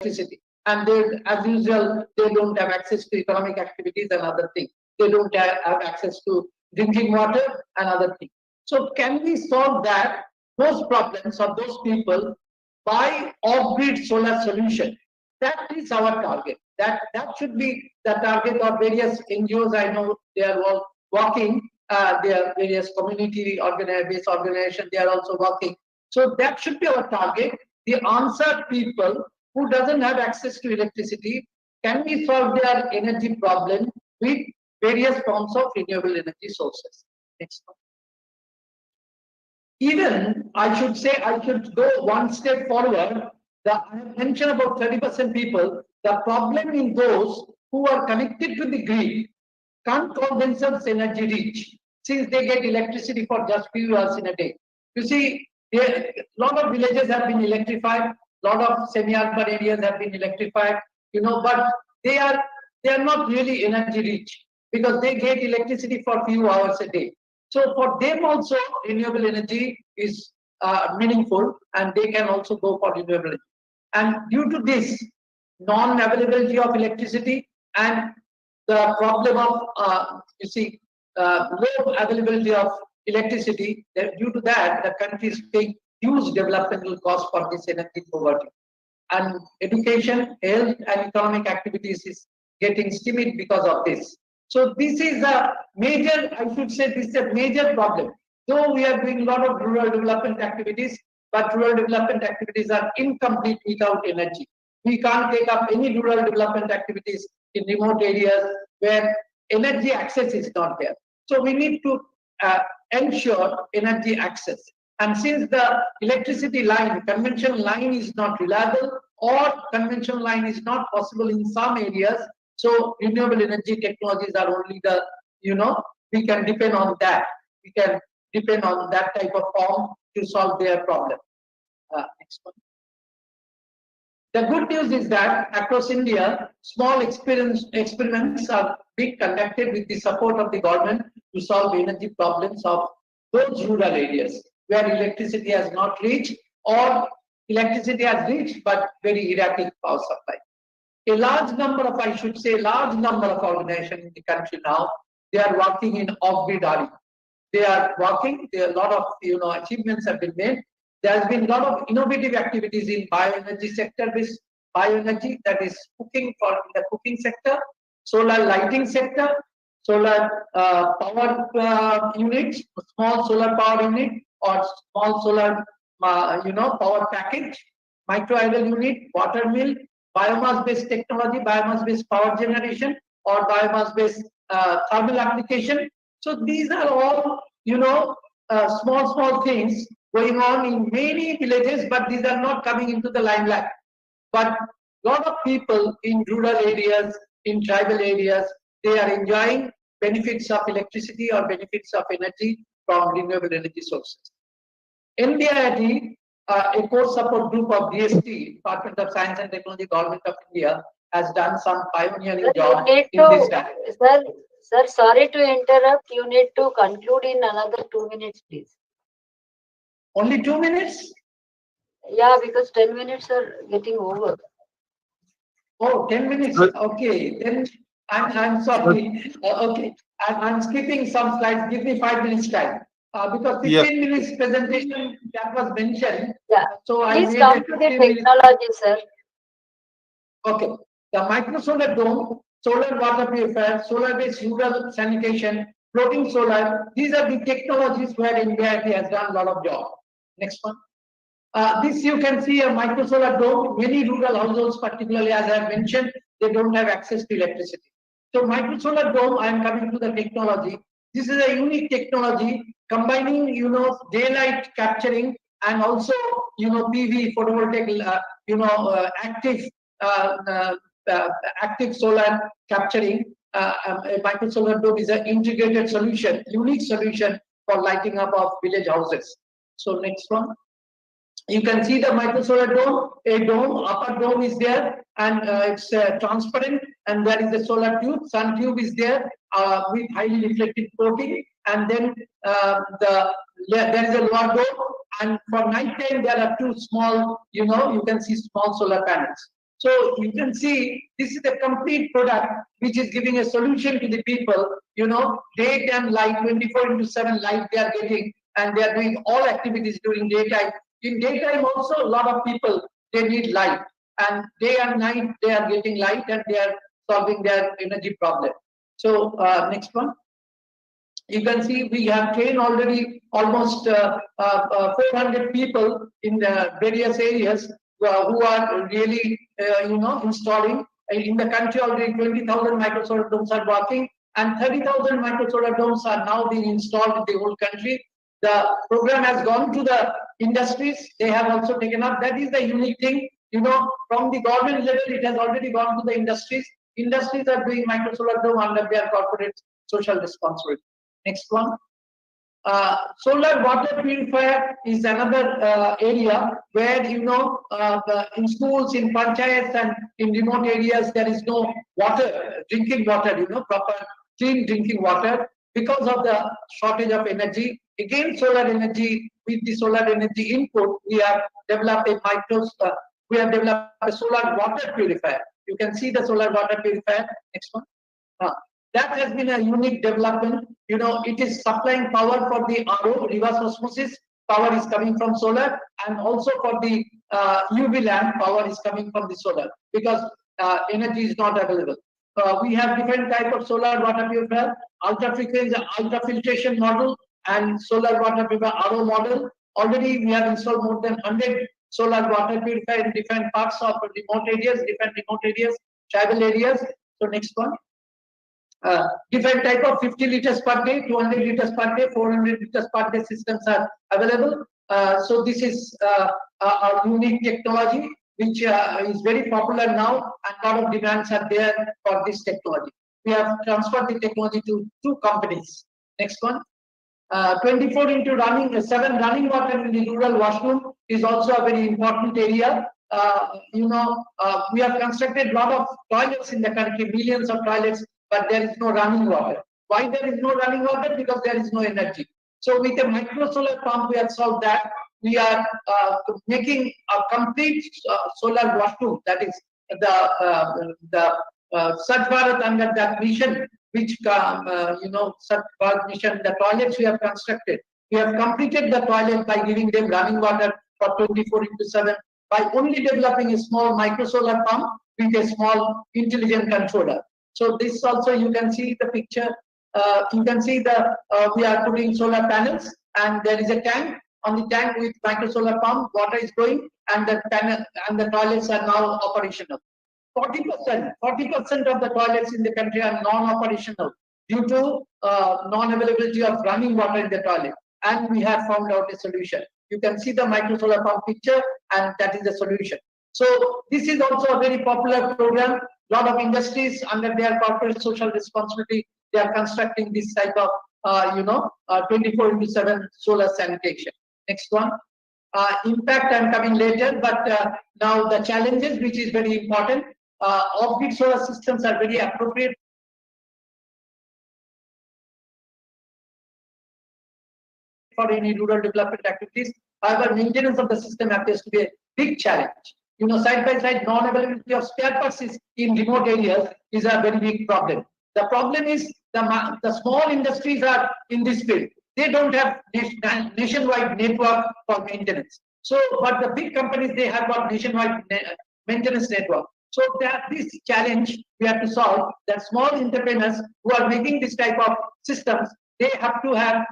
electricity. And they, as usual, they don't have access to economic activities and other things. They don't have access to drinking water and other things. So can we solve those problems of those people by off-grid solar solution? That is our target. That should be the target of various NGOs. I know they are all working. There are various community based organizations. They are also working. So that should be our target. The answer people who doesn't have access to electricity, can we solve their energy problem with various forms of renewable energy sources? Next one. Even I should go one step forward. I have mentioned about 30% people. The problem in those who are connected to the grid can't call themselves energy rich, since they get electricity for just few hours in a day. You see, a lot of villages have been electrified, a lot of semi-urban areas have been electrified, but they are not really energy rich because they get electricity for few hours a day. So for them also, renewable energy is meaningful, and they can also go for renewable energy. And due to this non-availability of electricity and the problem of low availability of electricity, due to that the country is paying huge developmental costs for this energy poverty. And education, health and economic activities is getting stymied because of this. So this is a major, I should say, this is a major problem. Though we are doing a lot of rural development activities, but rural development activities are incomplete without energy. We can't take up any rural development activities in remote areas where energy access is not there. So we need to ensure energy access. And since the electricity line, conventional line is not reliable, or conventional line is not possible in some areas, so renewable energy technologies are only the, we can depend on that. We can depend on that type of form to solve their problem. Next one. The good news is that across India, small experiments are being conducted with the support of the government to solve energy problems of those rural areas where electricity has not reached, or electricity has reached but very erratic power supply. A large number of, I should say, large number of organizations in the country now, they are working in off-grid RE. They are working, a lot of achievements have been made. There has been a lot of innovative activities in bioenergy sector, this bioenergy, that is cooking for the cooking sector, solar lighting sector, solar power units, small solar power unit or small solar power package, micro hydel unit, water mill, biomass based technology, biomass based power generation, or biomass based thermal application. So these are all small things going on in many villages, but these are not coming into the limelight. But a lot of people in rural areas, in tribal areas, they are enjoying benefits of electricity or benefits of energy from renewable energy sources. NDIT, a core support group of DST, Department of Science and Technology, Government of India, has done some pioneering job in this direction. Sir, sorry to interrupt. You need to conclude in another 2 minutes, please. Only 2 minutes? Yeah, because 10 minutes are getting over. Oh, 10 minutes. Okay, then I'm sorry. Okay, I'm skipping some slides. Give me 5 minutes time. Because 15 minutes presentation that was mentioned. Yeah. So please come to the technology, sir. Okay. The microsolar dome, solar water purifier, solar-based rural sanitation, floating solar. These are the technologies where India has done a lot of job. Next one. This you can see a microsolar dome. Many rural households, particularly as I have mentioned, they don't have access to electricity. So microsolar dome, I am coming to the technology. This is a unique technology combining, daylight capturing and also, PV photovoltaic, active solar capturing. A microsolar dome is an integrated solution, unique solution for lighting up of village houses. So next one. You can see the microsolar dome. A dome, upper dome is there, and it's transparent, and there is a solar tube. Sun tube is there with highly reflective coating, and then there is a lower dome. And for night time, there are two small, you can see small solar panels. So you can see this is a complete product which is giving a solution to the people. Day and light, 24/7 light they are getting, and they are doing all activities during daytime. In daytime also, a lot of people they need light, and day and night they are getting light and they are solving their energy problem. So next one. You can see we have trained already almost 400 people in the various areas who are really, installing. In the country already 20,000 micro solar domes are working, and 30,000 micro solar domes are now being installed in the whole country. The program has gone to the industries. They have also taken up. That is the unique thing. From the government level, it has already gone to the industries. Industries are doing micro solar dome under their corporate social responsibility. Next one. Solar water purifier is another area where in schools, in panchayats, and in remote areas there is no water, drinking water, proper clean drinking water because of the shortage of energy. Again, solar energy, with the solar energy input, we have developed a solar water purifier. You can see the solar water purifier. Next one. That has been a unique development. It is supplying power for the RO, reverse osmosis. Power is coming from solar, and also for the UV lamp, power is coming from the solar because energy is not available. We have different type of solar water purifier, ultra frequency, ultra filtration model, and solar water purifier RO model. Already we have installed more than 100 solar water purifier in different parts of remote areas, tribal areas. So next one. Different type of 50 liters per day, 200 liters per day, 400 liters per day systems are available. So this is a unique technology which is very popular now, and a lot of demands are there for this technology. We have transferred the technology to 2 companies. Next one. 24/7 running water in the rural washroom is also a very important area. We have constructed a lot of toilets in the country, millions of toilets, but there is no running water. Why there is no running water? Because there is no energy. So with a micro solar pump, we have solved that. We are making a complete solar washroom. That is the Swachh Bharat under that mission, which Swachh Bharat mission. The toilets we have constructed. We have completed the toilet by giving them running water for 24/7 by only developing a small micro solar pump with a small intelligent controller. So this also you can see the picture. You can see we are putting solar panels, and there is a tank. On the tank with micro solar pump, water is going, and the panel and the toilets are now operational. 40% of the toilets in the country are non-operational due to non-availability of running water in the toilet, and we have found out a solution. You can see the micro solar pump picture, and that is the solution. So this is also a very popular program. A lot of industries under their corporate social responsibility, they are constructing this type of 24/7 solar sanitation. Next one. Impact I'm coming later, but now the challenges, which is very important. Off-grid solar systems are very appropriate for any rural development activities. However, maintenance of the system appears to be a big challenge. Side by side, non-availability of spare parts in remote areas is a very big problem. The problem is the small industries are in this field. They don't have nationwide network for maintenance. So, but the big companies, they have got nationwide maintenance network. So this challenge we have to solve, that small entrepreneurs who are making this type of systems, they have to have,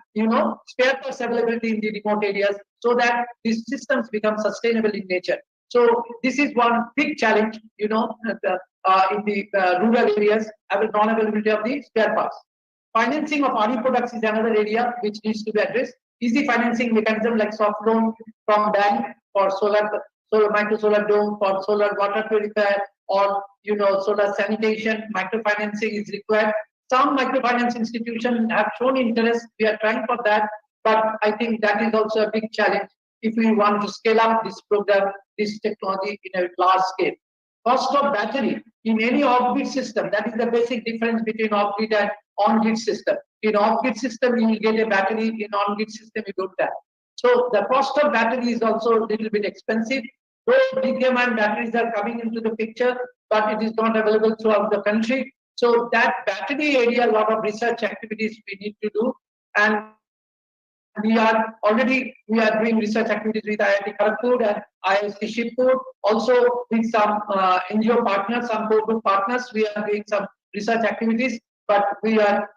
spare parts availability in the remote areas so that these systems become sustainable in nature. So this is one big challenge, in the rural areas, non-availability of the spare parts. Financing of RE products is another area which needs to be addressed. Easy financing mechanism like soft loan from bank for solar micro solar dome, for solar water purifier, or solar sanitation. Microfinancing is required. Some microfinance institutions have shown interest. We are trying for that, but I think that is also a big challenge if we want to scale up this program, this technology in a large scale. Cost of battery in any off-grid system, that is the basic difference between off-grid and on-grid system. In off-grid system, you will get a battery. In on-grid system, you don't have. So the cost of battery is also a little bit expensive. Though lithium-ion batteries are coming into the picture, but it is not available throughout the country. So that battery area, a lot of research activities we need to do, and we are doing research activities with IIT Kharagpur and IIT Shibpur, also with some NGO partners, some corporate partners. We are doing some research activities, but we are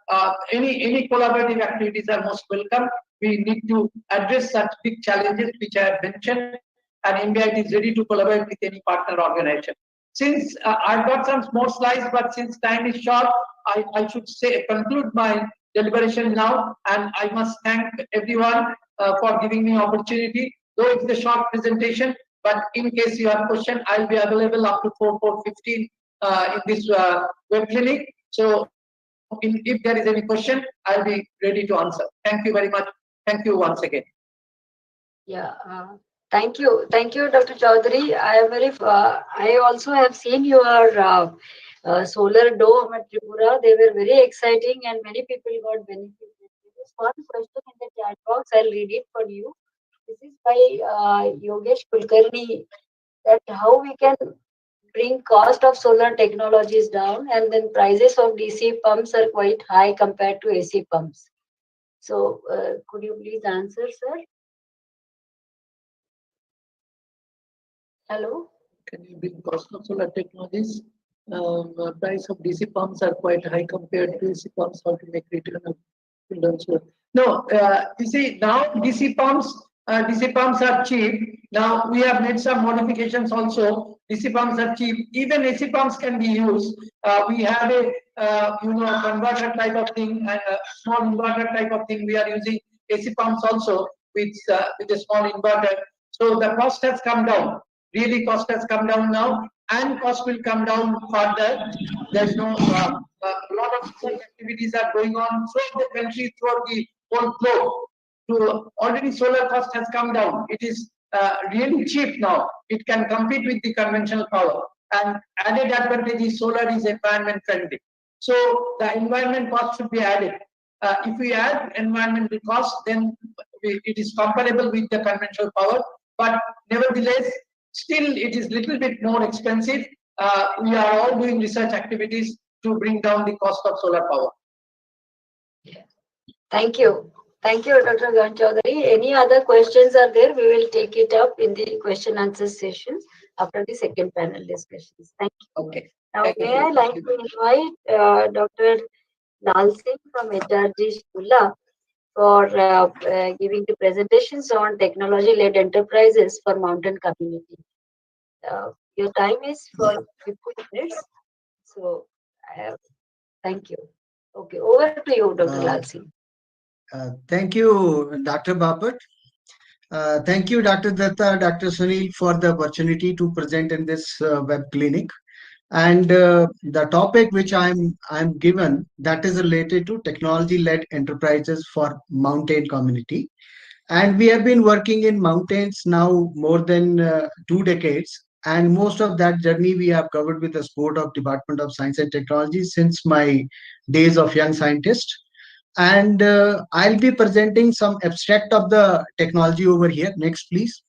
any collaborative activities are most welcome. We need to address such big challenges which I have mentioned, and MBIT is ready to collaborate with any partner organization. Since I've got some small slides, but since time is short, I should say conclude my deliberation now, and I must thank everyone for giving me opportunity. Though it's a short presentation, but in case you have question, I'll be available up to 4:15 in this web clinic. So, if there is any question, I'll be ready to answer. Thank you very much. Thank you once again. Yeah, thank you, Dr. Chaudhary. I am very. I also have seen your solar dome at Tripura. They were very exciting, and many people got benefit. There is one question in the chat box. I'll read it for you. This is by Yogesh Kulkarni. That how we can bring cost of solar technologies down, and then prices of DC pumps are quite high compared to AC pumps. So, could you please answer, sir? Hello? Can you bring cost of solar technologies? Price of DC pumps are quite high compared to AC pumps. How to make return of solar? No, you see now DC pumps are cheap. Now we have made some modifications also. DC pumps are cheap. Even AC pumps can be used. We have a converter type of thing, a small inverter type of thing. We are using AC pumps also with a small inverter. So the cost has come down. Really, cost has come down now, and cost will come down further. There's no a lot of research activities are going on throughout the country, throughout the whole globe. So already solar cost has come down. It is really cheap now. It can compete with the conventional power. And added advantage is solar is environment friendly. So the environment cost should be added. If we add environmental cost, then it is comparable with the conventional power. But nevertheless, still it is little bit more expensive. We are all doing research activities to bring down the cost of solar power. Thank you. Thank you, Dr. Gan Chaudhary. Any other questions are there? We will take it up in the question answer session after the second panel discussions. Thank you. Okay. Now, Thank may I like to invite Dr. Lal Singh from HRG Shula for giving the presentations on technology-led enterprises for mountain community. Your time is for 15 minutes. So, thank you. Okay, over to you, Dr. Lal Singh. Thank you, Dr. Bapat. Thank you, Dr. Datta, Dr. Sunil, for the opportunity to present in this web clinic. And the topic which I'm given, that is related to technology-led enterprises for mountain community. And we have been working in mountains now more than 2 decades. And most of that journey we have covered with the support of Department of Science and Technology since my days of young scientist. And I'll be presenting some abstract of the technology over here. Next, please.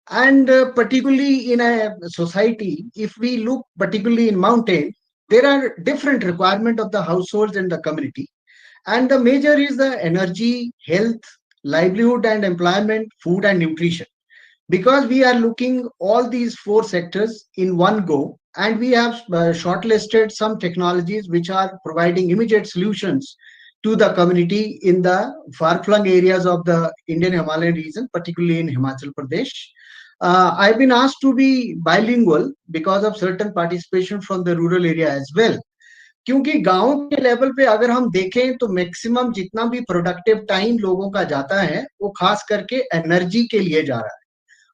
And particularly in a society, if we look particularly in mountain, there are different requirements of the households and the community. And the major is the energy, health, livelihood and employment, food and nutrition. Because we are looking all these 4 sectors in one go, and we have shortlisted some technologies which are providing immediate solutions to the community in the far-flung areas of the Indian Himalayan region, particularly in Himachal Pradesh. I've been asked to be bilingual because of certain participation from the rural area as well. क्योंकि गांव के level पे अगर हम देखें तो maximum जितना भी प्रोडक्टिव टाइम लोगों का जाता है वो खास करके एनर्जी के लिए जा रहा है.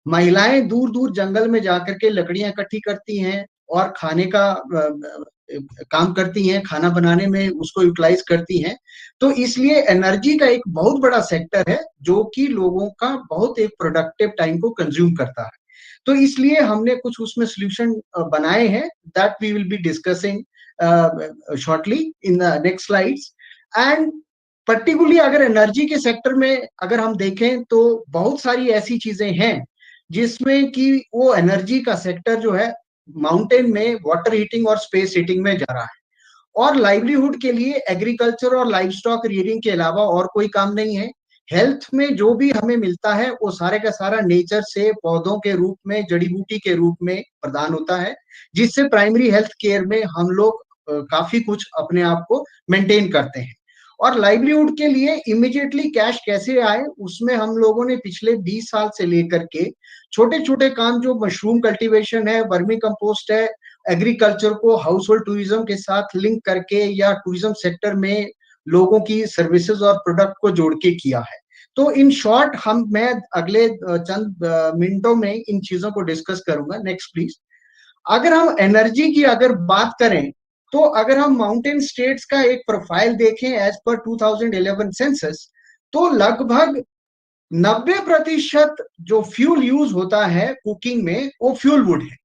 महिलाएं दूर दूर जंगल में जाकर के लकड़ियां इकट्ठी करती हैं और खाने का काम करती हैं, खाना बनाने में उसको यूटिलाइज करती हैं. तो इसलिए एनर्जी का एक बहुत बड़ा सेक्टर है जो कि लोगों का बहुत एक प्रोडक्टिव टाइम को कंज्यूम करता है. तो इसलिए हमने कुछ उसमें सॉल्यूशन बनाए हैं that we will be discussing shortly in the next slides. And particularly अगर एनर्जी के सेक्टर में अगर हम देखें तो बहुत सारी ऐसी चीजें हैं जिसमें कि वो एनर्जी का सेक्टर जो है माउंटेन में वाटर हीटिंग और स्पेस हीटिंग में जा रहा है, और लाइवलीहुड के लिए एग्रीकल्चर और लाइव स्टॉक रियरिंग के अलावा और कोई काम नहीं है। हेल्थ में जो भी हमें मिलता है वो सारे का सारा नेचर से पौधों के रूप में, जड़ी बूटी के रूप में प्रदान होता है, जिससे प्राइमरी हेल्थ केयर में हम लोग काफी कुछ अपने आप को मेंटेन करते हैं। और लाइवलीहुड के लिए इमिडिएटली कैश कैसे आए, उसमें हम लोगों ने पिछले 20 साल से लेकर के छोटे छोटे काम, जो मशरूम कल्टीवेशन है, वर्मी कंपोस्ट है, एग्रीकल्चर को हाउस होल्ड टूरिज्म के साथ लिंक करके या टूरिज्म सेक्टर में लोगों की सर्विसेज और प्रोडक्ट को जोड़ के किया है। तो इन शॉर्ट मैं अगले चंद मिनटों में इन चीजों को डिस्कस करूंगा। Next please. अगर हम एनर्जी की अगर बात करें तो अगर हम माउंटेन स्टेट्स का एक प्रोफाइल देखें एज पर 2011 सेंसस, तो लगभग 90% जो फ्यूल यूज होता है कुकिंग में वो फ्यूल वुड है।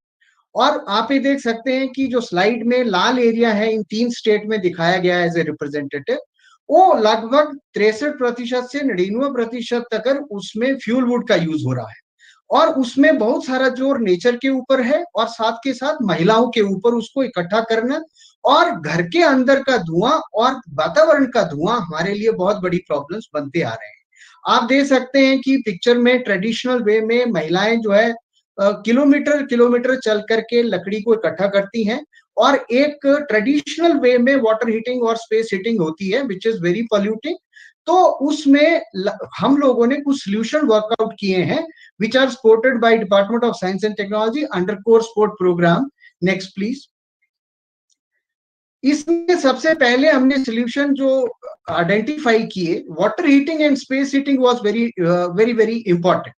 और आप ये देख सकते हैं कि जो स्लाइड में लाल एरिया है इन 3 स्टेट में दिखाया गया है एज ए रिप्रेजेंटेटिव, वो लगभग 63% से 99% तक उसमें फ्यूल वुड का यूज हो रहा है। और उसमें बहुत सारा जोर नेचर के ऊपर है और साथ के साथ महिलाओं के ऊपर उसको इकट्ठा करना, और घर के अंदर का धुआं और वातावरण का धुआं हमारे लिए बहुत बड़ी प्रॉब्लम्स बनते आ रहे हैं। आप देख सकते हैं कि पिक्चर में ट्रेडिशनल वे में महिलाएं जो है किलोमीटर किलोमीटर चल करके लकड़ी को इकट्ठा करती हैं, और एक ट्रेडिशनल वे में वाटर हीटिंग और स्पेस हीटिंग होती है विच इज वेरी पॉल्यूटिंग। तो उसमें हम लोगों ने कुछ सोल्यूशन वर्कआउट किए हैं which are supported by department of science and technology under core support program. Next please. इसमें सबसे पहले हमने सोल्यूशन जो आइडेंटिफाई किए, water heating and space heating was very very very important.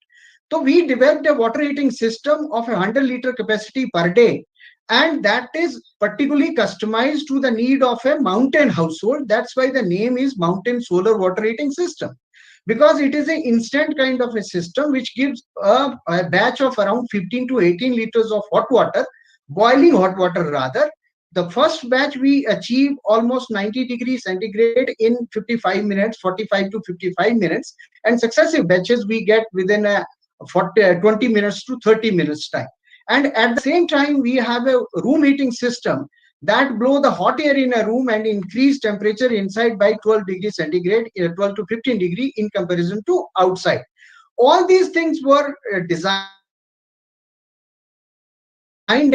So we developed a water heating system of 100-liter capacity per day, and that is particularly customized to the need of a mountain household. That's why the name is Mountain Solar Water Heating System, because it is an instant kind of a system which gives a batch of around 15 to 18 liters of hot water, boiling hot water rather. The first batch we achieve almost 90 degrees centigrade in 55 minutes, 45 to 55 minutes, and successive batches we get within a 20 minutes to 30 minutes time. And at the same time, we have a room heating system that blow the hot air in a room and increase temperature inside by 12 degrees centigrade, 12 to 15 degree in comparison to outside. All these things were designed and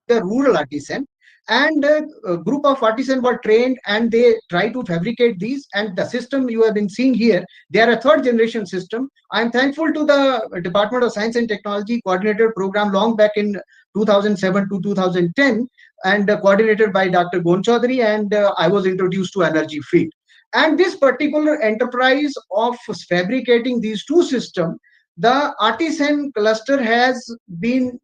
the rural artisan, and a group of artisans were trained and they try to fabricate these, and the system you have been seeing here, they are a third generation system. I am thankful to the Department of Science and Technology coordinated program long back in 2007 to 2010, and coordinated by Dr. Gon Chaudhary, and I was introduced to energy field. And this particular enterprise of fabricating these two systems, the artisan cluster has been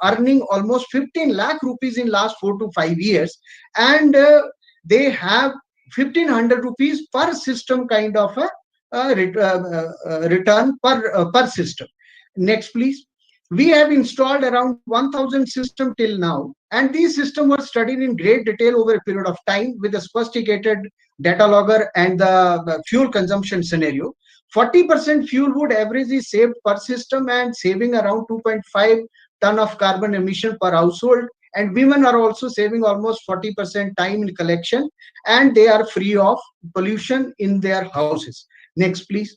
earning almost 15 lakh rupees in last 4 to 5 years, and they have 1500 rupees per system kind of a return per system. Next please. We have installed around 1000 systems till now, and these systems were studied in great detail over a period of time with a sophisticated data logger and the fuel consumption scenario. 40% fuel wood average is saved per system, and saving around 2.5 ton of carbon emission per household. And women are also saving almost 40% time in collection, and they are free of pollution in their houses. Next, please.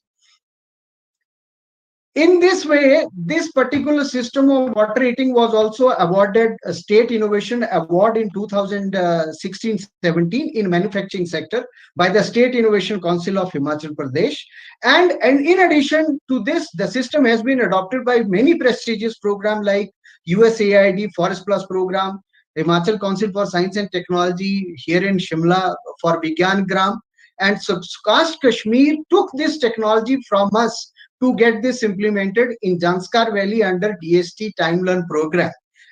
In this way, this particular system of water heating was also awarded a State Innovation Award in 2016-17 in manufacturing sector by the State Innovation Council of Himachal Pradesh. And in addition to this, the system has been adopted by many prestigious programs like USAID Forest Plus program, Himachal Council for Science and Technology here in Shimla for Vigyan Gram. And so Kast Kashmir took this technology from us to get this implemented in Janskar Valley under DST Time Learn program.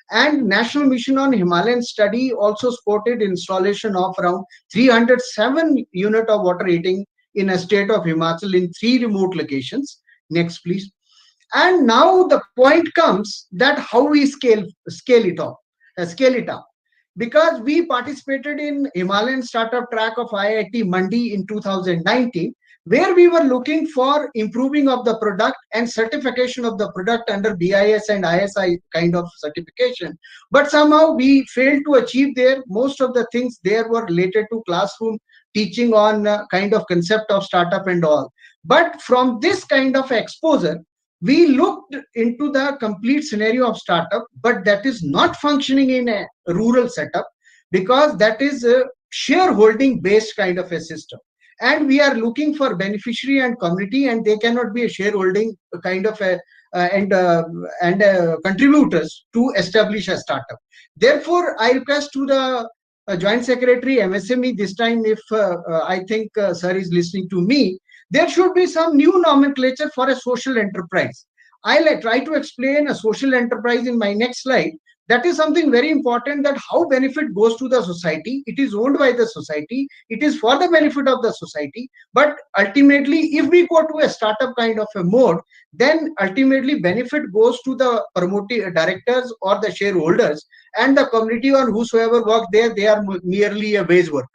And National Mission on Himalayan Study also supported installation of around 307 unit of water heating in a state of Himachal in 3 remote locations. Next, please. And now the point comes that how we scale it up. because we participated in Himalayan startup track of IIT Mandi in 2019, where we were looking for improving of the product and certification of the product under BIS and ISI kind of certification. But somehow we failed to achieve there. Most of the things there were related to classroom teaching on kind of concept of startup and all. But from this kind of exposure, we looked into the complete scenario of startup, but that is not functioning in a rural setup, because that is a shareholding based kind of a system, and we are looking for beneficiary and community, and they cannot be a shareholding kind of a and contributors to establish a startup. Therefore, I request to the joint secretary MSME this time, if I think sir is listening to me, there should be some new nomenclature for a social enterprise. I'll try to explain a social enterprise in my next slide. That is something very important, that how benefit goes to the society. It is owned by the society. It is for the benefit of the society. But ultimately, if we go to a startup kind of a mode, then ultimately benefit goes to the promoting directors or the shareholders, and the community or whosoever work there, they are merely a wage worker.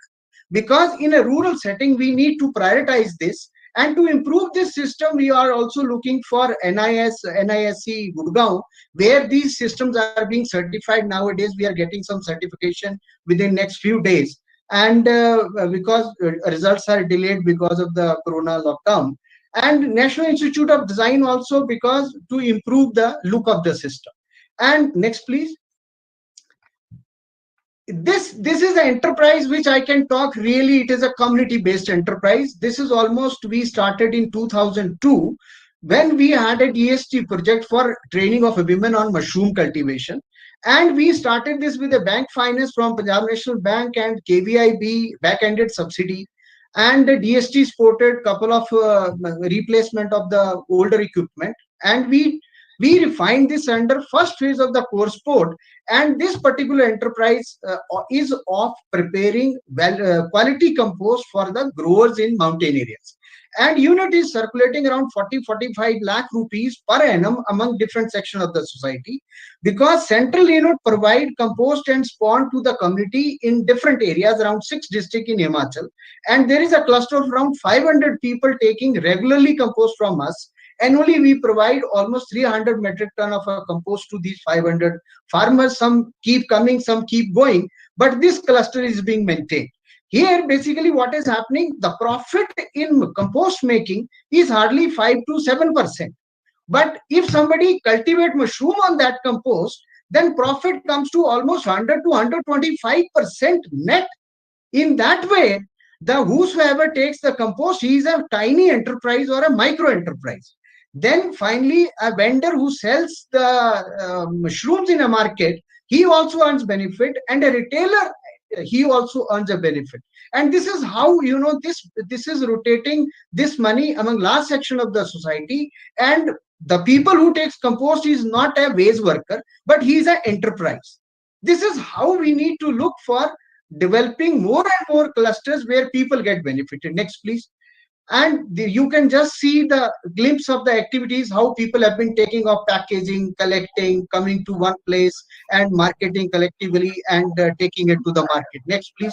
Because in a rural setting, we need to prioritize this. And to improve this system, we are also looking for NISC Gurgaon, where these systems are being certified nowadays. We are getting some certification within next few days. And because results are delayed because of the Corona lockdown. And National Institute of Design also, because to improve the look of the system. And next, please. This is an enterprise which I can talk. Really, it is a community based enterprise. This is almost, we started in 2002, when we had a DST project for training of women on mushroom cultivation, and we started this with a bank finance from Punjab National Bank and KVIB back-ended subsidy, and the DST supported couple of replacement of the older equipment, and we refined this under first phase of the core sport. And this particular enterprise is of preparing quality compost for the growers in mountain areas, and unit is circulating around 40-45 lakh rupees per annum among different sections of the society, because central unit provide compost and spawn to the community in different areas around 6 districts in Himachal, and there is a cluster of around 500 people taking regularly compost from us. Annually, we provide almost 300 metric ton of a compost to these 500 farmers. Some keep coming, some keep going, but this cluster is being maintained. Here, basically, what is happening, the profit in compost making is hardly 5 to 7%. But if somebody cultivate mushroom on that compost, then profit comes to almost 100 to 125% net. In that way, the whosoever takes the compost, he is a tiny enterprise or a micro enterprise. Then finally, a vendor who sells the mushrooms in a market, he also earns benefit, and a retailer, he also earns a benefit. And this is how, this is rotating this money among large section of the society. And the people who takes compost is not a wage worker, but he is an enterprise. This is how we need to look for developing more and more clusters where people get benefited. Next, please. And you can just see the glimpse of the activities, how people have been taking off packaging, collecting, coming to one place and marketing collectively, and taking it to the market. Next, please.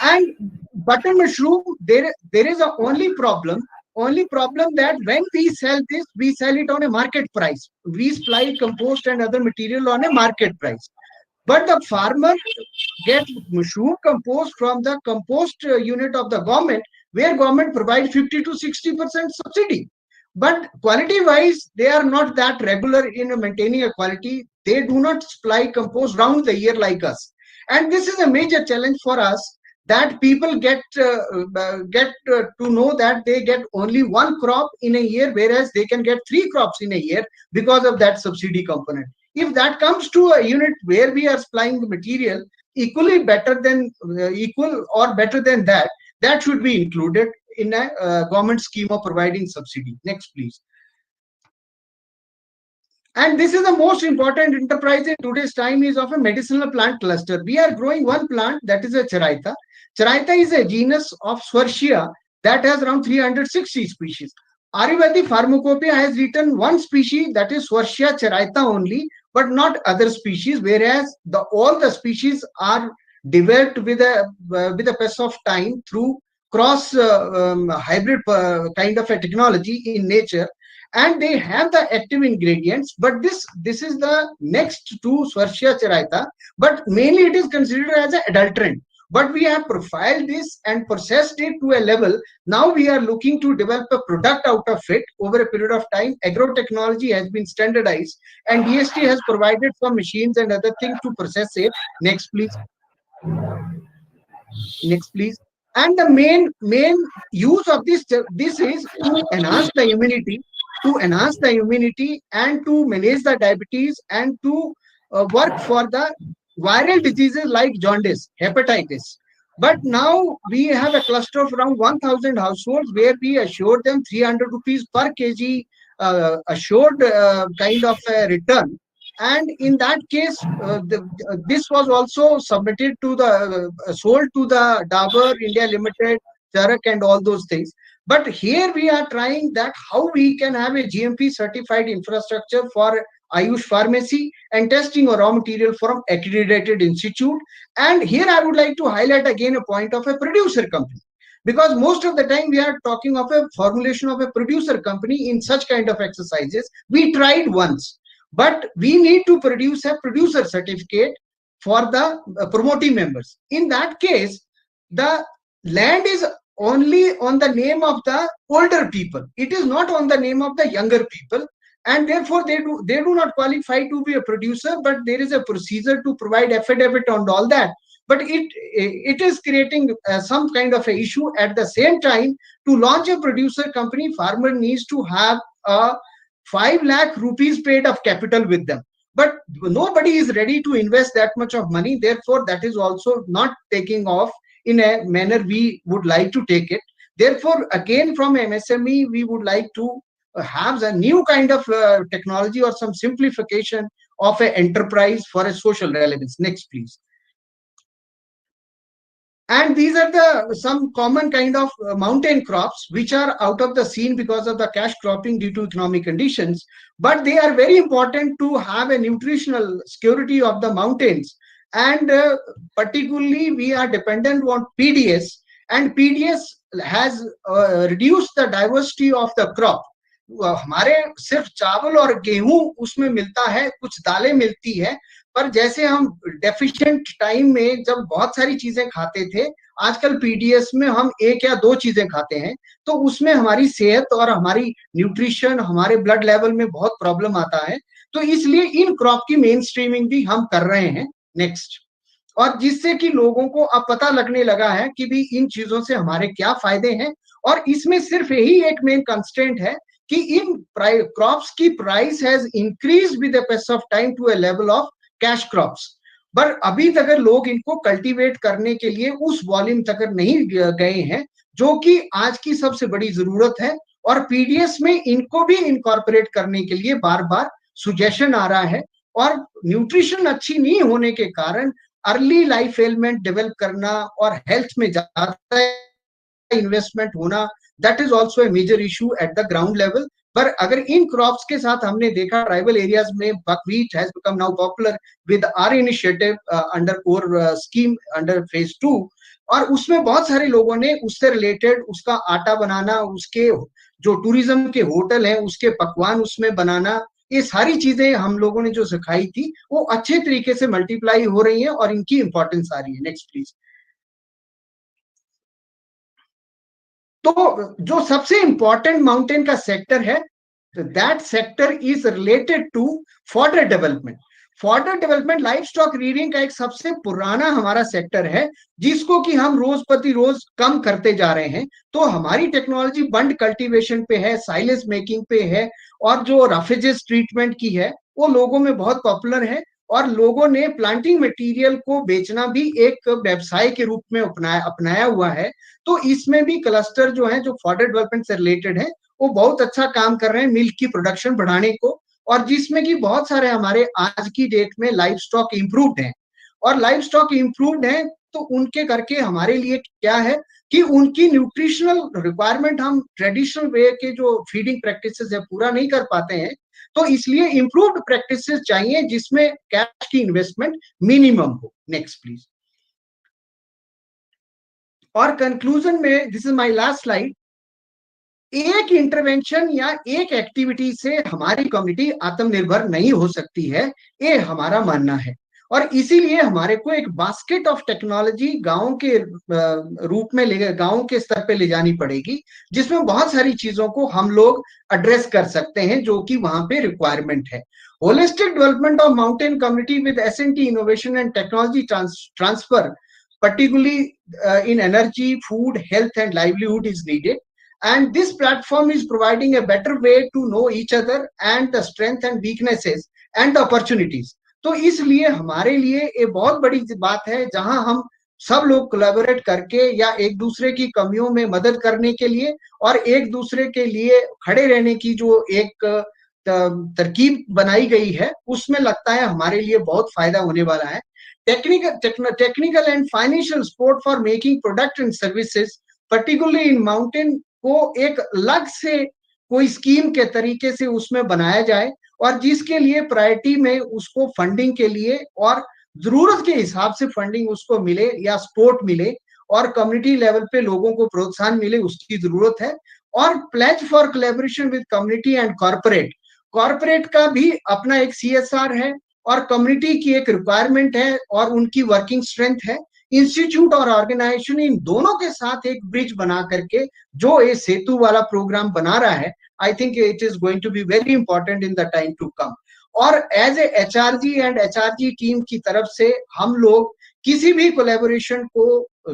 And button mushroom, there is a only problem that when we sell this, we sell it on a market price. We supply compost and other material on a market price. But the farmer get mushroom compost from the compost unit of the government, where government provides 50 to 60% subsidy. But quality wise, they are not that regular in maintaining a quality. They do not supply compost round the year like us. And this is a major challenge for us, that people get to know that they get only one crop in a year, whereas they can get 3 crops in a year because of that subsidy component. If that comes to a unit where we are supplying the material equally better than equal or better than that, that should be included in a government scheme of providing subsidy. Next, please. And this is the most important enterprise in today's time, is of a medicinal plant cluster. We are growing one plant, that is a Charaita. Charaita is a genus of Schwarzschiya that has around 360 species. Ayurvedic Pharmacopoeia has written one species, that is Schwarzschiya charaita only, but not other species, whereas all the species are developed with a pace of time through cross hybrid kind of a technology in nature, and they have the active ingredients. But this is the next to Swarshia charaita, but mainly it is considered as an adulterant. But we have profiled this and processed it to a level. Now we are looking to develop a product out of it over a period of time. Agro technology has been standardized, and DST has provided some machines and other things to process it. Next, please. Next, please. And the main use of this is to enhance the immunity, and to manage the diabetes, and to work for the viral diseases like jaundice, hepatitis. But now we have a cluster of around 1,000 households where we assured them 300 rupees per kg assured kind of a return. And in that case, this was also submitted to the sold to the Dabur India Limited, Charak, and all those things. But here we are trying that how we can have a GMP certified infrastructure for Ayush pharmacy and testing of raw material from accredited institute. And here I would like to highlight again a point of a producer company, because most of the time we are talking of a formulation of a producer company in such kind of exercises. We tried once, but we need to produce a producer certificate for the promoting members. In that case, the land is only on the name of the older people. It is not on the name of the younger people, and therefore they do not qualify to be a producer. But there is a procedure to provide affidavit on all that. But it is creating some kind of a issue. At the same time, to launch a producer company, farmer needs to have a 5 lakh rupees paid of capital with them. But nobody is ready to invest that much of money. Therefore, that is also not taking off in a manner we would like to take it. Therefore, again, from MSME, we would like to have a new kind of technology or some simplification of an enterprise for a social relevance. Next, please. And these are some common kind of mountain crops which are out of the scene because of the cash cropping due to economic conditions. But they are very important to have a nutritional security of the mountains. And particularly, we are dependent on PDS, and PDS has reduced the diversity of the crop. हमारे सिर्फ चावल और गेहूं उसमें मिलता है, कुछ दालें मिलती है, पर जैसे हम डेफिशिएंट टाइम में जब बहुत सारी चीजें खाते थे, आजकल पीडीएस में हम एक या दो चीजें खाते हैं, तो उसमें हमारी सेहत और हमारी न्यूट्रिशन, हमारे ब्लड लेवल में बहुत प्रॉब्लम आता है. तो इसलिए इन क्रॉप की मेन स्ट्रीमिंग भी हम कर रहे हैं. नेक्स्ट. और जिससे कि लोगों को अब पता लगने लगा है कि भी इन चीजों से हमारे क्या फायदे हैं. और इसमें सिर्फ यही एक मेन कंस्ट्रेंट है कि इन क्रॉप्स की price has increased with the pass of time to a level of cash crops. पर अभी तक लोग इनको कल्टीवेट करने के लिए उस वॉल्यूम तक नहीं गए हैं, जो कि आज की सबसे बड़ी जरूरत है. और पीडीएस में इनको भी इनकॉर्पोरेट करने के लिए बार बार सुजेशन आ रहा है. और न्यूट्रिशन अच्छी नहीं होने के कारण अर्ली लाइफ एलिमेंट डेवलप करना और हेल्थ में ज्यादा इन्वेस्टमेंट होना, that is also a major issue at the ground level. पर अगर इन क्रॉप्स के साथ हमने देखा ट्राइबल एरियाज में buckwheat has become now popular with our initiative under core scheme under phase 2, और उसमें बहुत सारे लोगों ने उससे रिलेटेड उसका आटा बनाना, उसके जो टूरिज्म के होटल हैं उसके पकवान उसमें बनाना, ये सारी चीजें हम लोगों ने जो सिखाई थी वो अच्छे तरीके से मल्टीप्लाई हो रही हैं और इनकी इंपॉर्टेंस आ रही है. Next please. तो जो सबसे इंपॉर्टेंट माउंटेन का सेक्टर है, that sector is related to fodder development. Fodder development life stock rearing का एक सबसे पुराना हमारा सेक्टर है, जिसको कि हम रोज प्रति रोज कम करते जा रहे हैं. तो हमारी टेक्नोलॉजी बंड कल्टीवेशन पे है, साइलेंस मेकिंग पे है, और जो रफेजेस ट्रीटमेंट की है वो लोगों में बहुत पॉपुलर है. और लोगों ने प्लांटिंग मटेरियल को बेचना भी एक व्यवसाय के रूप में अपनाया हुआ है. तो इसमें भी क्लस्टर जो है, जो फॉडर डेवलपमेंट से रिलेटेड है, वो बहुत अच्छा काम कर रहे हैं मिल्क की प्रोडक्शन बढ़ाने को, और जिसमें कि बहुत सारे हमारे आज की डेट में लाइफ स्टॉक इम्प्रूव्ड है. और लाइफ स्टॉक इम्प्रूव्ड है तो उनके करके हमारे लिए क्या है कि उनकी न्यूट्रिशनल रिक्वायरमेंट हम ट्रेडिशनल वे के जो फीडिंग प्रैक्टिसेस है पूरा नहीं कर पाते हैं, तो इसलिए इम्प्रूव्ड प्रैक्टिसेस चाहिए जिसमें कैश की इन्वेस्टमेंट मिनिमम हो। Next please. और कंक्लूजन में, this is my last slide, एक इंटरवेंशन या एक एक्टिविटी से हमारी कम्युनिटी आत्मनिर्भर नहीं हो सकती है, ये हमारा मानना है। और इसीलिए हमारे को एक बास्केट ऑफ टेक्नोलॉजी गांव के रूप में गांव के स्तर पे ले जानी पड़ेगी, जिसमें बहुत सारी चीजों को हम लोग एड्रेस कर सकते हैं जो कि वहां पे रिक्वायरमेंट है। Holistic development of mountain community with S&T innovation and technology transfer, particularly in energy, food, health and livelihood is needed. And this platform is providing a better way to know each other and the strength and weaknesses and the opportunities. तो इसलिए हमारे लिए ये बहुत बड़ी बात है जहां हम सब लोग कोलैबोरेट करके या एक दूसरे की कमियों में मदद करने के लिए और एक दूसरे के लिए खड़े रहने की जो एक तरकीब बनाई गई है, उसमें लगता है हमारे लिए बहुत फायदा होने वाला है। technical and financial support for making product and services, particularly in mountain, को एक अलग से कोई स्कीम के तरीके से उसमें बनाया जाए और जिसके लिए प्रायोरिटी में उसको फंडिंग के लिए और जरूरत के हिसाब से फंडिंग उसको मिले या सपोर्ट मिले और कम्युनिटी लेवल पे लोगों को प्रोत्साहन मिले, उसकी जरूरत है। और pledge for collaboration with community and corporate का भी अपना एक CSR है और कम्युनिटी की एक रिक्वायरमेंट है और उनकी वर्किंग स्ट्रेंथ है। इंस्टीट्यूट और ऑर्गेनाइजेशन इन दोनों के साथ एक ब्रिज बना करके जो ये सेतु वाला प्रोग्राम बना रहा है, I think it is going to be very important in the time to come. और as a HRG and HRG team की तरफ से हम लोग किसी भी कोलैबोरेशन को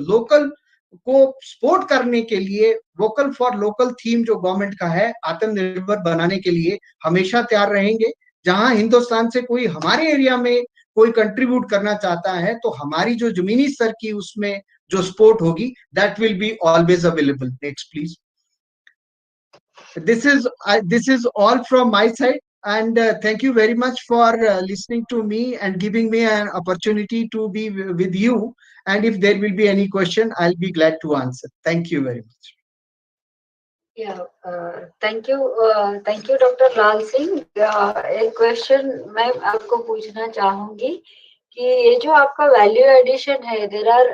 लोकल को सपोर्ट करने के लिए वोकल फॉर लोकल थीम जो गवर्नमेंट का है आत्मनिर्भर बनाने के लिए हमेशा तैयार रहेंगे। जहां हिंदुस्तान से कोई हमारे एरिया में कोई कंट्रीब्यूट करना चाहता है तो हमारी जो जमीनी स्तर की उसमें जो सपोर्ट होगी that will be always available. Next please. This is all from my side and thank you very much for listening to me and giving me an opportunity to be with you, and if there will be any question I'll be glad to answer. Thank you very much. Yeah, thank you Dr. Lal Singh. एक question मैं आपको पूछना चाहूंगी कि ये जो आपका value addition है, there are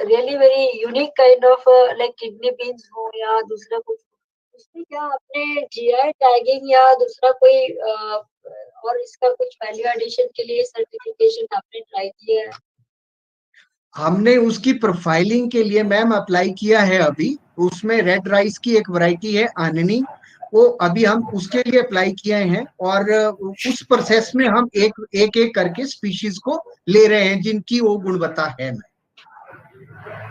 really very unique kind of like kidney beans हो या दूसरा कुछ, उसमें क्या आपने GI टैगिंग या दूसरा कोई और इसका कुछ वैल्यू एडिशन के लिए सर्टिफिकेशन आपने ट्राई किया है? हमने उसकी प्रोफाइलिंग के लिए मैम अप्लाई किया है अभी। उसमें रेड राइस की एक वैरायटी है आननी, वो अभी हम उसके लिए अप्लाई किए हैं और उस प्रोसेस में हम एक करके स्पीशीज को ले रहे हैं जिनकी वो गुणवत्ता है।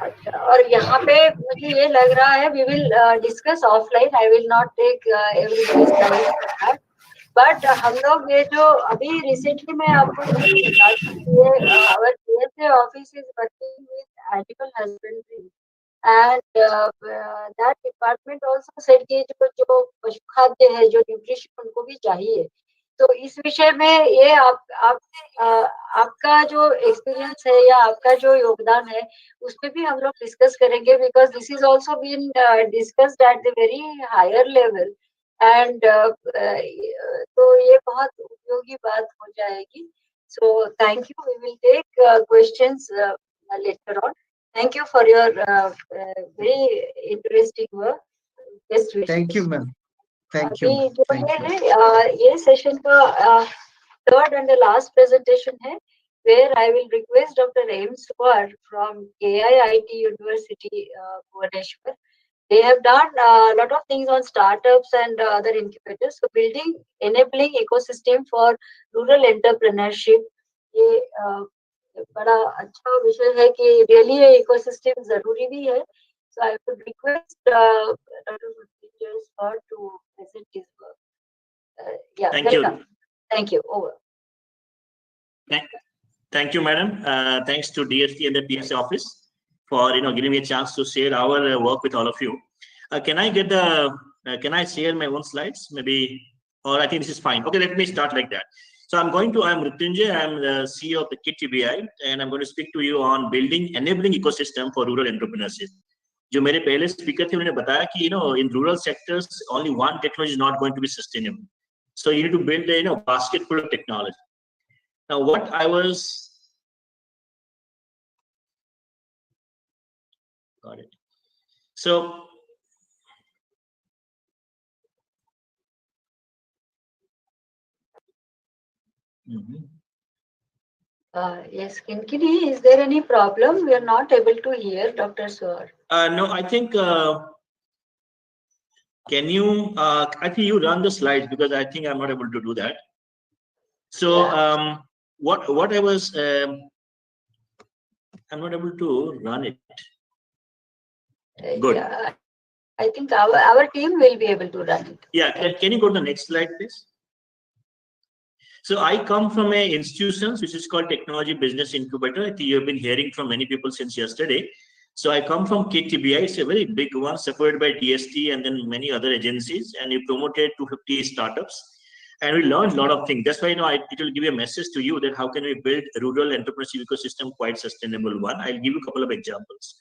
अच्छा, और यहाँ पे मुझे ये लग रहा है we will discuss offline, I will not take everybody's time, but हम लोग ये जो अभी रिसेंटली मैं आपको बता सकती है, our PSA office is working with animal husbandry and that department also said कि जो पशु खाद्य है, जो न्यूट्रिशन उनको भी चाहिए। तो इस विषय में ये आपका जो एक्सपीरियंस है या आपका जो योगदान है उस पे भी हम लोग डिस्कस करेंगे, because this is also been discussed at the very higher level and तो ये बहुत उपयोगी बात हो जाएगी। So thank you, we will take questions later on. Thank you for your very interesting work. Thank you ma'am, thank you. अभी जो है ये सेशन का third and the last presentation है, where I will request Dr. M. Swar from KIIT University, Bhubaneswar. They have done a lot of things on startups and other incubators. So building enabling ecosystem for rural entrepreneurship. ये बड़ा अच्छा विषय है कि really ये ecosystem जरूरी भी है। So I would request Dr. Swar to present his work. Yeah, thank welcome. you. Thank you. Over. Thank you, madam. Thanks to DST and the PSA office for giving me a chance to share our work with all of you. Can I get the can I share my own slides maybe, or I think this is fine. Okay, let me start like that. So I'm Mrityunjay, I'm the CEO of the KIT TBI, and I'm going to speak to you on building enabling ecosystem for rural entrepreneurship. जो मेरे पहले speaker थे उन्होंने बताया कि in rural sectors only one technology is not going to be sustainable. So you need to build a basket full of technology. Now what I was got it. So Yes, Kinkini, is there any problem? We are not able to hear Dr. Swar. No, I think can you I think you run the slides, because I think I'm not able to do that. So Yeah. what I was I'm not able to run it. Good. Yeah, I think our team will be able to run it. Yeah, can you go to the next slide, please? So I come from a institution which is called Technology Business Incubator. I think you have been hearing from many people since yesterday. So I come from KIT TBI. It's a very big one, supported by DST and then many other agencies, and we promoted 250 startups. And we learned a lot of things. That's why it will give you a message to you that how can we build a rural entrepreneurship ecosystem quite sustainable one. I'll give you a couple of examples.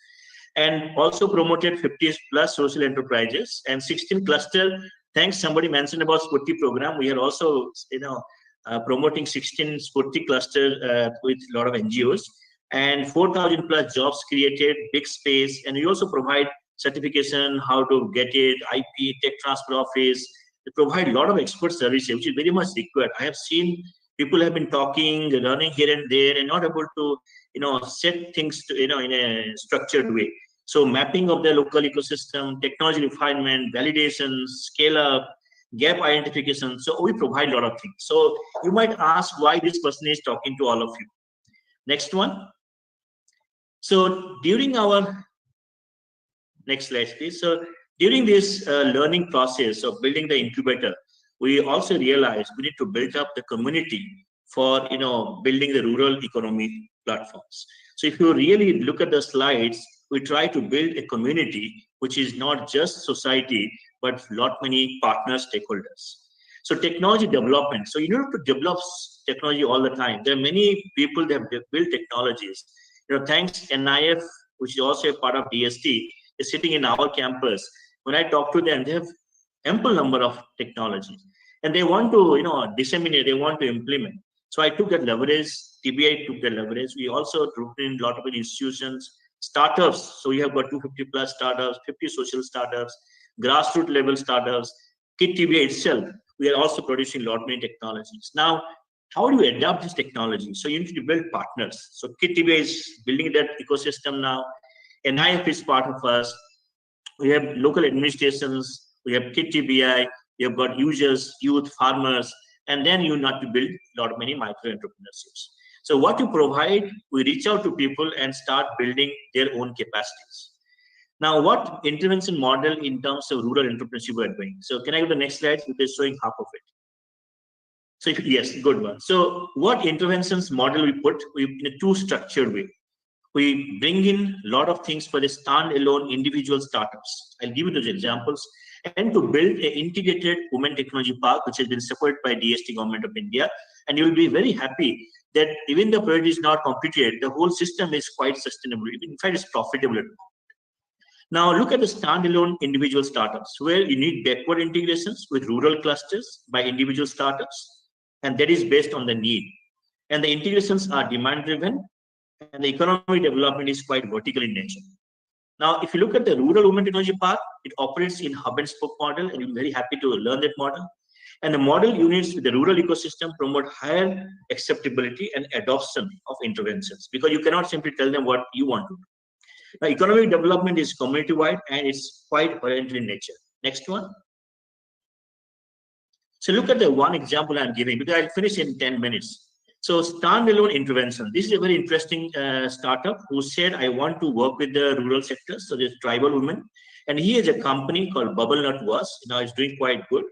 And also promoted 50 plus social enterprises and 16 cluster. Thanks, somebody mentioned about Spurti program. We are also promoting 16 Spurti cluster with a lot of NGOs, and 4,000 plus jobs created, big space. And we also provide certification, how to get it, IP, tech transfer office. They provide a lot of expert services, which is very much required. I have seen people have been talking, learning here and there, and not able to, set things to, in a structured way. So mapping of the local ecosystem, technology refinement, validation, scale up, gap identification. So we provide a lot of things. So you might ask why this person is talking to all of you. Next one. So during our next slide, please. So during this learning process of building the incubator, we also realized we need to build up the community for building the rural economy platforms. So if you really look at the slides, we try to build a community which is not just society, but lot many partner stakeholders. So technology development. So you need to develop technology all the time. There are many people that have built technologies. Thanks NIF, which is also a part of DST, is sitting in our campus. When I talk to them, they have ample number of technologies, and they want to disseminate. They want to implement. So I took that leverage. TBI took that leverage. We also drew in a lot of institutions, startups. So we have got 250 plus startups, 50 social startups, grassroots level startups. KIT TBI itself, we are also producing a lot many technologies. Now, how do you adapt this technology? So you need to build partners. So KIT TBI is building that ecosystem now. NIF is part of us. We have local administrations. We have KIT TBI. We have got users, youth, farmers, and then you need to build a lot of many micro entrepreneurships. So what you provide, we reach out to people and start building their own capacities. Now, what intervention model in terms of rural entrepreneurship we are doing? So can I go to the next slide, which is showing half of it? So yes, good one. So what interventions model we put in a two structured way? We bring in a lot of things for the standalone individual startups. I'll give you those examples. And to build an integrated women technology park, which has been supported by DST Government of India. And you'll be very happy that even the project is not completed, the whole system is quite sustainable. In fact, it's profitable. Now look at the standalone individual startups, where you need backward integrations with rural clusters by individual startups. And that is based on the need. And the integrations are demand driven, and the economic development is quite vertical in nature. Now, if you look at the rural women technology park, it operates in hub and spoke model, and you're very happy to learn that model. And the model units with the rural ecosystem promote higher acceptability and adoption of interventions, because you cannot simply tell them what you want to do. Now, economic development is community-wide, and it's quite oriented in nature. Next one. So look at the one example I'm giving, because I'll finish in 10 minutes. So standalone intervention. This is a very interesting startup who said, I want to work with the rural sectors, so there's tribal women. And he has a company called Bubble Nut Was. Now it's doing quite good.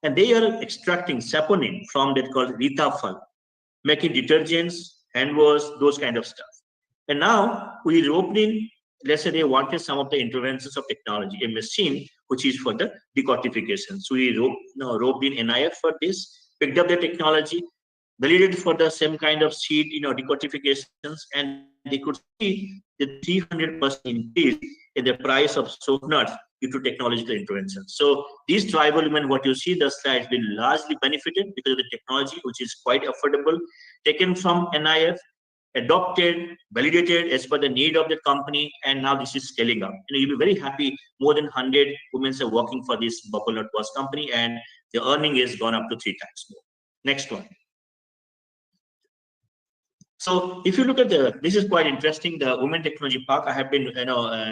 And they are extracting saponin from that called Rita Phal, making detergents, hand wash, those kind of stuff. And now we roped in, let's say they wanted some of the interventions of technology, a machine which is for the decortification. So we roped in NIF for this, picked up the technology, validated for the same kind of seed, decodifications, and they could see the 300% increase in the price of soap nuts due to technological interventions. So these tribal women, what you see the slides, been largely benefited because of the technology, which is quite affordable, taken from NIF, adopted, validated as per the need of the company, and now this is scaling up. You'll be very happy. More than 100 women are working for this bubble nut was company, and the earning is gone up to 3 times more. Next one. So if you look at this is quite interesting. The Women Technology Park. I have been,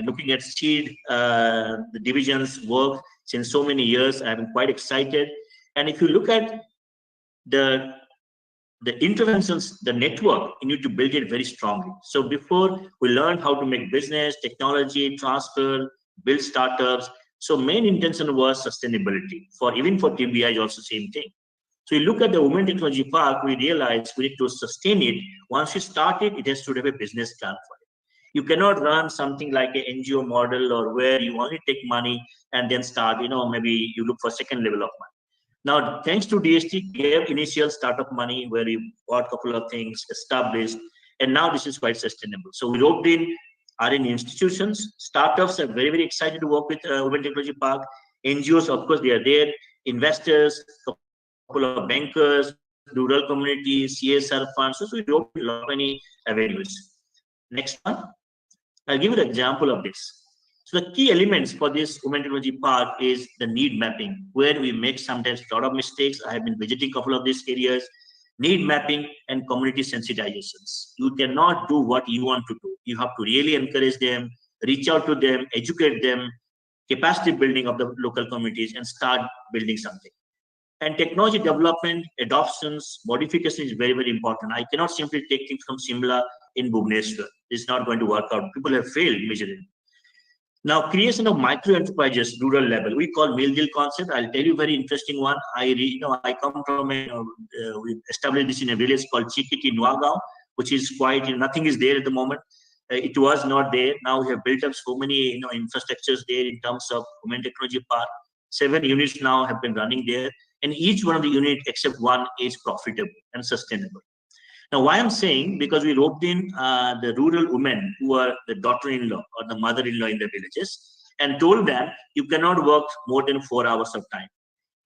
looking at seed the division's work since so many years. I've been quite excited. And if you look at the interventions, the network, you need to build it very strongly. So before we learn how to make business, technology, transfer, build startups. So main intention was sustainability. Even for TBI is also same thing. So you look at the Women Technology Park, we realize we need to sustain it. Once you start it, it has to have a business plan for it. You cannot run something like an NGO model or where you only take money and then start, maybe you look for second level of money. Now, thanks to DST, gave initial startup money where we bought a couple of things, established, and now this is quite sustainable. So we roped in R&D institutions. Startups are very, very excited to work with Women Technology Park. NGOs, of course, they are there. Investors, couple of bankers, rural communities, CSR funds. So we don't have many avenues. Next one. I'll give you an example of this. So the key elements for this Women Technology Park is the need mapping, where we make sometimes a lot of mistakes. I have been visiting a couple of these areas. Need mapping and community sensitizations. You cannot do what you want to do. You have to really encourage them, reach out to them, educate them, capacity building of the local communities, and start building something. And technology development, adoptions, modification is very, very important. I cannot simply take things from Simla in Bhubaneswar. It's not going to work out. People have failed majorly. Now, creation of micro enterprises, rural level, we call meal deal concept. I'll tell you a very interesting one. I come from we established this in a village called Chikiti, Nuagaon, which is quite, nothing is there at the moment. It was not there. Now we have built up so many, infrastructures there in terms of Women Technology Park. 7 units now have been running there, and each one of the units except one is profitable and sustainable. Now, why I'm saying, because we roped in the rural women who are the daughter-in-law or the mother-in-law in the villages and told them you cannot work more than 4 hours of time.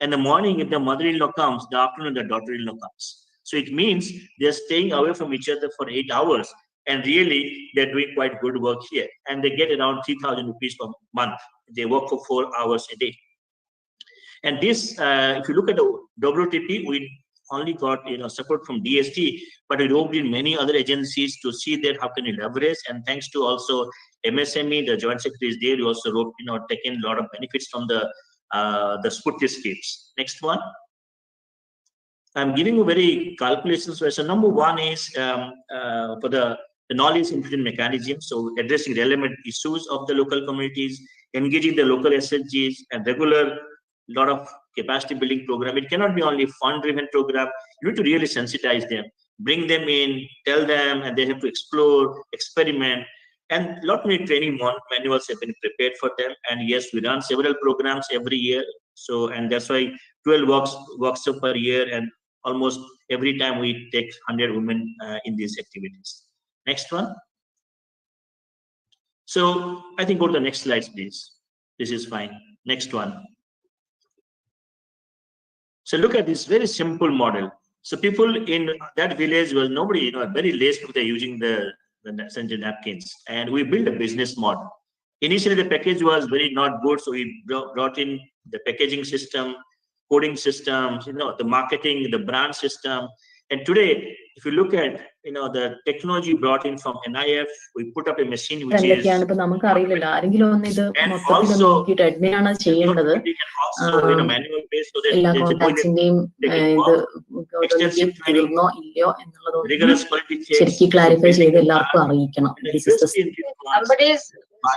In the morning, if the mother-in-law comes, the afternoon the daughter-in-law comes. So it means they're staying away from each other for 8 hours, and really they're doing quite good work here. And they get around 3,000 rupees per month. They work for 4 hours a day. And this, if you look at the WTP, we only got support from DST, but we roped in many other agencies to see that how can you leverage. And thanks to also MSME, the joint secretary is there. We also roped, taken a lot of benefits from the Sputnik schemes. Next one. I'm giving you very calculations. So number one is for the knowledge infusion mechanism. So addressing relevant issues of the local communities, engaging the local SHGs, and regular lot of capacity building program. It cannot be only fund driven program. You need to really sensitize them, bring them in, tell them, and they have to explore, experiment, and a lot many training manuals have been prepared for them. And yes, we run several programs every year. So, and that's why 12 workshops per year, and almost every time we take 100 women in these activities. Next one. So I think go to the next slides, please. This is fine. Next one. So look at this very simple model. So people in that village was nobody, very less people they're using the sanitary napkins, and we built a business model. Initially, the package was very not good, so we brought in the packaging system, coding systems, the marketing, the brand system. And today, if you look at the technology brought in from NIF, we put up a machine which is and also manual based, so that extensive training, rigorous quality checks.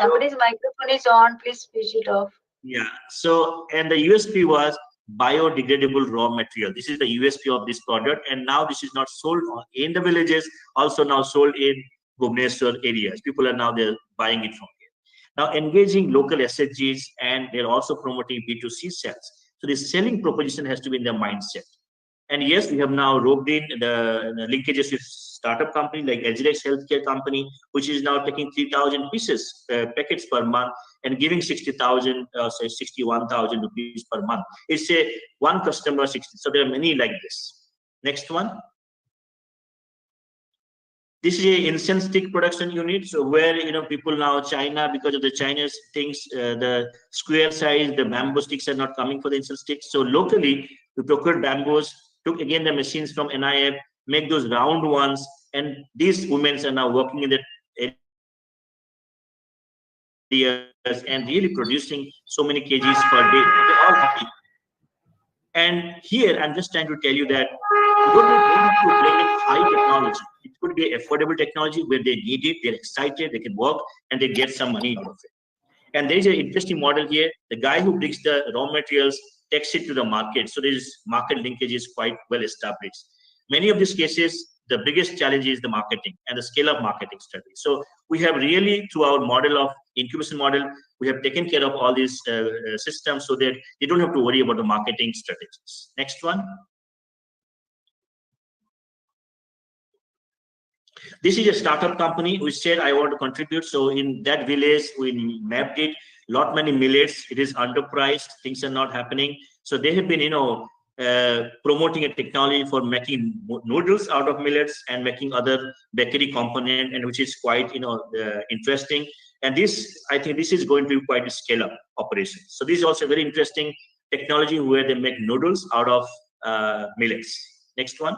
Somebody's microphone is on. Please switch it off. Yeah. So, and the USP was biodegradable raw material. This is the USP of this product, and now this is not sold in the villages, also now sold in Bhubaneswar areas. People are now they're buying it from here. Now engaging local SHGs, and they're also promoting B2C sales. So the selling proposition has to be in their mindset. And yes, we have now roped in the linkages with startup company like Edgerex Healthcare Company, which is now taking 3,000 pieces packets per month and giving 60,000, say 61,000 rupees per month. It's a one customer 60. So there are many like this. Next one. This is a incense stick production unit. So where people now China, because of the Chinese things, the square size, the bamboo sticks are not coming for the incense sticks. So locally we procured bamboos, took again the machines from NIF, make those round ones, and these women are now working in the areas and really producing so many kgs per day. They're all happy. And here I'm just trying to tell you that you don't have to bring in high technology. It could be affordable technology where they need it, they're excited, they can work, and they get some money out of it. And there is an interesting model here. The guy who brings the raw materials takes it to the market. So there is market linkage is quite well established. Many of these cases, the biggest challenge is the marketing and the scale of marketing strategy. So we have really, through our model of incubation model, we have taken care of all these systems so that you don't have to worry about the marketing strategies. Next one. This is a startup company which said, I want to contribute. So in that village, we mapped it, lot many millets. It is underpriced. Things are not happening. So they have been, promoting a technology for making noodles out of millets and making other bakery component, and which is quite, interesting. And this, I think this is going to be quite a scale up operation. So this is also very interesting technology where they make noodles out of millets. Next one.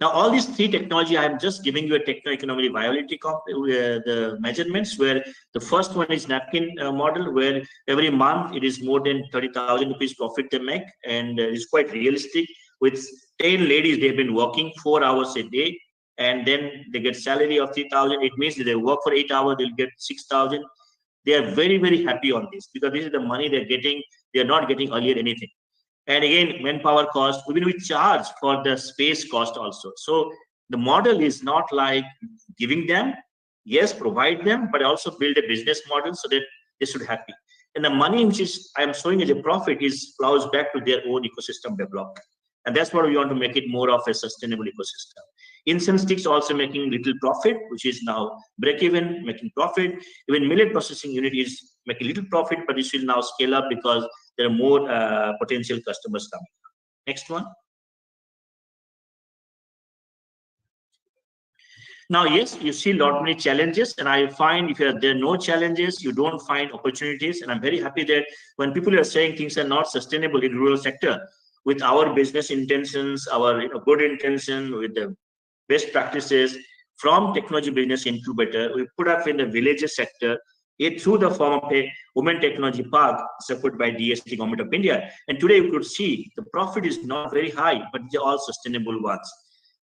Now, all these three technology, I'm just giving you a techno-economic viability the measurements, where the first one is napkin model, where every month it is more than 30,000 rupees profit they make, and it's quite realistic. With 10 ladies, they've been working 4 hours a day, and then they get salary of 3,000. It means that they work for 8 hours, they'll get 6,000. They are very, very happy on this because this is the money they're getting. They're not getting earlier anything. And again, manpower cost, even we charge for the space cost also. So the model is not like giving them, yes, provide them, but also build a business model so that they should be happy. And the money which is I am showing as a profit is flows back to their own ecosystem development. And that's what we want to make it more of a sustainable ecosystem. Incense sticks also making little profit, which is now break even, making profit. Even millet processing unit is making little profit, but this will now scale up because there are more potential customers coming. Next one. Now, yes, you see a lot many challenges, and I find if there are no challenges, you don't find opportunities. And I'm very happy that when people are saying things are not sustainable in rural sector, with our business intentions, our good intention, with the best practices from technology business incubator, we put up in the villages sector through the form of a women technology park supported by DST Government of India. And today you could see the profit is not very high, but they're all sustainable ones.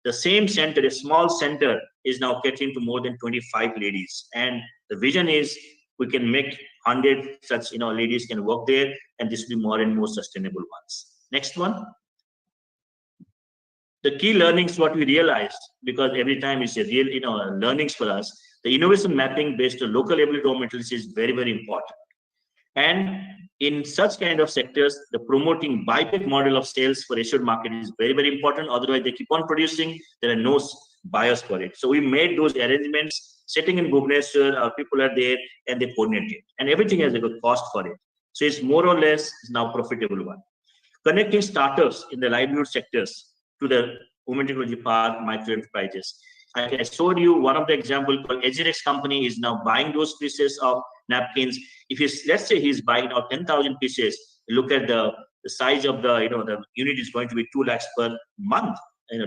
The same center, a small center, is now catering to more than 25 ladies. And the vision is we can make 100 such ladies can work there, and this will be more and more sustainable ones. Next one. The key learnings, what we realized, because every time it's a real learnings for us, the innovation mapping based on local available raw materials is very, very important. And in such kind of sectors, the promoting buyback model of sales for assured market is very, very important. Otherwise, they keep on producing. There are no buyers for it. So we made those arrangements. Sitting in Bhubaneswar, our people are there and they coordinate it. And everything has a good cost for it. So it's more or less now profitable one. Connecting startups in the livelihood sectors to the women technology park micro enterprises. I showed you one of the example called Edgerex company is now buying those pieces of napkins. If he's, let's say he's buying out 10,000 pieces, look at the size of the the unit is going to be 2 lakhs per month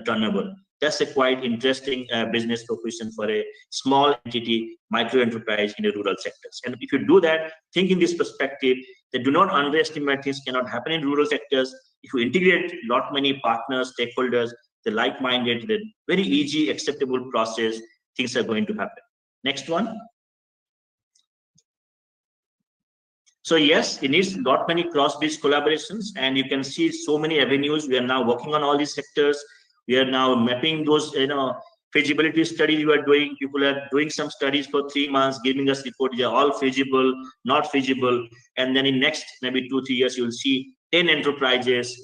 turnover. That's a quite interesting business proposition for a small entity micro enterprise in the rural sectors. And if you do that, think in this perspective, that do not underestimate things cannot happen in rural sectors. If you integrate lot many partners, stakeholders, the like-minded, the very easy, acceptable process, things are going to happen. Next one. So yes, it needs lot many cross-based collaborations, and you can see so many avenues. We are now working on all these sectors. We are now mapping those, feasibility studies we are doing. People are doing some studies for 3 months, giving us report. They are all feasible, not feasible. And then in next maybe 2-3 years, you'll see 10 enterprises,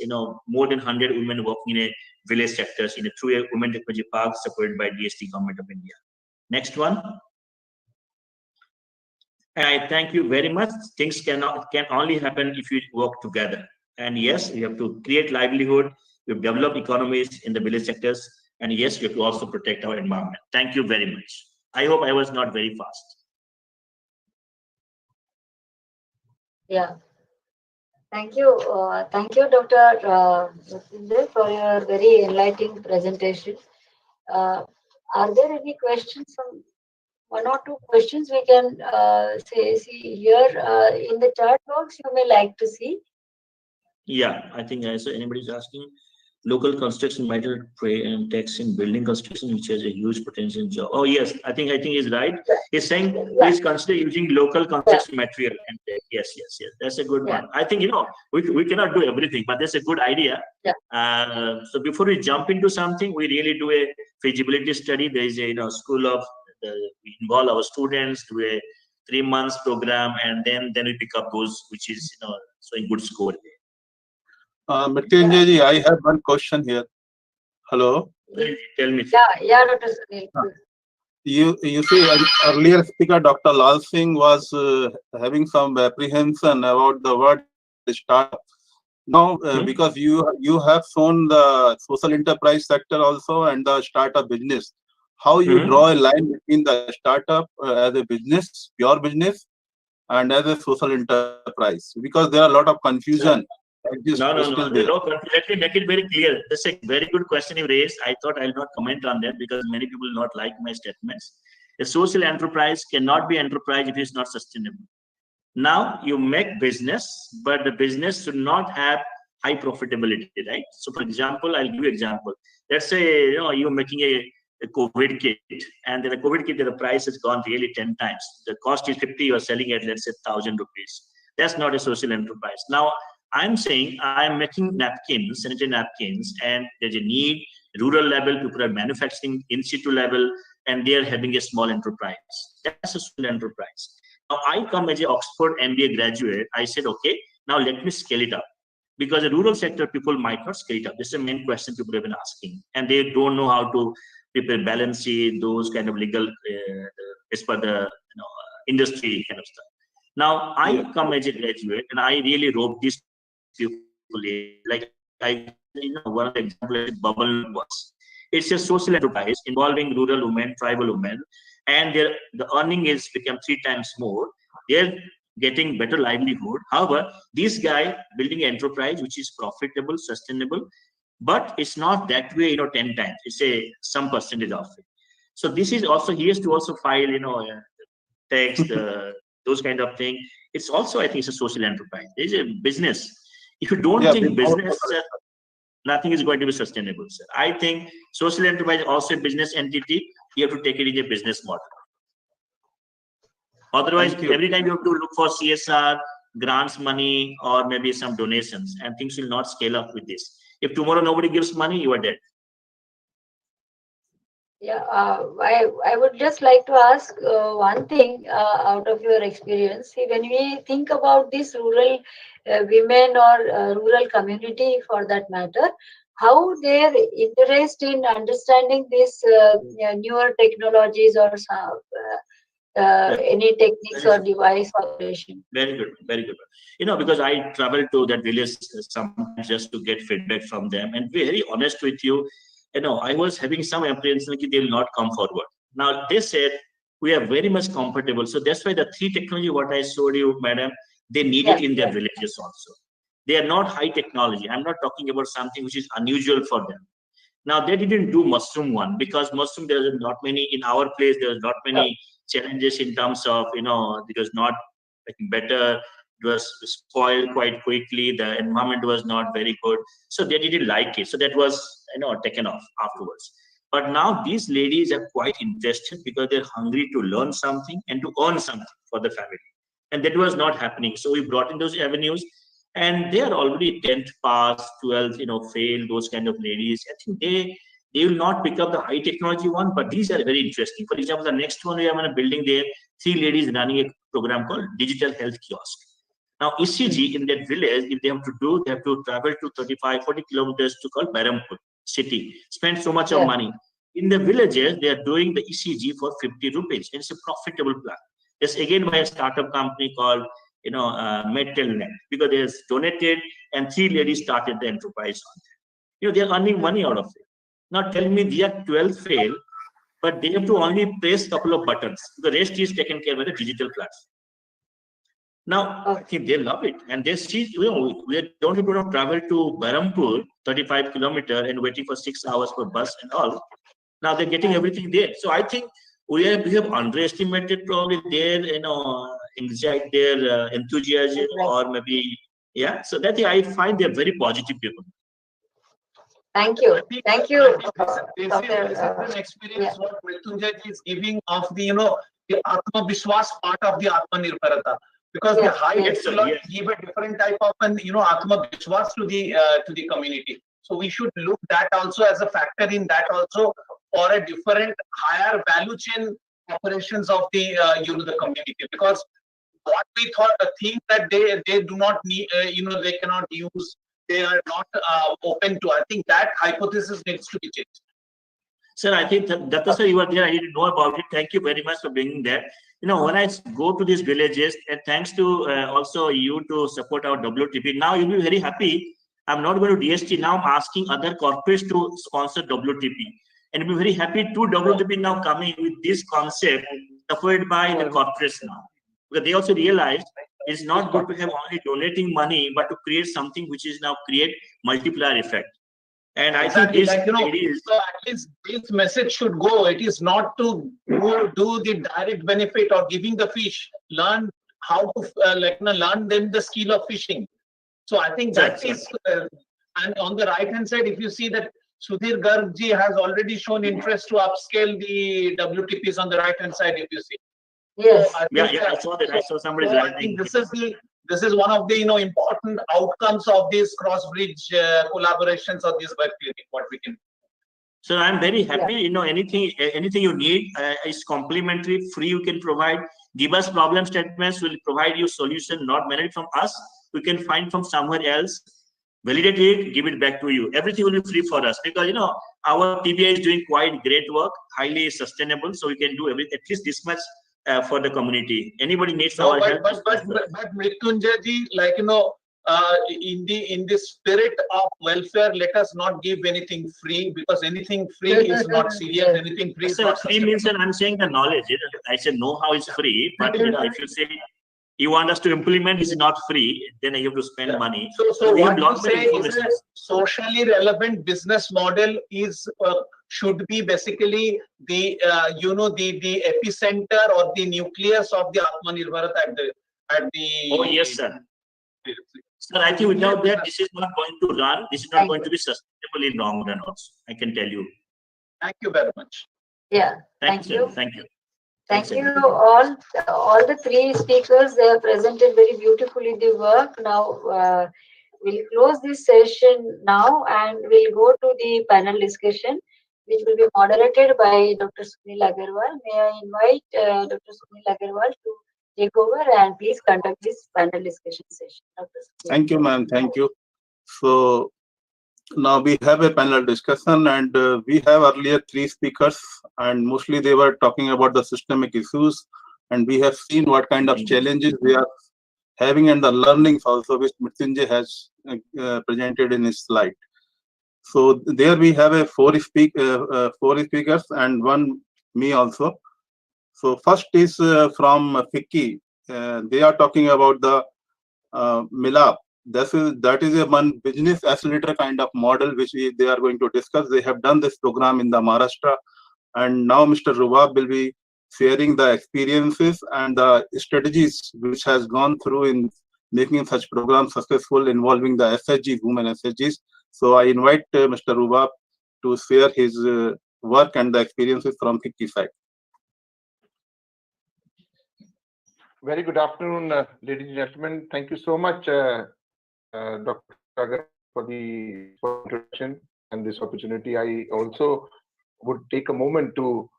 more than 100 women working in a village sectors through a women technology park supported by DST Government of India. Next one. And I thank you very much. Things can only happen if you work together. And yes, we have to create livelihood, we have developed economies in the village sectors, and yes, we have to also protect our environment. Thank you very much. I hope I was not very fast. Yeah. Thank you, Dr. Sindhu, for your very enlightening presentation. Are there any questions? One or two questions we can see here in the chat box. You may like to see. Yeah, I think I saw anybody's asking. Local construction matter play and tax in building construction, which has a huge potential job. Oh yes, I think he's right. He's saying please consider using local construction material and tech. Yes. That's a good one. I think we cannot do everything, but that's a good idea. So before we jump into something, we really do a feasibility study. There is a school of we involve our students, do a 3 months program, and then we pick up those which is showing good score. Mrityunjay ji, I have one question here. Hello. Tell me. Yeah, Dr. Sunil. You see, earlier speaker Dr. Lal Singh was having some apprehension about the word startup. Now, because you have shown the social enterprise sector also and the startup business, how you draw a line between the startup as a business, pure business, and as a social enterprise? Because there are a lot of confusion. No. Let me make it very clear. That's a very good question you raised. I thought I'll not comment on that because many people will not like my statements. A social enterprise cannot be enterprise if it's not sustainable. Now you make business, but the business should not have high profitability, right? So, for example, I'll give you an example. Let's say you're making a COVID kit, and then the COVID kit, the price has gone really 10 times. The cost is 50, you're selling at let's say 1,000 rupees. That's not a social enterprise. Now, I'm saying I'm making napkins, sanitary napkins, and there's a need, rural level, people are manufacturing in situ level, and they're having a small enterprise. That's a small enterprise. Now, I come as an Oxford MBA graduate. I said, okay, now let me scale it up. Because the rural sector, people might not scale it up. This is the main question people have been asking. And they don't know how to prepare balance sheet, those kind of legal, as per the industry kind of stuff. Now, I come as a graduate, and I really rope these people in. Like one of the examples Bubble was. It's a social enterprise involving rural women, tribal women, and the earning is become 3 times more. They're getting better livelihood. However, this guy building an enterprise which is profitable, sustainable, but it's not that way, 10 times. It's some percentage of it. So this is also, he has to also file, tax, those kind of thing. It's also, I think, it's a social enterprise. It's a business. If you don't think business, nothing is going to be sustainable, sir. I think social enterprise is also a business entity. You have to take it in a business model. Otherwise, every time you have to look for CSR, grants money, or maybe some donations, and things will not scale up with this. If tomorrow nobody gives money, you are dead. Yeah, I would just like to ask one thing out of your experience. See, when we think about this rural women or rural community for that matter, how their interest in understanding this newer technologies or any techniques or device operation. Very good, very good. Because I travel to that village sometimes just to get feedback from them, and very honest with you, I was having some apprehension that they will not come forward. Now they said we are very much comfortable. So that's why the 3 technology what I showed you, madam, they need it in their villages also. They are not high technology. I'm not talking about something which is unusual for them. Now they didn't do mushroom one because mushroom there's not many in our place. There's not many challenges in terms of it was not better. It was spoiled quite quickly. The environment was not very good, so they didn't like it. So that was taken off afterwards. But now these ladies are quite interested because they're hungry to learn something and to earn something for the family, and that was not happening. So we brought in those avenues, and they are already 10th pass, 12th, fail, those kind of ladies. I think they will not pick up the high technology one, but these are very interesting. For example, the next one we have in a building there, 3 ladies running a program called Digital Health Kiosk. Now, ECG in that village, if they have to do, they have to travel to 35-40 kilometers to call Barampur city, spend so much of money. In the villages, they are doing the ECG for 50 rupees. It's a profitable plan. It's again by a startup company called, MedTelNet, because they has donated and 3 ladies started the enterprise on that. They are earning money out of it. Now tell me, they are 12 fail, but they have to only press a couple of buttons. The rest is taken care by the digital class. Now, I think they love it. And they see, we don't have to travel to Barampur, 35 kilometers, and waiting for 6 hours for bus and all. Now they're getting everything there. So I think we have underestimated probably their, anxiety, their enthusiasm, or maybe, So that I find they're very positive people. Thank you. Thank you. This is an experience what Mrityunjay is giving of the, the Atma Vishwas part of the Atma Nirbharata. Because the high echelon give a different type of Atma Vishwas to the community. So we should look that also as a factor in that also for a different higher value chain operations of the the community. Because what we thought, the thing that they do not need, they cannot use, they are not open to. I think that hypothesis needs to be changed. Sir, I think Datta sir, you were there. I didn't know about it. Thank you very much for bringing that. When I go to these villages, and thanks to also you to support our WTP, now you'll be very happy. I'm not going to DST now. I'm asking other corporates to sponsor WTP, and we'll be very happy to WTP now coming with this concept supported by the corporates now, because they also realized it's not good to have only donating money, but to create something which is now create multiplier effect. And I think this, so at least this message should go. It is not to do the direct benefit or giving the fish. Learn how to learn them the skill of fishing. So I think that is, and on the right hand side, if you see that Sudhir Garg ji has already shown interest to upscale the WTPs on the right hand side, if you see. Yes. So I saw that. I saw somebody. So I think this is one of the important outcomes of these cross bridge collaborations or this web clinic. What we can. So I'm very happy. Anything you need is complimentary, free. You can provide. Give us problem statements. We'll provide you solution, not managed from us. We can find from somewhere else. Validate it, give it back to you. Everything will be free for us because our TBI is doing quite great work, highly sustainable. So we can do at least this much for the community. Anybody needs our help. But Mrityunjay ji, in the spirit of welfare, let us not give anything free, because anything free is not serious. Anything free is not free means that I'm saying the knowledge. I said know how it's free, but if you say you want us to implement is not free, then you have to spend money. So what you say is a socially relevant business model is should be basically the the epicenter or the nucleus of the Atma Nirbhar Bharat at the. Oh yes, sir. Sir, I think without that, this is not going to run. This is not going to be sustainable in long run. Also, I can tell you. Thank you very much. Yeah. Thank you. Thank you. Thank you all the three speakers. They have presented very beautifully the work. Now we'll close this session now and we'll go to the panel discussion, which will be moderated by Dr. Sunil Agarwal. May I invite Dr. Sunil Agarwal to take over and please conduct this panel discussion session. Dr. Thank you, ma'am. Thank you. So now we have a panel discussion, and we have earlier 3 speakers, and mostly they were talking about the systemic issues, and we have seen what kind of challenges we are having and the learnings also, which Mrityunjay has presented in his slide. So there we have a 4 speakers and 1 me also. So first is from FICCI. They are talking about the MILAP. That is a one business accelerator kind of model which they are going to discuss. They have done this program in the Maharashtra, and now Mr. Rubab will be sharing the experiences and the strategies which has gone through in making such programs successful involving the SHGs, women SHGs. So I invite Mr. Rubab to share his work and the experiences from FICCI side. Very good afternoon, ladies and gentlemen. Thank you so much, Dr. Agar, for the introduction and this opportunity. I also would take a moment to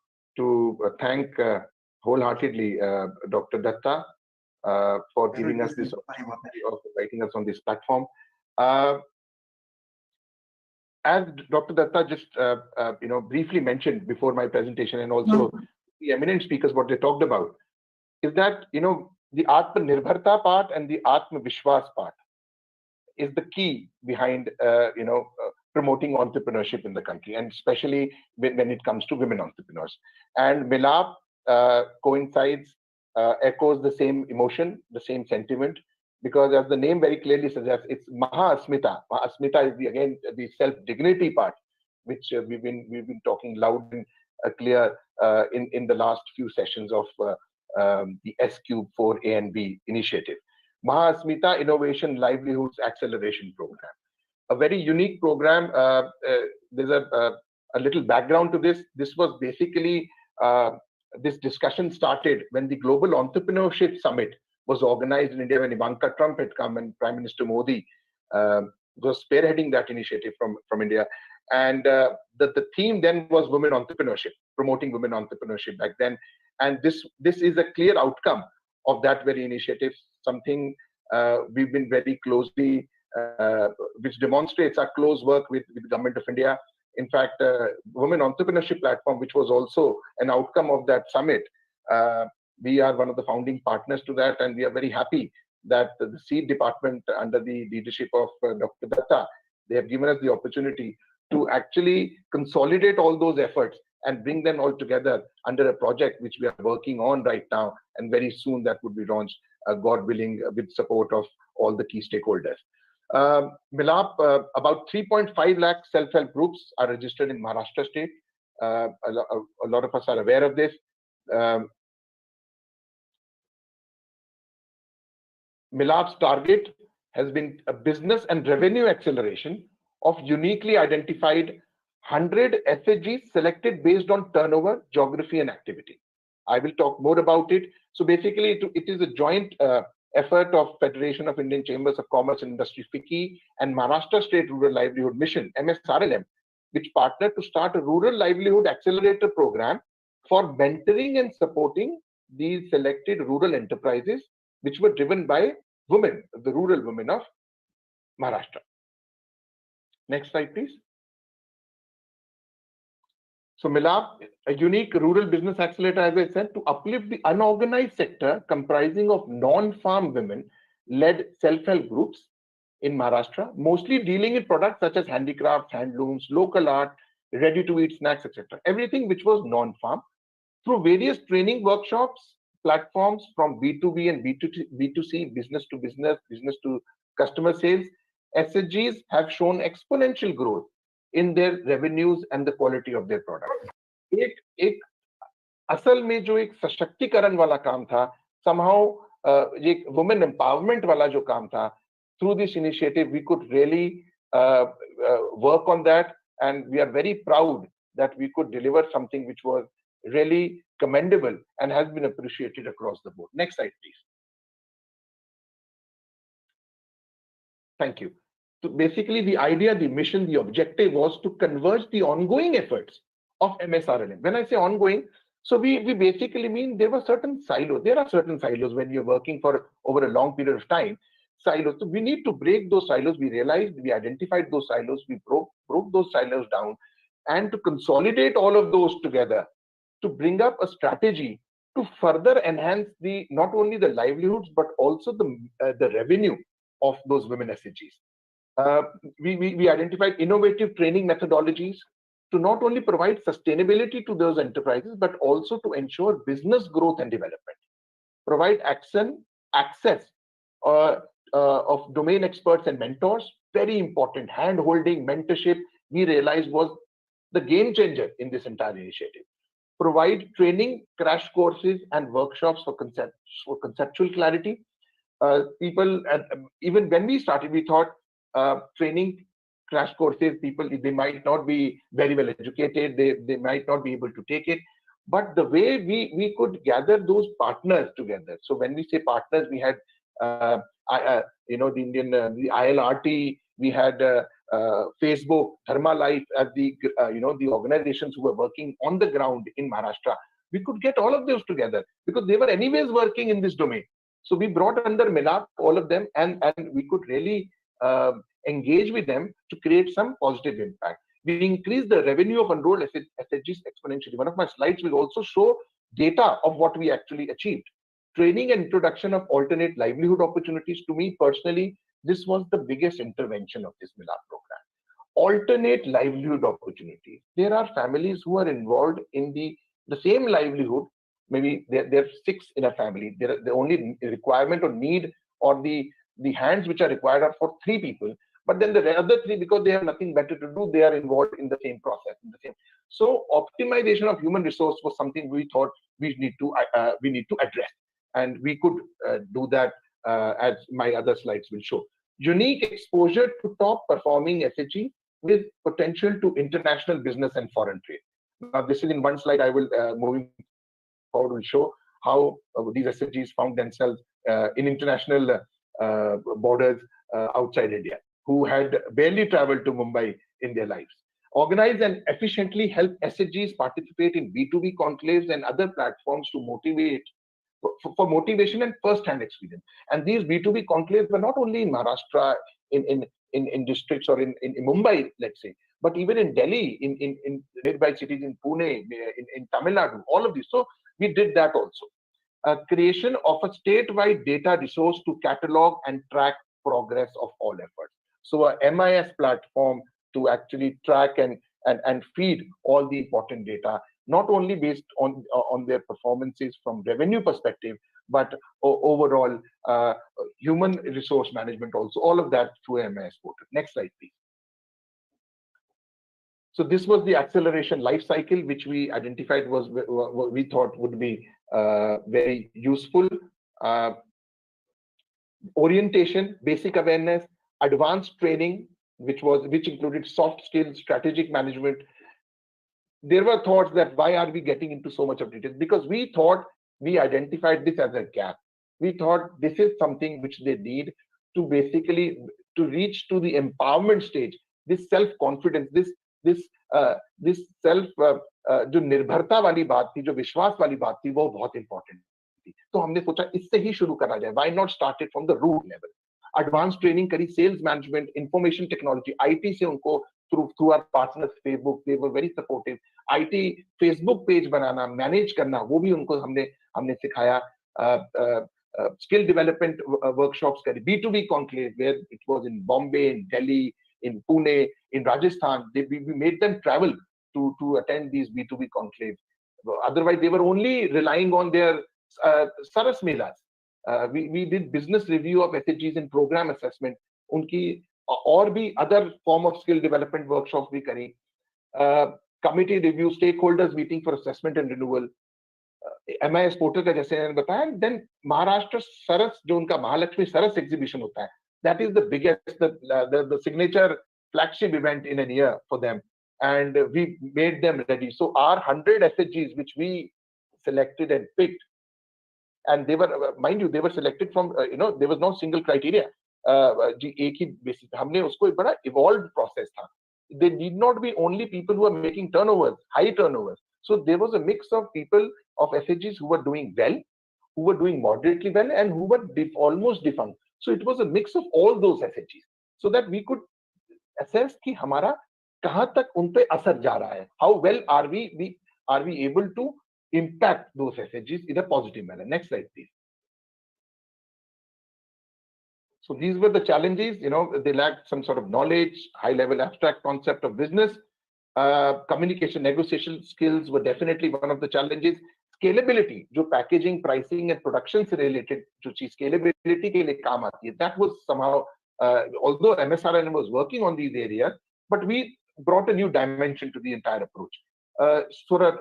thank wholeheartedly Dr. Datta for giving us this opportunity of inviting us on this platform. As Dr. Datta just briefly mentioned before my presentation, and also the eminent speakers, what they talked about is that the Atma Nirbharta part and the Atma Vishwas part is the key behind promoting entrepreneurship in the country, and especially when it comes to women entrepreneurs. And Milap coincides, echoes the same emotion, the same sentiment, because as the name very clearly suggests, it's Maha-Asmita. Maha-Asmita is again the self-dignity part, which we've been talking loud and clear in the last few sessions of the S-Cube 4A and B initiative. Maha-Asmita Innovation Livelihoods Acceleration Program, a very unique program. There's a little background to this. This was basically this discussion started when the Global Entrepreneurship Summit was organized in India, when Ivanka Trump had come and Prime Minister Modi was spearheading that initiative from India. And the theme then was women entrepreneurship, promoting women entrepreneurship back then. And this is a clear outcome of that very initiative, something we've been very closely, which demonstrates our close work with the Government of India. In fact, Women Entrepreneurship Platform, which was also an outcome of that summit, we are one of the founding partners to that, and we are very happy that the Seed Department, under the leadership of Dr. Datta, they have given us the opportunity to actually consolidate all those efforts and bring them all together under a project which we are working on right now, and very soon that would be launched, God willing, with support of all the key stakeholders. Milap, about 3.5 lakh self-help groups are registered in Maharashtra state. A lot of us are aware of this. Milap's target has been a business and revenue acceleration of uniquely identified 100 SHGs selected based on turnover, geography, and activity. I will talk more about it. So basically, it is a joint effort of Federation of Indian Chambers of Commerce and Industry, FICCI, and Maharashtra State Rural Livelihood Mission, MSRLM, which partnered to start a rural livelihood accelerator program for mentoring and supporting these selected rural enterprises, which were driven by women, the rural women of Maharashtra. Next slide, please. So Milap, a unique rural business accelerator, as I said, to uplift the unorganized sector comprising of non-farm women-led self-help groups in Maharashtra, mostly dealing in products such as handicrafts, handlooms, local art, ready-to-eat snacks, etc. Everything which was non-farm, through various training workshops, platforms from B2B and B2C, business to business, business to customer sales, SHGs have shown exponential growth in their revenues and the quality of their products. एक असल में जो एक सशक्तिकरण वाला काम था, somehow एक women empowerment वाला जो काम था, through this initiative we could really work on that, and we are very proud that we could deliver something which was really commendable and has been appreciated across the board. Next slide, please. Thank you. So basically, the idea, the mission, the objective was to converge the ongoing efforts of MSRLM. When I say ongoing, so we basically mean there were certain silos. There are certain silos when you're working for over a long period of time. Silos. So we need to break those silos. We realized, we identified those silos. We broke those silos down, and to consolidate all of those together, to bring up a strategy to further enhance the not only the livelihoods but also the revenue of those women SHGs. We identified innovative training methodologies to not only provide sustainability to those enterprises but also to ensure business growth and development. Provide access of domain experts and mentors. Very important. Hand-holding, mentorship, we realized was the game changer in this entire initiative. Provide training, crash courses, and workshops for conceptual clarity. People, even when we started, we thought training, crash courses, people, they might not be very well educated, they might not be able to take it. But the way we could gather those partners together. So when we say partners, we had the Indian, the ILRT, we had Facebook, Dharma Life as the the organizations who were working on the ground in Maharashtra. We could get all of those together because they were anyways working in this domain. So we brought under Milap all of them, and we could really engage with them to create some positive impact. We increased the revenue of enrolled SHGs exponentially. One of my slides will also show data of what we actually achieved. Training and introduction of alternate livelihood opportunities. To me personally, this was the biggest intervention of this Milap program. Alternate livelihood opportunities. There are families who are involved in the same livelihood. Maybe there are 6 in a family. The only requirement or need or the hands which are required are for 3 people. But then the other 3, because they have nothing better to do, they are involved in the same process. So optimization of human resource was something we thought we need to address, and we could do that as my other slides will show. Unique exposure to top performing SHG with potential to international business and foreign trade. Now, this is in one slide. I will moving forward will show how these SHGs found themselves in international borders outside India, who had barely traveled to Mumbai in their lives. Organize and efficiently help SHGs participate in B2B conclaves and other platforms to motivate for motivation and first-hand experience. And these B2B conclaves were not only in Maharashtra, in districts or in Mumbai, let's say, but even in Delhi, in nearby cities, in Pune, in Tamil Nadu, all of these. So we did that also. Creation of a statewide data resource to catalog and track progress of all efforts. So a MIS platform to actually track and feed all the important data, not only based on their performances from revenue perspective, but overall human resource management also, all of that through MIS portal. Next slide, please. So this was the acceleration life cycle, which we identified was what we thought would be very useful. Orientation, basic awareness, advanced training, which included soft skills, strategic management. There were thoughts that why are we getting into so much of detail? Because we thought we identified this as a gap. We thought this is something which they need to basically to reach to the empowerment stage. This self-confidence, this self जो निर्भरता वाली बात थी, जो विश्वास वाली बात थी, वो बहुत इंपॉर्टेंट थी. तो हमने सोचा इससे ही शुरू करा जाए. Why not start it from the root level? Advanced training करी, sales management, information technology, IT से उनको through our partners Facebook, they were very supportive. IT Facebook page banana, manage करना, वो भी उनको हमने सिखाया. Skill development workshops करी, B2B conclave where it was in Bombay, in Delhi, in Pune, in Rajasthan. We made them travel to attend these B2B conclaves. Otherwise, they were only relying on their Saras Melas. We did business review of SHGs and program assessment. उनकी और भी other form of skill development workshops भी करी. Committee review, stakeholders meeting for assessment and renewal. MIS portal का जैसे मैंने बताया. Then Maharashtra Saras, जो उनका महालक्ष्मी Saras exhibition होता है, that is the biggest, the signature flagship event in a year for them, and we made them ready. So our 100 SHGs which we selected and picked, and they were, mind you, they were selected from there was no single criteria. एक ही basis हमने उसको एक बड़ा evolved process था. They need not be only people who are making turnovers, high turnovers. So there was a mix of people of SHGs who were doing well, who were doing moderately well, and who were almost defunct. So it was a mix of all those SHGs, so that we could assess कि हमारा कहाँ तक उन पे असर जा रहा है. How well are we able to impact those SHGs in a positive manner? Next slide, please. So these were the challenges. They lacked some sort of knowledge, high-level abstract concept of business. Communication, negotiation skills were definitely one of the challenges. Scalability, जो packaging, pricing, and production से related जो चीज scalability के लिए काम आती है, that was somehow, although MSRN was working on these areas, but we brought a new dimension to the entire approach. Sort of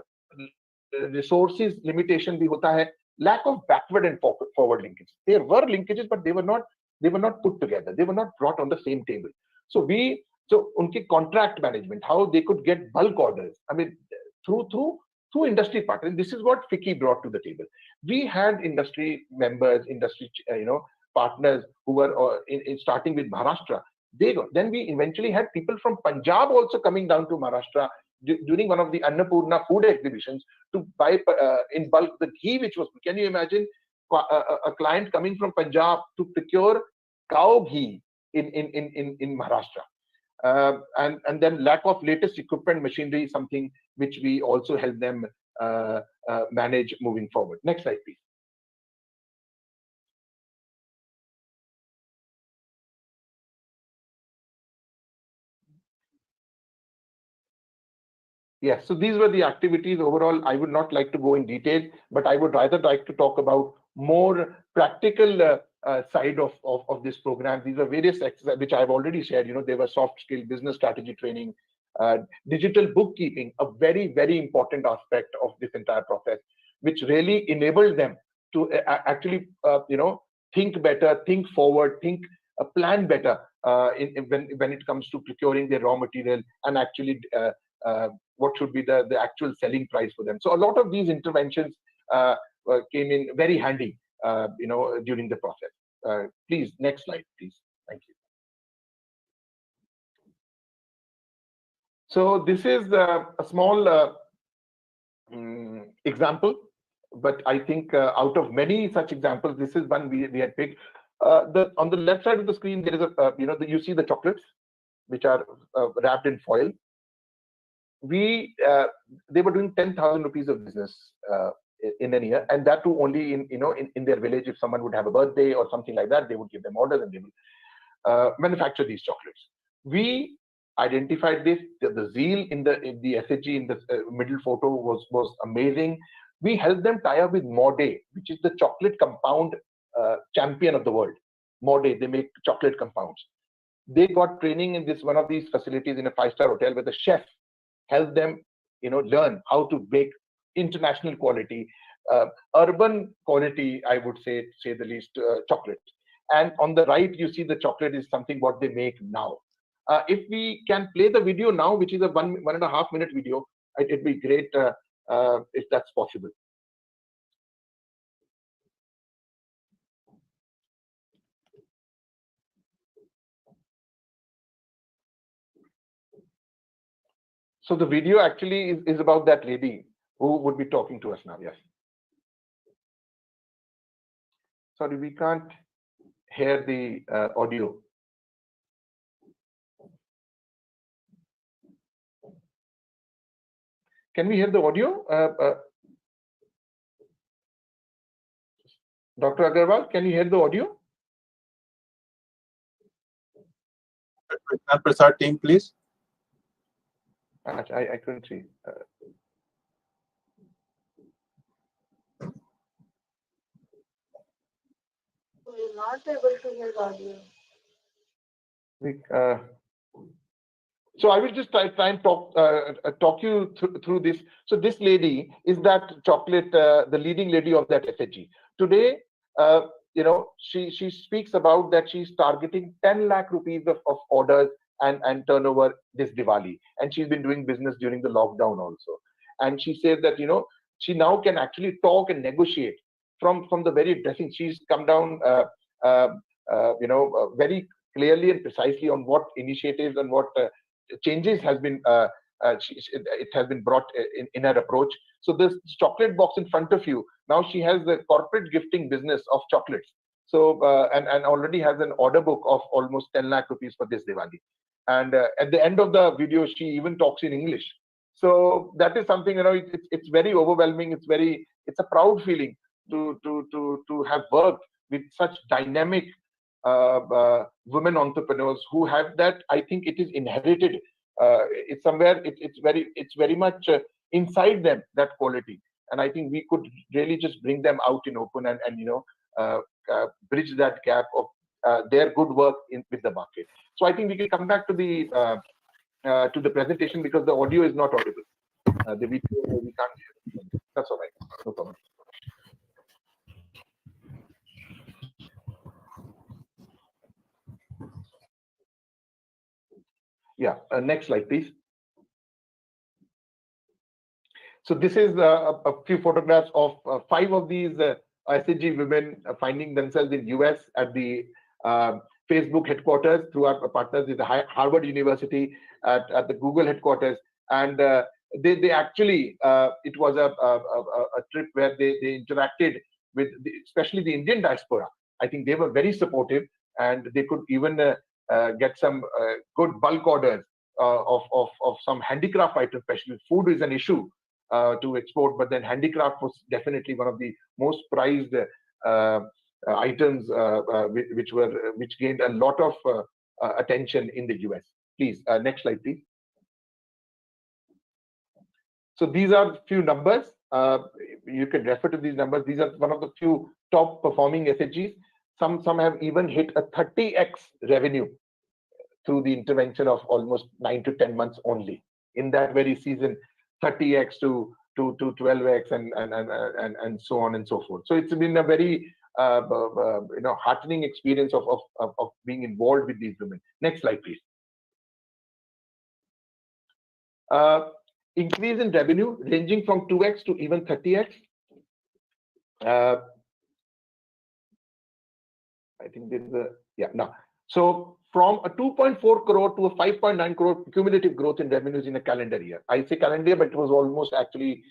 resources limitation भी होता है. Lack of backward and forward linkages. There were linkages, but they were not put together. They were not brought on the same table. So उनके contract management, how they could get bulk orders. I mean, through industry partners. This is what FICCI brought to the table. We had industry members, industry partners who were starting with Maharashtra. Then we eventually had people from Punjab also coming down to Maharashtra during one of the Annapurna food exhibitions to buy in bulk the ghee, which was, can you imagine, a client coming from Punjab to procure cow ghee in Maharashtra. And then lack of latest equipment, machinery, something which we also help them manage moving forward. Next slide, please. Yes, so these were the activities. Overall, I would not like to go in detail, but I would rather like to talk about more practical side of this program. These are various exercises which I've already shared. There were soft skill, business strategy training, digital bookkeeping, a very, very important aspect of this entire process, which really enabled them to actually, think better, think forward, think, plan better when it comes to procuring their raw material and actually what should be the actual selling price for them. So a lot of these interventions came in very handy, during the process. Please, next slide, please. Thank you. So this is a small example, but I think out of many such examples, this is one we had picked. On the left side of the screen, there is you see the chocolates, which are wrapped in foil. They were doing 10,000 rupees of business in a year, and that too only in their village. If someone would have a birthday or something like that, they would give them orders and they will manufacture these chocolates. We identified this. The zeal in the SHG in the middle photo was amazing. We helped them tie up with Morde, which is the chocolate compound champion of the world. Morde, they make chocolate compounds. They got training in one of these facilities in a 5-star hotel where the chef helped them, learn how to bake international quality, urban quality, I would say the least, chocolate. And on the right, you see the chocolate is something what they make now. If we can play the video now, which is a 1.5 minute video, it'd be great if that's possible. So the video actually is about that lady who would be talking to us now. Yes. Sorry, we can't hear the audio. Can we hear the audio? Dr. Agarwal, can you hear the audio? Prasad team, please. I couldn't see. We're not able to hear the audio. So I will just try and talk you through this. So this lady is that chocolate, the leading lady of that SHG. Today, she speaks about that she's targeting 10 lakh rupees of orders and turnover this Diwali, and she's been doing business during the lockdown also. And she said that she now can actually talk and negotiate from the very dressing. She's come down very clearly and precisely on what initiatives and what changes has been it has been brought in her approach. So this chocolate box in front of you, now she has the corporate gifting business of chocolates. So and already has an order book of almost 10 lakh rupees for this Diwali. And at the end of the video, she even talks in English. So that is something, it's very overwhelming. It's a proud feeling to have worked with such dynamic women entrepreneurs who have that. I think it is inherited. It's somewhere. It's very much inside them, that quality. And I think we could really just bring them out in open and bridge that gap of their good work with the market. So I think we can come back to the presentation because the audio is not audible. The video we can't hear. That's all right. No problem. Yeah. Next slide, please. So this is a few photographs of 5 of these SHG women finding themselves in US at the Facebook headquarters through our partners in the Harvard University, at the Google headquarters. And they actually, it was a trip where they interacted especially the Indian diaspora. I think they were very supportive, and they could even get some good bulk orders of some handicraft items. Especially food is an issue to export, but then handicraft was definitely one of the most prized items, which gained a lot of attention in the US. Please, next slide, please. So these are few numbers. You can refer to these numbers. These are one of the few top performing SHGs. Some have even hit a 30x revenue through the intervention of almost 9 to 10 months only. In that very season, 30x to 12x and so on and so forth. So it's been a very heartening experience of being involved with these women. Next slide, please. Increase in revenue ranging from 2x to even 30x. I think there is so from a 2.4 crore to a 5.9 crore cumulative growth in revenues in a calendar year. I say calendar year, but it was almost actually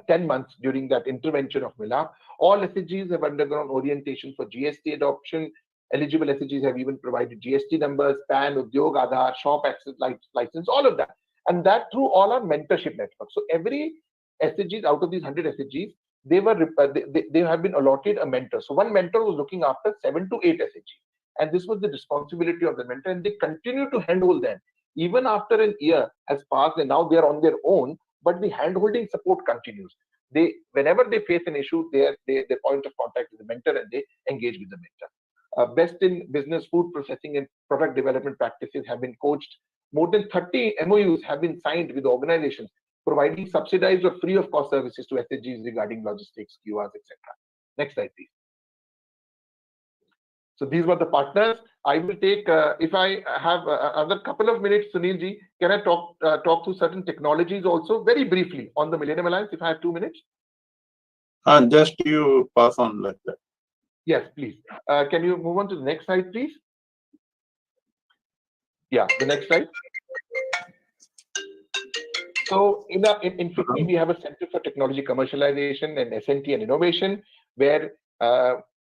10 months during that intervention of MILA. All SHGs have undergone orientation for GST adoption. Eligible SHGs have even provided GST numbers, PAN, Udyog, Aadhaar, shop access license, all of that. And that through all our mentorship network. So every SHGs out of these 100 SHGs, they have been allotted a mentor. So one mentor was looking after 7 to 8 SHGs. And this was the responsibility of the mentor, and they continue to handhold them. Even after an year has passed and now they are on their own, but the handholding support continues. Whenever they face an issue, their point of contact is the mentor, and they engage with the mentor. Best in business, food processing, and product development practices have been coached. More than 30 MOUs have been signed with organizations providing subsidized or free of cost services to SHGs regarding logistics, QRs, etc. Next slide, please. So these were the partners. I will take, if I have another couple of minutes, Sunil ji, can I talk through certain technologies also very briefly on the Millennium Alliance, if I have 2 minutes? Just you pass on like that. Yes, please. Can you move on to the next slide, please? Yeah, the next slide. So in FICCI, we have a Center for Technology Commercialization and S&T and Innovation, where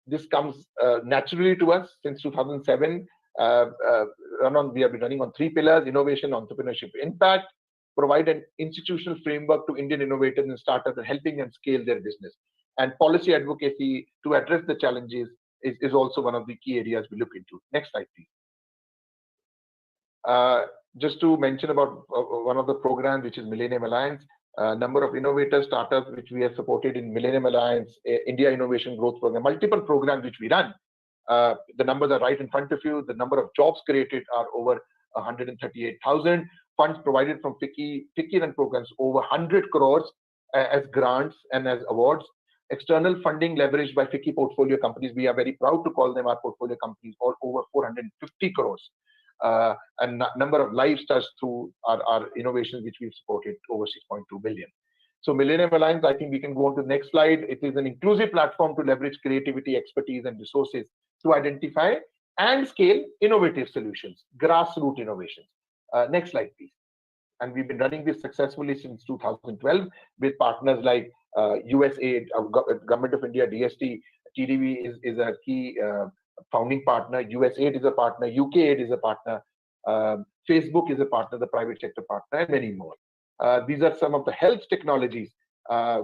this comes naturally to us since 2007. We have been running on 3 pillars: innovation, entrepreneurship, impact, provide an institutional framework to Indian innovators and startups and helping them scale their business. And policy advocacy to address the challenges is also one of the key areas we look into. Next slide, please. Just to mention about one of the programs, which is Millennium Alliance, number of innovators, startups, which we have supported in Millennium Alliance, India Innovation Growth Program, multiple programs which we run. The numbers are right in front of you. The number of jobs created are over 138,000. Funds provided from FICCI run programs over 100 crores as grants and as awards. External funding leveraged by FICCI portfolio companies. We are very proud to call them our portfolio companies, all over 450 crores. And number of lives touched through our innovations, which we've supported, over 6.2 billion. So Millennium Alliance, I think we can go on to the next slide. It is an inclusive platform to leverage creativity, expertise, and resources to identify and scale innovative solutions, grassroots innovations. Next slide, please. And we've been running this successfully since 2012 with partners like USAID, Government of India, DST, TDV is a key founding partner, USAID is a partner, UKAID is a partner, Facebook is a partner, the private sector partner, and many more. These are some of the health technologies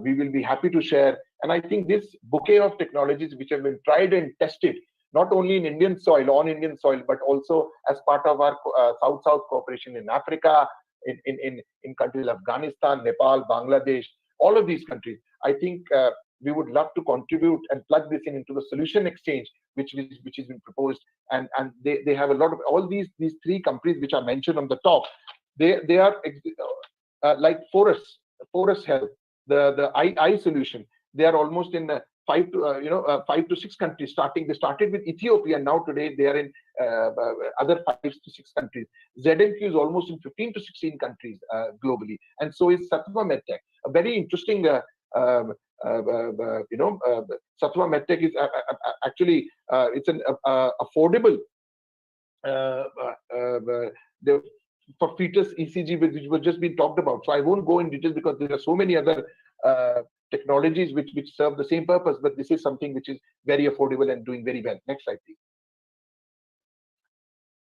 we will be happy to share. And I think this bouquet of technologies which have been tried and tested, not only in Indian soil, on Indian soil, but also as part of our South-South cooperation in Africa, in countries like Afghanistan, Nepal, Bangladesh, all of these countries. I think we would love to contribute and plug this into the solution exchange, which has been proposed. And they have a lot of all these 3 companies which are mentioned on the top. They are like Forest Health, the eye solution. They are almost in 5 to 6 countries. They started with Ethiopia, and now today they are in other 5 to 6 countries. ZMQ is almost in 15 to 16 countries globally, and so is Sattva MedTech. A very interesting, Sattva MedTech is actually it's an affordable for fetus ECG, which was just being talked about. So I won't go in details because there are so many other technologies which serve the same purpose, but this is something which is very affordable and doing very well. Next slide, please.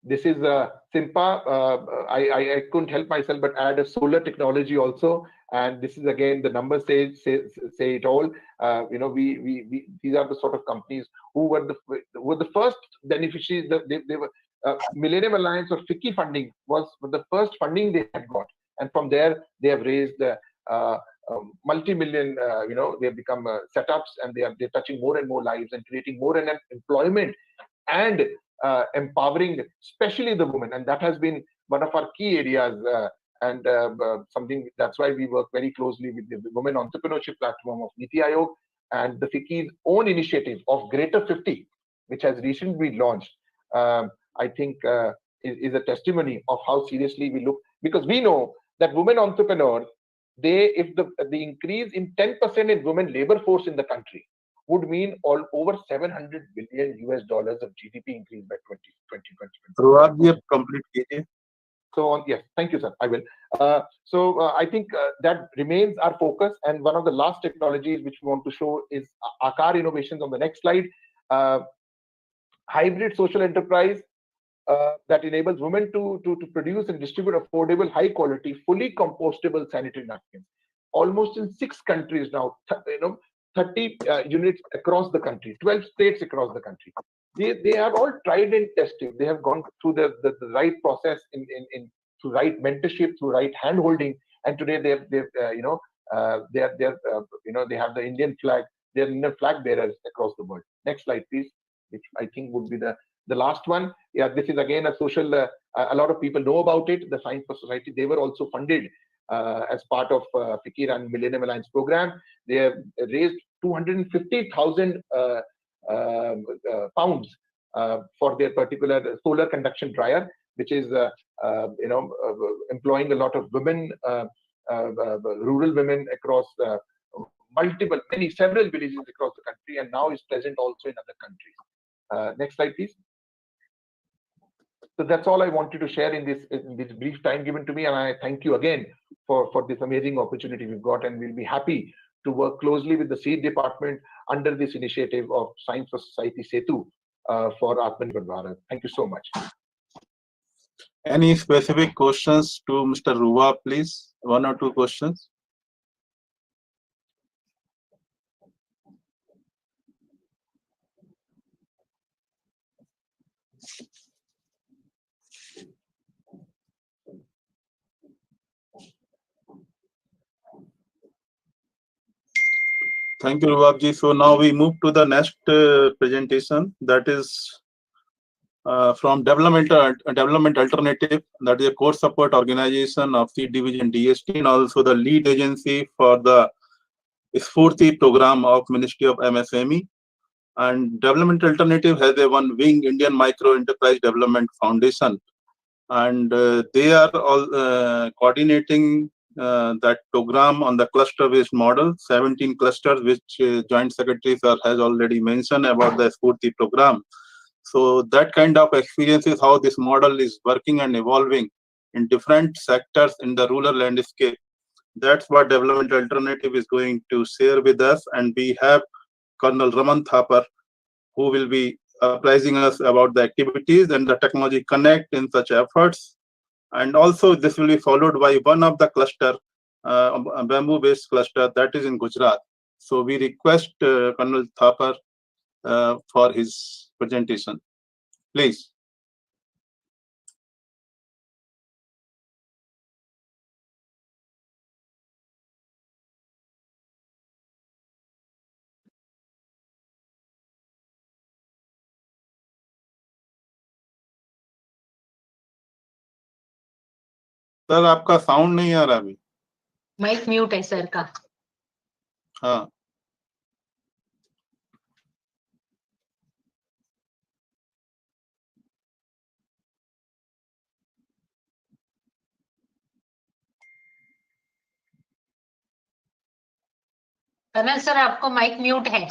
This is Simpa. I couldn't help myself but add a solar technology also, and this is again the numbers say it all. You know, these are the sort of companies who were the first beneficiaries. They were Millennium Alliance or FICCI funding was the first funding they had got, and from there they have raised multi-million. You know, they have become setups, and they're touching more and more lives and creating more and more employment and empowering especially the women, and that has been one of our key areas, and something that's why we work very closely with the women entrepreneurship platform of Niti Aayog and the FICCI's own initiative of Greater 50, which has recently launched. I think is a testimony of how seriously we look, because we know that women entrepreneurs, if the increase in 10% in women labor force in the country would mean over $700 billion of GDP increase by 2020. Complete. So on, yes, thank you, sir. I will. I think that remains our focus. And one of the last technologies which we want to show is Akar innovations on the next slide. Hybrid social enterprise that enables women to produce and distribute affordable, high quality, fully compostable sanitary napkins. Almost in 6 countries now, 30 units across the country, 12 states across the country. They have all tried and tested. They have gone through the right process through right mentorship, through right hand holding, and today they have the Indian flag. They're Indian flag bearers across the world. Next slide, please, which I think would be the last one. Yeah, this is again a social. A lot of people know about it. The Science for Society. They were also funded as part of FICCI and Millennium Alliance program. They have raised 250,000 pounds for their particular solar conduction dryer, which is employing a lot of women, rural women across several villages across the country, and now is present also in other countries. Next slide, please. So that's all I wanted to share in this brief time given to me, and I thank you again for this amazing opportunity we've got, and we'll be happy to work closely with the Seed Department under this initiative of Science-Society-Setu for Atma Nirbhar Bharat. Thank you so much. Any specific questions to Mr. Ruva, please? 1 or 2 questions. Thank you, Rubabji. So now we move to the next presentation, that is from Development Alternative, that is a core support organization of the division DST, and also the lead agency for the S&T program of Ministry of MSME. And Development Alternative has a one wing, Indian Micro Enterprise Development Foundation, and they are all coordinating that program on the cluster-based model, 17 clusters, which Joint Secretary Sir has already mentioned about the S&T program. So that kind of experience is how this model is working and evolving in different sectors in the rural landscape. That's what Development Alternative is going to share with us, and we have Colonel Raman Thapar, who will be apprising us about the activities and the technology connect in such efforts. And also this will be followed by one of the cluster, a bamboo-based cluster that is in Gujarat. So we request Colonel Thapar for his presentation. Please. Sir आपका sound नहीं आ रहा अभी. Mic mute है sir का. हाँ. Colonel sir आपको mic mute है.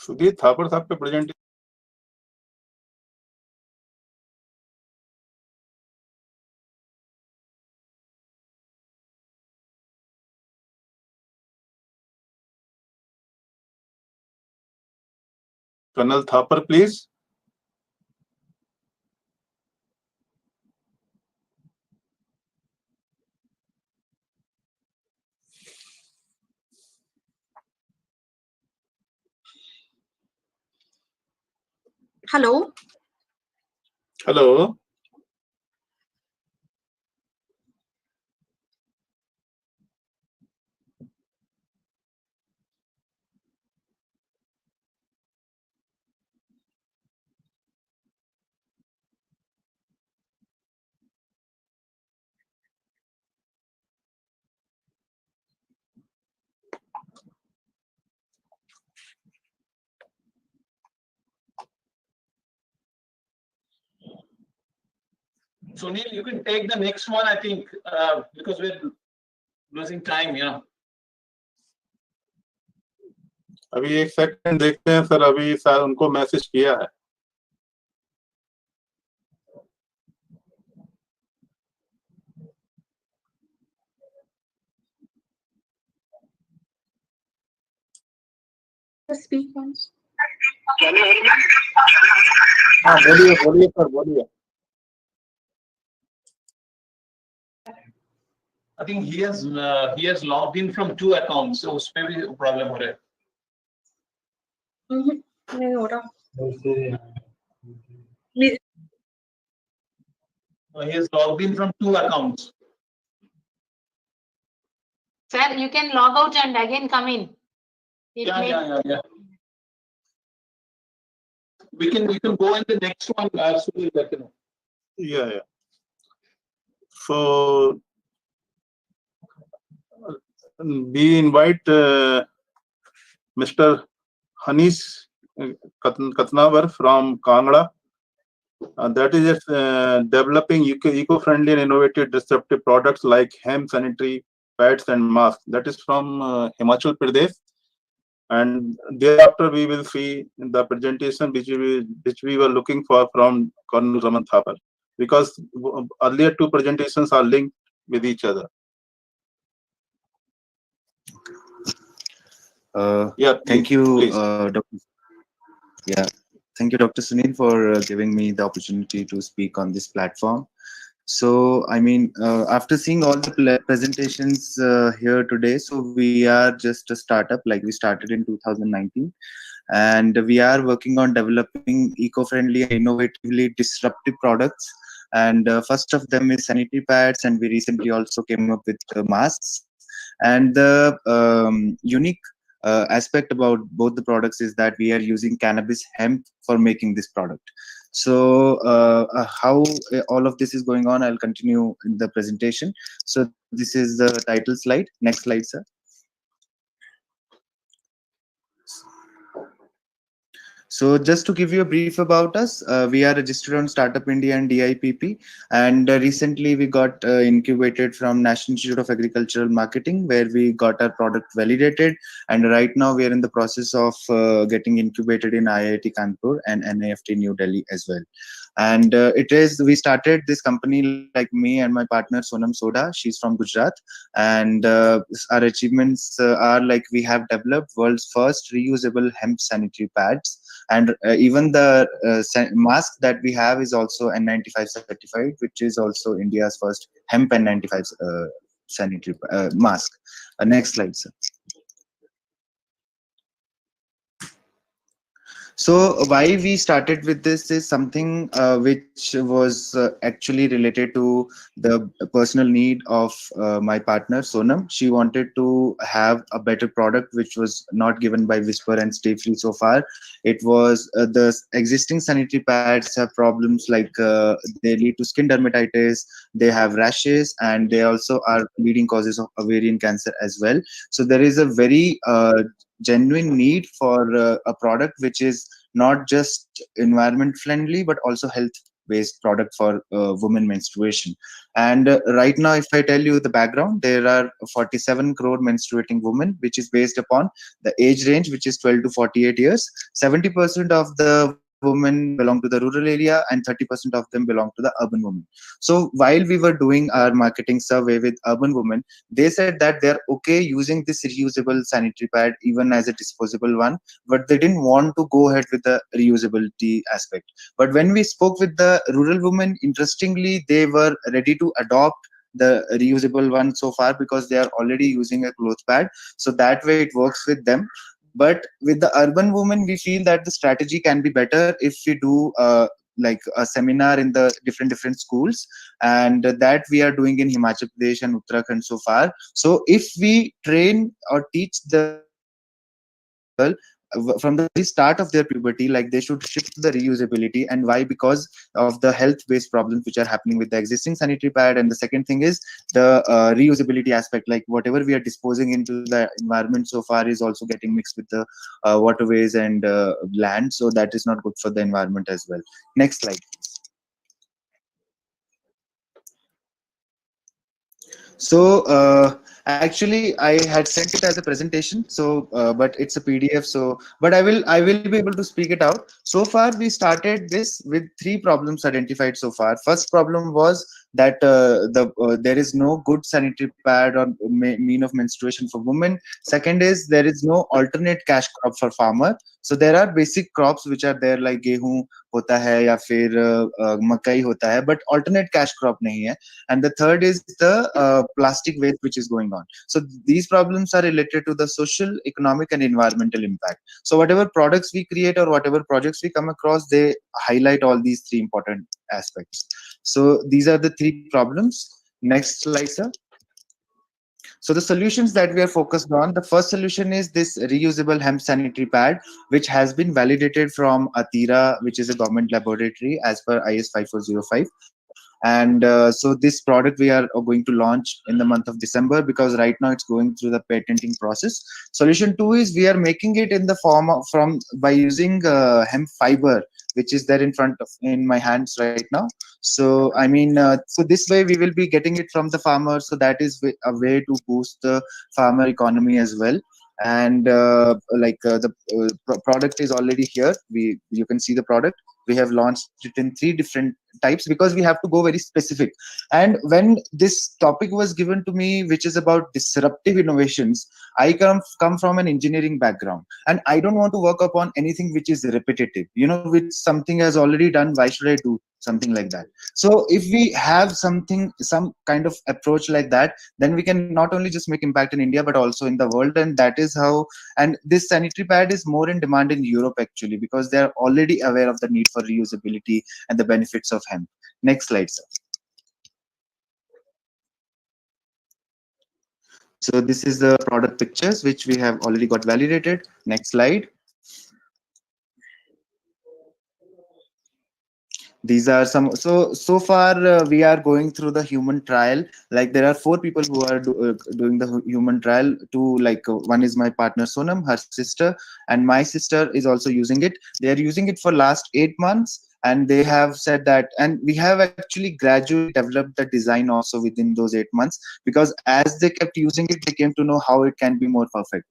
सुधीर थापर साहब का present Colonel Thapar, please. Hello. Hello. Sunil, you can take the next one, I think, because we're losing time, you know. अभी एक सेकंड देखते हैं सर, अभी सर उनको मैसेज किया है. Speak once. हाँ बोलिए बोलिए सर बोलिए. I think he has logged in from 2 accounts, so उसमें भी problem हो रहा है. नहीं हो रहा. He has logged in from 2 accounts. Sir, you can log out and again come in. Yeah. We can go in the next one. Sunil, let you know. Yeah. So we invite Mr. Hanis Katnavar from Kangra. That is developing eco-friendly and innovative disruptive products like hemp sanitary pads and masks. That is from Himachal Pradesh. And thereafter we will see the presentation which we were looking for from Colonel Raman Thapar, because earlier 2 presentations are linked with each other. Thank you, Dr. Thank you, Dr. Sunil, for giving me the opportunity to speak on this platform. So, I mean, after seeing all the presentations here today, so we are just a startup, like we started in 2019, and we are working on developing eco-friendly and innovatively disruptive products. And first of them is sanitary pads, and we recently also came up with masks. And the unique aspect about both the products is that we are using cannabis hemp for making this product. So how all of this is going on, I'll continue in the presentation. So this is the title slide. Next slide, sir. So just to give you a brief about us, we are registered on Startup India and DIPP, and recently we got incubated from National Institute of Agricultural Marketing, where we got our product validated, and right now we are in the process of getting incubated in IIT Kanpur and NIFT New Delhi as well. And we started this company, like me and my partner Sonam Soda, she's from Gujarat, and our achievements are like we have developed world's first reusable hemp sanitary pads. And even the mask that we have is also N95 certified, which is also India's first hemp N95 sanitary mask. Next slide, sir. So why we started with this is something which was actually related to the personal need of my partner Sonam. She wanted to have a better product which was not given by Whisper and Stay Free so far. It was the existing sanitary pads have problems like they lead to skin dermatitis, they have rashes, and they also are leading causes of ovarian cancer as well. So there is a very genuine need for a product which is not just environment friendly but also health based product for women menstruation. And right now, if I tell you the background, there are 47 crore menstruating women, which is based upon the age range, which is 12 to 48 years. 70% of the women belong to the rural area, and 30% of them belong to the urban women. So while we were doing our marketing survey with urban women, they said that they're okay using this reusable sanitary pad even as a disposable one, but they didn't want to go ahead with the reusability aspect. But when we spoke with the rural women, interestingly, they were ready to adopt the reusable one so far because they are already using a cloth pad. So that way it works with them. But with the urban women, we feel that the strategy can be better if we do like a seminar in the different schools, and that we are doing in Himachal Pradesh and Uttarakhand so far. So if we train or teach the girl from the very start of their puberty, like they should shift to the reusability. And why? Because of the health based problems which are happening with the existing sanitary pad. And the second thing is the reusability aspect, like whatever we are disposing into the environment so far is also getting mixed with the waterways and land, so that is not good for the environment as well. Next slide. So actually, I had sent it as a presentation. So, but it's a PDF. So, but I will be able to speak it out. So far, we started this with 3 problems identified so far. First problem was that there is no good sanitary pad or mean of menstruation for women. Second is there is no alternate cash crop for farmer. So there are basic crops which are there like गेहूं होता है या फिर मकई होता है, but alternate cash crop नहीं है. And the third is the plastic waste which is going on. So these problems are related to the social, economic, and environmental impact. So whatever products we create or whatever projects we come across, they highlight all these 3 important aspects. So these are the 3 problems. Next slide, sir. So the solutions that we are focused on, the first solution is this reusable hemp sanitary pad, which has been validated from Atira, which is a government laboratory as per IS 5405. And so this product we are going to launch in the month of December, because right now it's going through the patenting process. Solution 2 is we are making it in the form of by using hemp fiber, which is there in my hands right now. So I mean, so this way we will be getting it from the farmer. So that is a way to boost the farmer economy as well. And the product is already here. You can see the product. We have launched it in 3 different types because we have to go very specific. And when this topic was given to me, which is about disruptive innovations, I come from an engineering background, and I don't want to work upon anything which is repetitive, which something has already done. Why should I do something like that? So if we have some kind of approach like that, then we can not only just make impact in India but also in the world. And that is how. And this sanitary pad is more in demand in Europe actually, because they are already aware of the need for reusability and the benefits of hemp. Next slide, sir. So this is the product pictures which we have already got validated. Next slide. These are some. So far we are going through the human trial. Like there are 4 people who are doing the human trial. One is my partner Sonam, her sister, and my sister is also using it. They are using it for last 8 months. And they have said that, and we have actually gradually developed the design also within those 8 months, because as they kept using it, they came to know how it can be more perfect.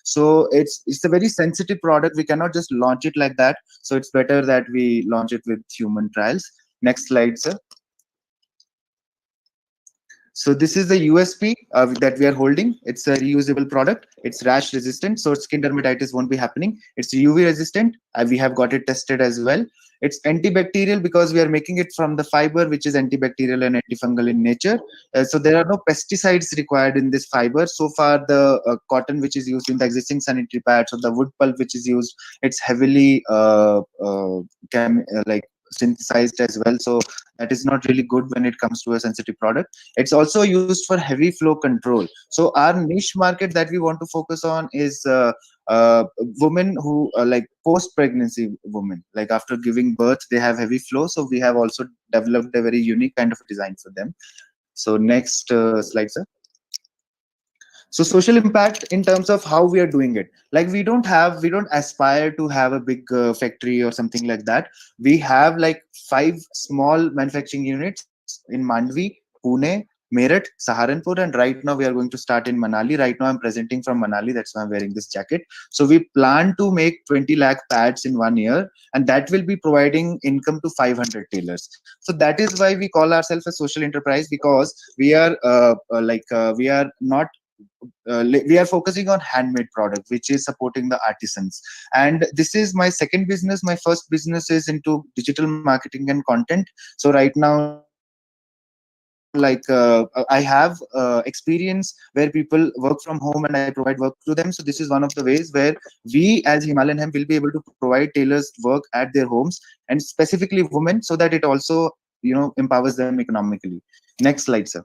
So it's a very sensitive product. We cannot just launch it like that. So it's better that we launch it with human trials. Next slide, sir. So this is the USP that we are holding. It's a reusable product. It's rash resistant, so skin dermatitis won't be happening. It's UV resistant. We have got it tested as well. It's antibacterial because we are making it from the fiber, which is antibacterial and antifungal in nature. So there are no pesticides required in this fiber. So far, the cotton which is used in the existing sanitary pads, or the wood pulp which is used, it's heavily synthesized as well. So that is not really good when it comes to a sensitive product. It's also used for heavy flow control. So our niche market that we want to focus on is women who like post-pregnancy women, like after giving birth, they have heavy flow. So we have also developed a very unique kind of design for them. So next slide, sir. So social impact in terms of how we are doing it, like we don't aspire to have a big factory or something like that. We have like 5 small manufacturing units in Mandvi, Pune, Meerut, Saharanpur, and right now we are going to start in Manali. Right now I'm presenting from Manali, that's why I'm wearing this jacket. So we plan to make 20 lakh pads in 1 year, and that will be providing income to 500 tailors. So that is why we call ourselves a social enterprise, because we are we are not we are focusing on handmade product, which is supporting the artisans. And this is my second business. My first business is into digital marketing and content. So right now, I have experience where people work from home and I provide work to them. So this is one of the ways where we as Himalayan Hemp will be able to provide tailors work at their homes, and specifically women, so that it also empowers them economically. Next slide, sir.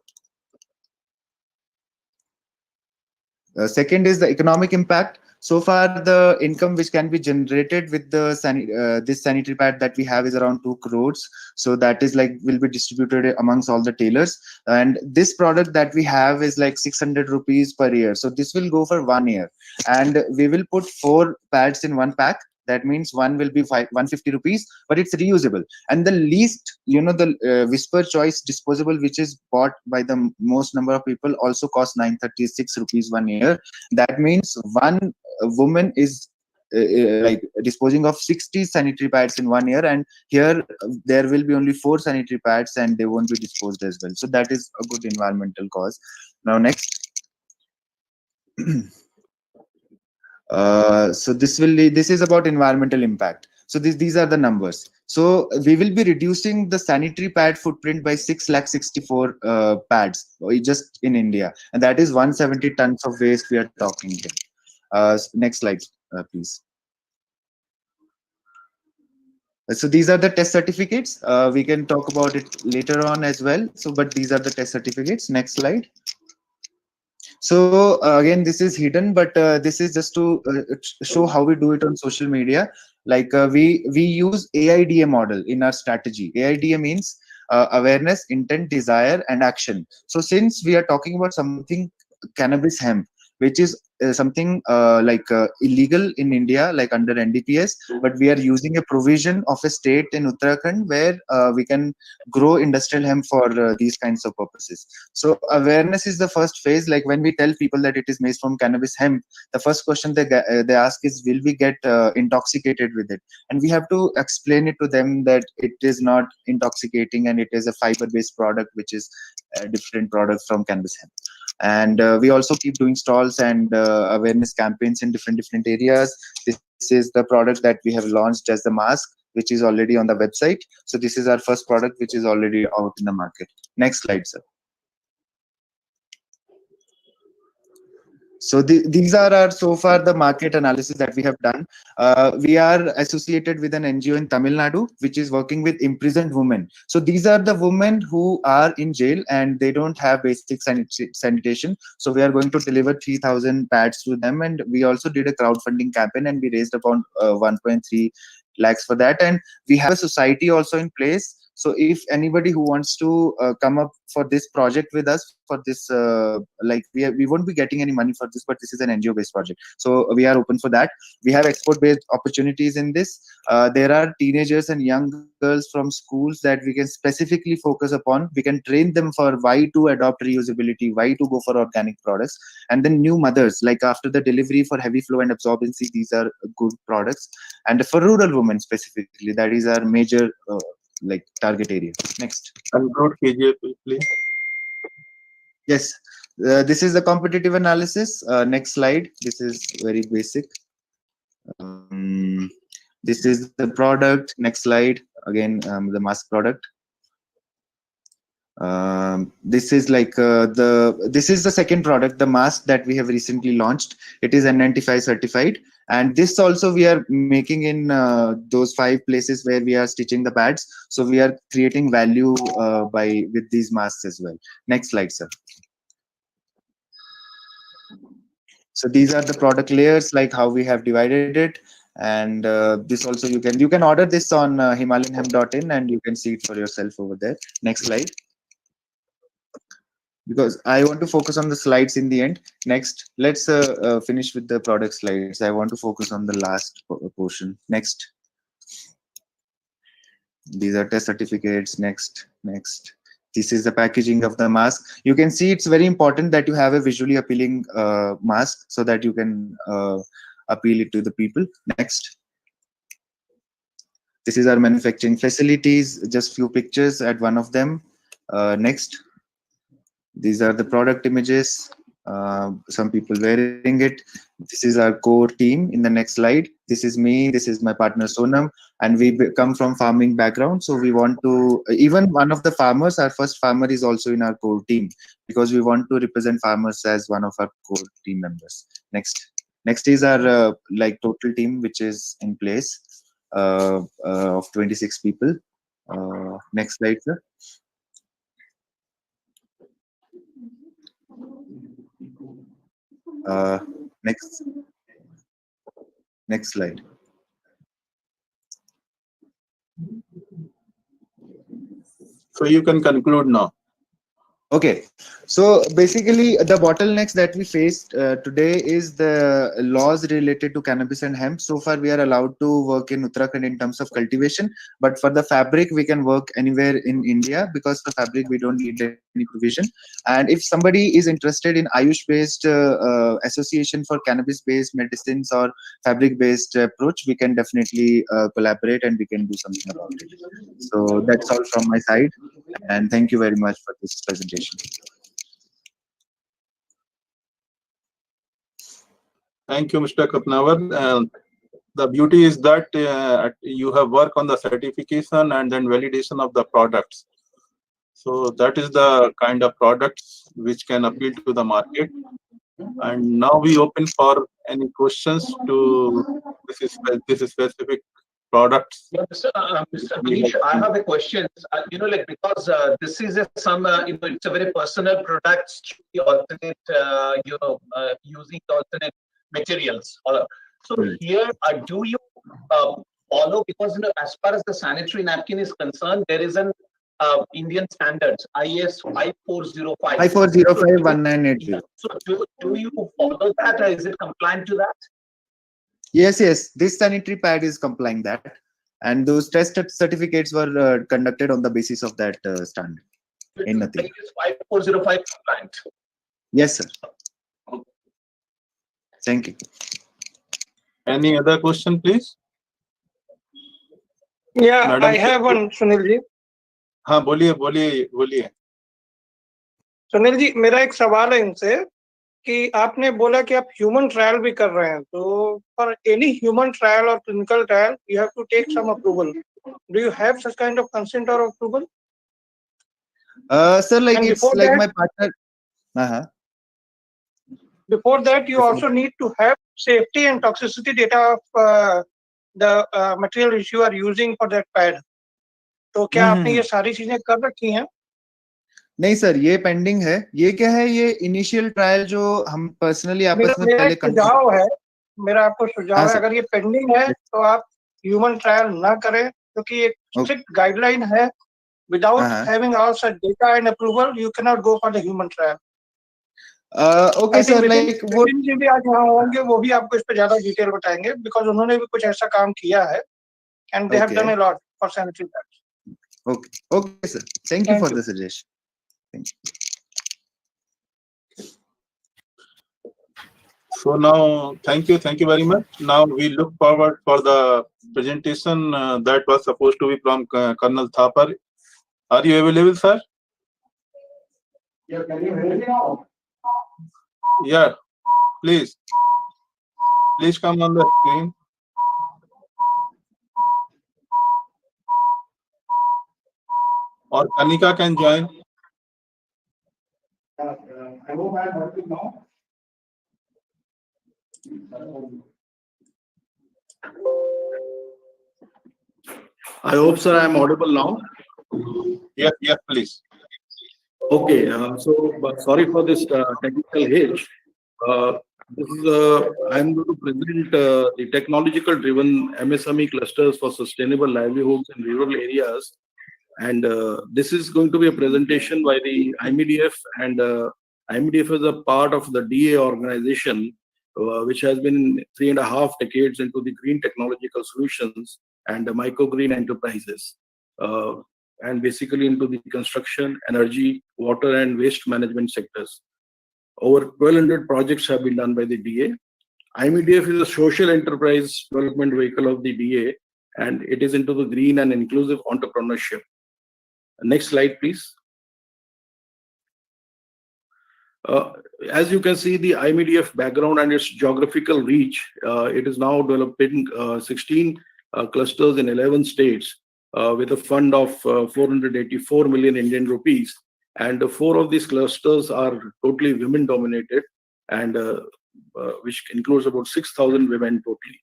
Second is the economic impact. So far, the income which can be generated with the this sanitary pad that we have is around 2 crores. So that is like will be distributed amongst all the tailors. And this product that we have is like 600 rupees per year. So this will go for 1 year, and we will put 4 pads in one pack. That means one will be 150 rupees, but it's reusable. And the least, the Whisper Choice disposable, which is bought by the most number of people, also costs 936 rupees 1 year. That means one woman is like disposing of 60 sanitary pads in 1 year, and here there will be only 4 sanitary pads and they won't be disposed as well. So that is a good environmental cause. Now next. So this is about environmental impact. So these are the numbers. So we will be reducing the sanitary pad footprint by 664 pads just in India, and that is 170 tons of waste we are talking here. Next slide, please. So these are the test certificates. We can talk about it later on as well. So, but these are the test certificates. Next slide. So again, this is hidden, but this is just to show how we do it on social media. Like we use AIDA model in our strategy. AIDA means awareness, intent, desire, and action. So since we are talking about something cannabis hemp, which is something illegal in India, like under NDPS, but we are using a provision of a state in Uttarakhand where we can grow industrial hemp for these kinds of purposes. So awareness is the first phase. Like when we tell people that it is made from cannabis hemp, the first question they ask is, will we get intoxicated with it? And we have to explain it to them that it is not intoxicating and it is a fiber-based product, which is a different product from cannabis hemp. And we also keep doing stalls and awareness campaigns in different areas. This is the product that we have launched as the mask, which is already on the website. So this is our first product, which is already out in the market. Next slide, sir. So these are our so far the market analysis that we have done. We are associated with an NGO in Tamil Nadu, which is working with imprisoned women. So these are the women who are in jail and they don't have basic sanitation. So we are going to deliver 3,000 pads to them. And we also did a crowdfunding campaign and we raised about 1.3 lakhs for that. And we have a society also in place. So if anybody who wants to come up for this project with us for this, we won't be getting any money for this, but this is an NGO based project. So we are open for that. We have export based opportunities in this. There are teenagers and young girls from schools that we can specifically focus upon. We can train them for why to adopt reusability, why to go for organic products. And then new mothers, like after the delivery for heavy flow and absorbency, these are good products. And for rural women specifically, that is our major target area. Next. KGF, please. Yes, this is the competitive analysis. Next slide. This is very basic. This is the product. Next slide. Again, the mask product. This is this is the second product, the mask that we have recently launched. It is N95 certified, and this also we are making in those 5 places where we are stitching the pads. So we are creating value with these masks as well. Next slide, sir. So these are the product layers, like how we have divided it. And this also you can order this on himalayanhemp.in and you can see it for yourself over there. Next slide. because I want to focus on the slides in the end. Next, let's finish with the product slides. I want to focus on the last portion. Next. These are test certificates. Next. This is the packaging of the mask. You can see it's very important that you have a visually appealing mask so that you can appeal it to the people. Next. This is our manufacturing facilities. Just few pictures at one of them. Next. These are the product images. Some people wearing it. This is our core team. In the next slide, this is me, this is my partner Sonam, and we come from farming background. So we want to, even one of the farmers, our first farmer is also in our core team, because we want to represent farmers as one of our core team members. Next is our like total team, which is in place of 26 people. Next slide, sir. Next slide. So you can conclude now. Okay, so basically the bottlenecks that we faced today is the laws related to cannabis and hemp. So far we are allowed to work in Uttarakhand in terms of cultivation, but for the fabric we can work anywhere in India, because for fabric we don't need any provision. And if somebody is interested in Ayush based association for cannabis based medicines or fabric based approach, we can definitely collaborate and we can do something about it. So that's all from my side, and thank you very much for this presentation. Thank you, Mr. Kapnawar. The beauty is that you have worked on the certification and then validation of the products. So that is the kind of products which can appeal to the market. And now we open for any questions to this is specific products. Yeah, Mr. Manish, I have a question. Because this is it's a very personal product, the alternate, using the alternate materials. So here, do you follow, because as far as the sanitary napkin is concerned, there is an Indian standards, IS 5405. 5405-1980. So do you follow that, or is it compliant to that? Yes, this sanitary pad is complying that, and those test certificates were conducted on the basis of that standard. In nothing. 5405 compliant. Yes, sir. Thank you. Any other question, please? Yeah, Madam, I have one, Sunil ji. हाँ बोलिए. सुनील जी, मेरा एक सवाल है इनसे कि आपने बोला कि आप ह्यूमन ट्रायल भी कर रहे हैं, तो फॉर एनी ह्यूमन ट्रायल और clinical trial you have to take some approval. Do you have such kind of consent और approval? Sir, like it's like that, my partner. Before that, you also need to have safety and toxicity data of the material which you are using for that pad. तो क्या आपने ये सारी चीजें कर रखी हैं? नहीं सर, ये पेंडिंग है. ये क्या है, ये इनिशियल ट्रायल जो हम पर्सनली आपस में पहले मेरा आपको सुझाव है, अगर ये पेंडिंग है तो आप ह्यूमन ट्रायल ना करें, क्योंकि एक स्ट्रिक्ट गाइडलाइन है. Without having all such data and approval you can not go for the human trial. Okay sir, like वो भी आज यहाँ होंगे, वो भी आपको इस पे ज्यादा डिटेल बताएंगे, बिकॉज उन्होंने भी कुछ ऐसा काम किया है and they have done a lot for sanitary pads. Okay, sir. Thank you for the suggestion. Thank you. So now, thank you very much. Now we look forward for the presentation that was supposed to be from Colonel Thapar. Are you available, sir? Yeah, can you hear me now? Yeah, please come on the screen. Or Kanika can join. I hope I am working now. I hope, sir, I am audible now. Yes, please. Okay, sorry for this technical hitch. I am going to present the technological driven MSME clusters for sustainable livelihoods in rural areas And this is going to be a presentation by the IMEDF, and IMEDF is a part of the DA organization, which has been 3.5 decades into the green technological solutions and the microgreen enterprises, and basically into the construction, energy, water, and waste management sectors. Over 1,200 projects have been done by the DA. IMEDF is a social enterprise development vehicle of the DA, and it is into the green and inclusive entrepreneurship. Next slide, please. As you can see, the IMEDF background and its geographical reach, it is now developing 16 clusters in 11 states with a fund of 484 million Indian rupees. And 4 of these clusters are totally women dominated, and which includes about 6,000 women totally.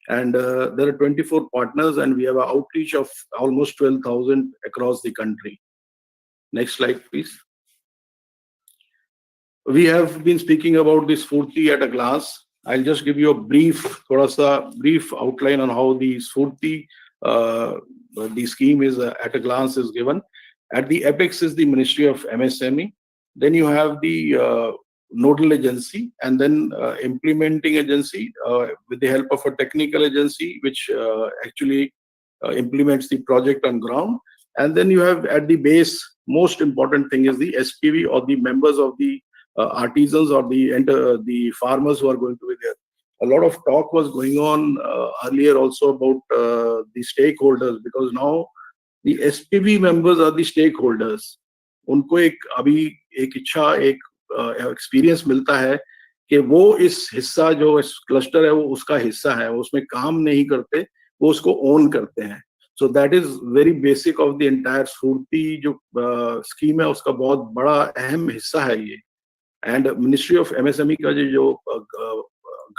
And there are 24 partners, and we have an outreach of almost 12,000 across the country. Next slide, please. We have been speaking about this Spurti at a glance. I'll just give you a brief outline on how the Spurti, the scheme is at a glance is given. At the apex is the Ministry of MSME. Then you have the nodal agency, and then implementing agency with the help of a technical agency, which actually implements the project on ground. And then you have at the base, most important thing is the SPV, or the members of the artisans or the farmers who are going to be there. A lot of talk was going on earlier also about the stakeholders, because now the SPV members are the stakeholders. उनको एक इच्छा, एक experience मिलता है कि वो इस हिस्सा जो इस क्लस्टर है वो उसका हिस्सा है, वो उसमें काम नहीं करते, वो उसको ओन करते हैं. So that is very basic of the entire Spurti जो स्कीम है, उसका बहुत बड़ा अहम हिस्सा है ये. एंड मिनिस्ट्री ऑफ MSME का जो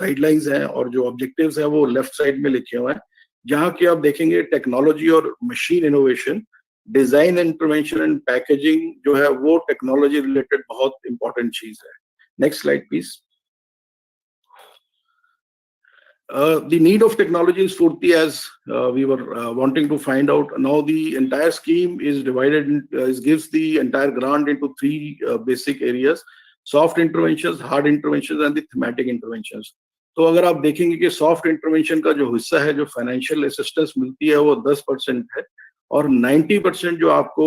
गाइडलाइंस हैं और जो ऑब्जेक्टिव्स हैं वो लेफ्ट साइड में लिखे हुए हैं, जहाँ की आप देखेंगे टेक्नोलॉजी और machine innovation, design intervention and packaging जो है वो टेक्नोलॉजी रिलेटेड बहुत इंपॉर्टेंट चीज है. Next slide please. The need of technology in Spurti, as we were wanting to find out. Now the entire scheme is divided, gives the entire grant into 3 basic areas: soft interventions, hard interventions, and the thematic interventions. तो अगर आप देखेंगे कि soft intervention का जो हिस्सा है, जो फाइनेंशियल असिस्टेंस मिलती है, वो 10% है, और 90% जो आपको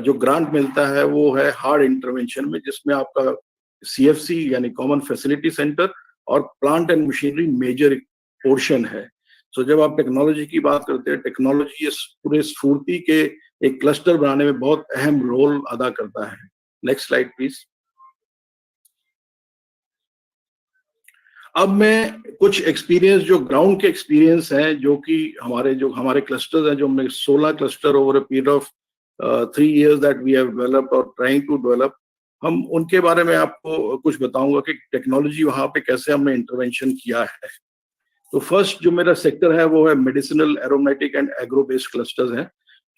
जो ग्रांट मिलता है वो है हार्ड इंटरवेंशन में, जिसमें आपका CFC यानी कॉमन फैसिलिटी सेंटर और plant and machinery major portion है. सो जब आप टेक्नोलॉजी की बात करते हैं, टेक्नोलॉजी इस पूरे स्फूर्ति के एक क्लस्टर बनाने में बहुत अहम रोल अदा करता है. Next slide please. अब मैं कुछ एक्सपीरियंस, जो ग्राउंड के एक्सपीरियंस हैं, जो कि हमारे क्लस्टर्स हैं, जो हमने 16 cluster over a period of 3 years that we have developed और ट्राइंग टू डेवलप, हम उनके बारे में आपको कुछ बताऊंगा कि टेक्नोलॉजी वहां पे कैसे हमने इंटरवेंशन किया है. तो फर्स्ट जो मेरा सेक्टर है वो है medicinal, aromatic and agro based clusters हैं,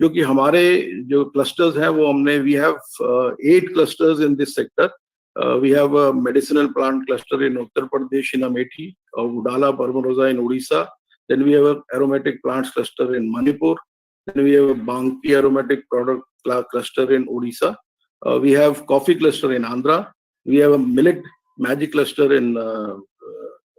जो कि हमारे जो क्लस्टर्स हैं वो हमने, we have 8 clusters in this sector. We have a medicinal plant cluster in Uttar Pradesh in Amethi, Udala Parmarosa in Odisha. Then we have a aromatic plants cluster in Manipur. Then we have a Banki aromatic product cluster in Odisha. We have coffee cluster in Andhra. We have a millet magic cluster in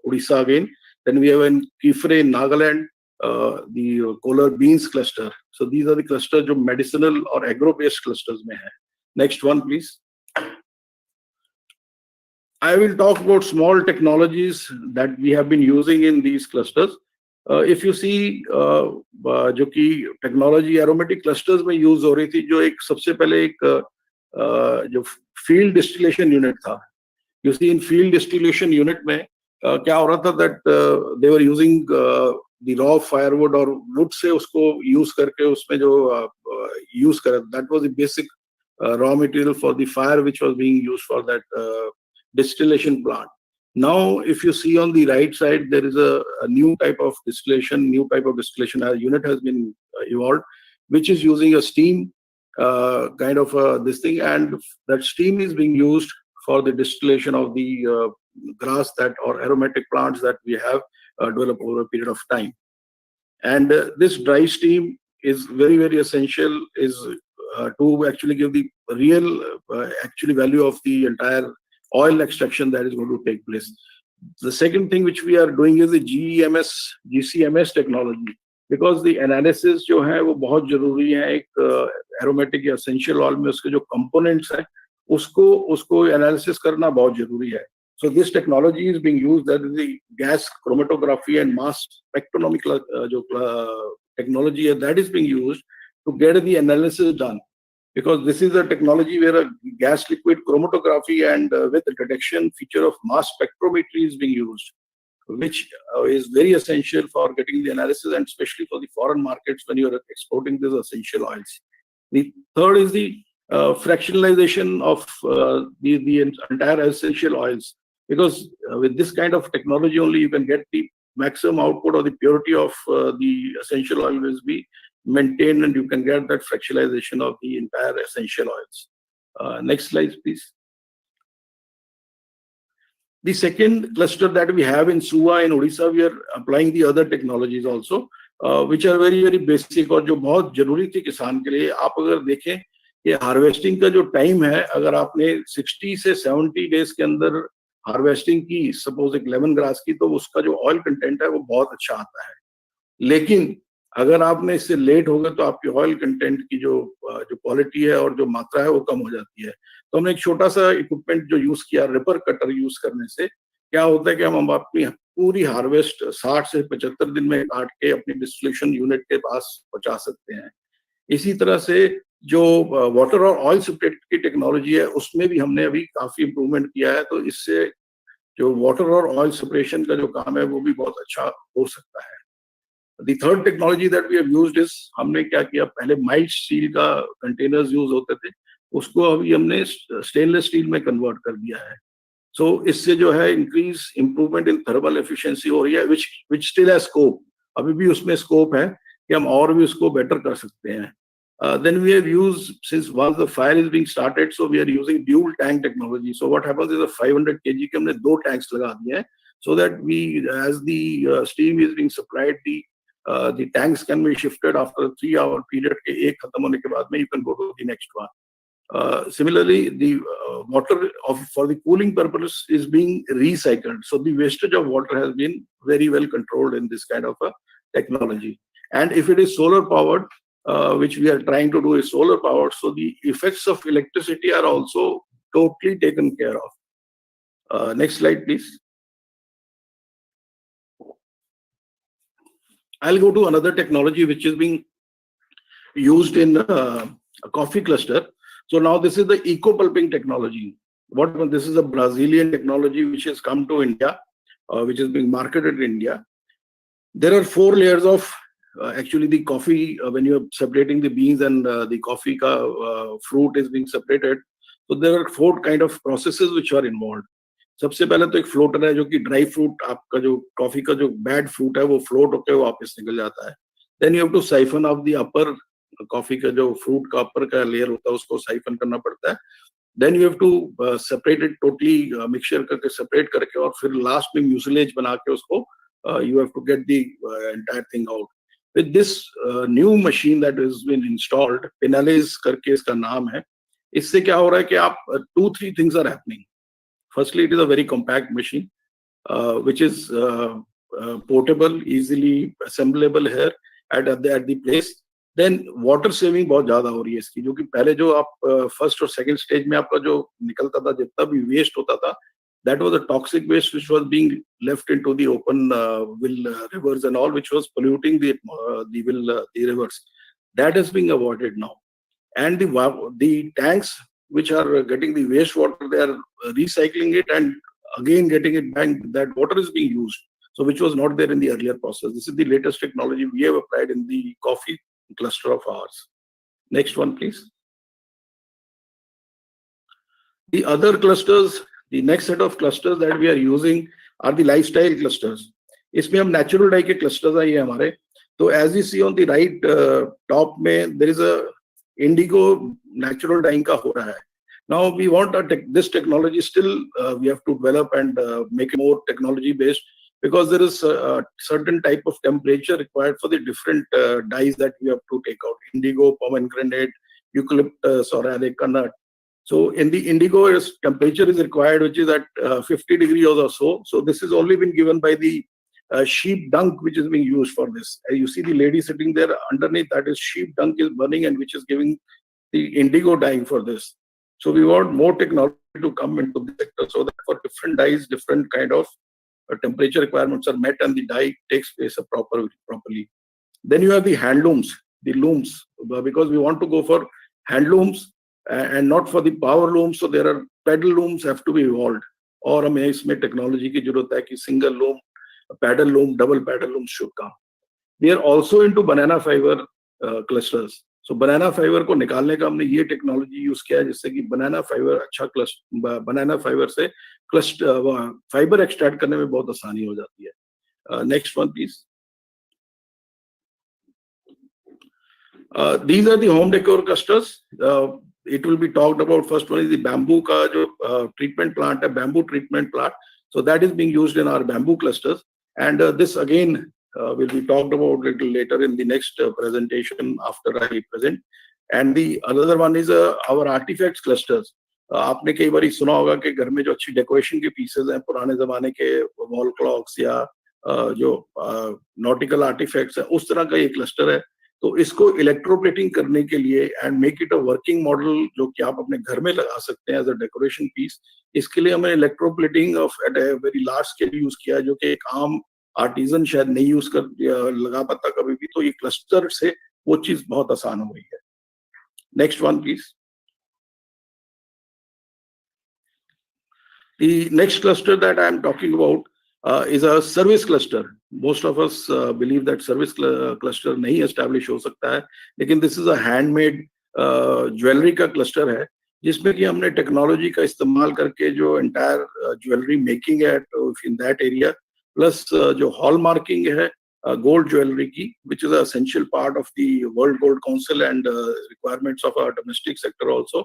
Odisha again. Then we have in Kifre in Nagaland, the Kolar beans cluster. So these are the clusters जो medicinal और agro based clusters में है. Next one please. I will talk about small technologies that we have been using in these clusters. If you see जो कि technology aromatic clusters में use हो रही थी, जो एक सबसे पहले एक जो field distillation unit था. You see in field distillation unit में क्या हो रहा था, that they were using the raw firewood और wood से उसको use करके उसमें जो use कर, that was the basic raw material for the fire which was being used for that distillation plant. Now, if you see on the right side, there is a new type of distillation unit has been evolved, which is using a steam kind of this thing, and that steam is being used for the distillation of the grass that or aromatic plants that we have developed over a period of time. And this dry steam is very, very essential is to actually give the real actually value of the entire oil extraction that is going to take place. The second thing which we are doing is the GCMS technology, because the analysis जो है वो बहुत जरूरी है. एक aromatic या essential oil में उसके जो components हैं उसको analysis करना बहुत जरूरी है. So this technology is being used, that is the gas chromatography and mass spectrometric technology, and that is being used to get the analysis done. Because this is a technology where a gas liquid chromatography and with the detection feature of mass spectrometry is being used, which is very essential for getting the analysis, and especially for the foreign markets when you are exporting these essential oils. The third is the fractionalization of the entire essential oils, because with this kind of technology only you can get the maximum output, or the purity of the essential oil will be maintained, and you can get that fractionalization of the entire essential oils. Next slide, please. The second cluster that we have in Suva in Odisha, we are applying the other technologies also, which are very, very basic और जो बहुत जरूरी थी किसान के लिए. आप अगर देखें कि हार्वेस्टिंग का जो टाइम है, अगर आपने 60 से 70 डेज के अंदर हार्वेस्टिंग की, सपोज एक लेमन ग्रास की, तो उसका जो ऑयल कंटेंट है वो बहुत अच्छा आता है. लेकिन अगर आपने इससे लेट हो गए तो आपकी ऑयल कंटेंट की जो क्वालिटी है और जो मात्रा है वो कम हो जाती है. तो हमने एक छोटा सा इक्विपमेंट जो यूज किया, रिपर कटर यूज करने से क्या होता है कि हम अपनी पूरी हार्वेस्ट 60 से 75 दिन में काट के अपनी डिस्टिलेशन यूनिट के पास पहुंचा सकते हैं. इसी तरह से जो वाटर और ऑयल सेपरेट की टेक्नोलॉजी है उसमें भी हमने अभी काफी इंप्रूवमेंट किया है. तो इससे जो वाटर और ऑयल सेपरेशन का जो काम है वो भी बहुत अच्छा हो सकता है. The third technology that we have used is, हमने क्या किया, पहले माइल्ड स्टील का कंटेनर्स यूज होते थे, उसको अभी हमने स्टेनलेस स्टील में कन्वर्ट कर दिया है. सो इससे जो है increase improvement in thermal efficiency हो रही है, which still has scope. अभी भी उसमें स्कोप है कि हम और भी उसको बेटर कर सकते हैं. Then we have used, since once the fire is being started, so we are using dual tank technology. So what happens is a 500 kg के हमने 2 tanks लगा दिए हैं, so that we, as the steam is being supplied, the tanks can be shifted after a 3-hour period के एक खत्म होने के बाद में you can go to the next one. Similarly, the water for the cooling purpose is being recycled. So the wastage of water has been very well controlled in this kind of a technology. And if it is solar powered, which we are trying to do is solar powered, so the effects of electricity are also totally taken care of. Next slide, please. I'll go to another technology which is being used in a coffee cluster. So now this is the eco-pulping technology. This is a Brazilian technology which has come to India, which is being marketed in India. There are 4 layers of actually the coffee, when you're separating the beans and the coffee fruit is being separated. So there are 4 kind of processes which are involved. सबसे पहले तो एक floater है जो कि dry fruit, आपका जो coffee का जो बैड फ्रूट है वो फ्लोट होकर वापस निकल जाता है. Then you have to siphon off the upper, coffee का जो फ्रूट का अपर का लेयर होता है उसको साइफन करना पड़ता है. Then you have to separate it totally, mixture करके सेपरेट करके, और फिर लास्ट में म्यूसिलेज बना के उसको you have to get the entire thing out. With this new machine that is been installed, पेनालेज करके इसका नाम है, इससे क्या हो रहा है कि आप 2-3 things are happening. Firstly, it is a very compact machine, which is portable, easily assemblable here at the place. Then water saving बहुत ज़्यादा हो रही है इसकी, जो कि पहले जो आप फर्स्ट और सेकंड स्टेज में आपका जो निकलता था, जितना भी वेस्ट होता था, that was a toxic waste which was being left into the open rivers and all, which was polluting the rivers. That is being avoided now, and the tanks which are getting the wastewater, they are recycling it and again getting it back. That water is being used, so which was not there in the earlier process. This is the latest technology we have applied in the coffee cluster of ours. Next one, please. The other clusters, the next set of clusters that we are using are the lifestyle clusters. इसमें हम natural dye के clusters हैं ये हमारे. तो as you see on the right top में, there is a indigo natural dyeing का हो रहा है. Now we want this technology still we have to develop and make it more technology based. because there is a certain type of temperature required for the different dyes that we have to take out: indigo, pomegranate, eucalyptus, or areca nut. So in the indigo, temperature is required, which is at 50 degrees or so. So this is only been given by the sheep dung, which is being used for this. You see the lady sitting there underneath, that is sheep dung is burning, and which is giving the indigo dyeing for this. So we want more technology to come into the sector, so that for different dyes, different kind of temperature requirements are met, and the dye takes place properly. Then you have the handlooms, the looms, because we want to go for handlooms and not for the power looms. So there are pedal looms have to be evolved, और हमें इसमें technology की जरूरत है कि single loom, paddle loom, double paddle looms should come. We are also into banana fiber clusters. So banana fiber को निकालने का हमने ये technology use किया है, जिससे कि banana fiber अच्छा banana fiber से cluster fiber extract करने में बहुत आसानी हो जाती है. Next one, please. These are the home decor clusters. It will be talked about. First one is the bamboo ka jo treatment plant, a bamboo treatment plant. So that is being used in our bamboo clusters. And this again will be talked about a little later in the next presentation after I present. And the another one is our artifacts clusters. आपने कई बार सुना होगा कि घर में जो अच्छी decoration के पीसेस हैं पुराने जमाने के वॉल क्लॉक्स या जो नॉटिकल आर्टिफैक्ट्स हैं, उस तरह का ये क्लस्टर है. तो इसको इलेक्ट्रोप्लेटिंग करने के लिए and make it a working model, जो कि आप अपने घर में लगा सकते हैं एज अ डेकोरेशन पीस, इसके लिए हमने electroplating of at a very large scale use किया, जो कि एक आम आर्टिजन शायद नहीं यूज कर लगा पाता कभी भी. तो ये क्लस्टर से वो चीज बहुत आसान हो गई है. Next one please. The next cluster that I am talking about is a service cluster. Most of us believe that service cluster नहीं establish हो सकता है, लेकिन this is a handmade jewellery का cluster है, जिसमें कि हमने टेक्नोलॉजी का इस्तेमाल करके जो entire ज्वेलरी मेकिंग है in that area, plus जो hallmarking है gold ज्वेलरी की, which is an essential part of the World Gold Council and requirements of our domestic sector also.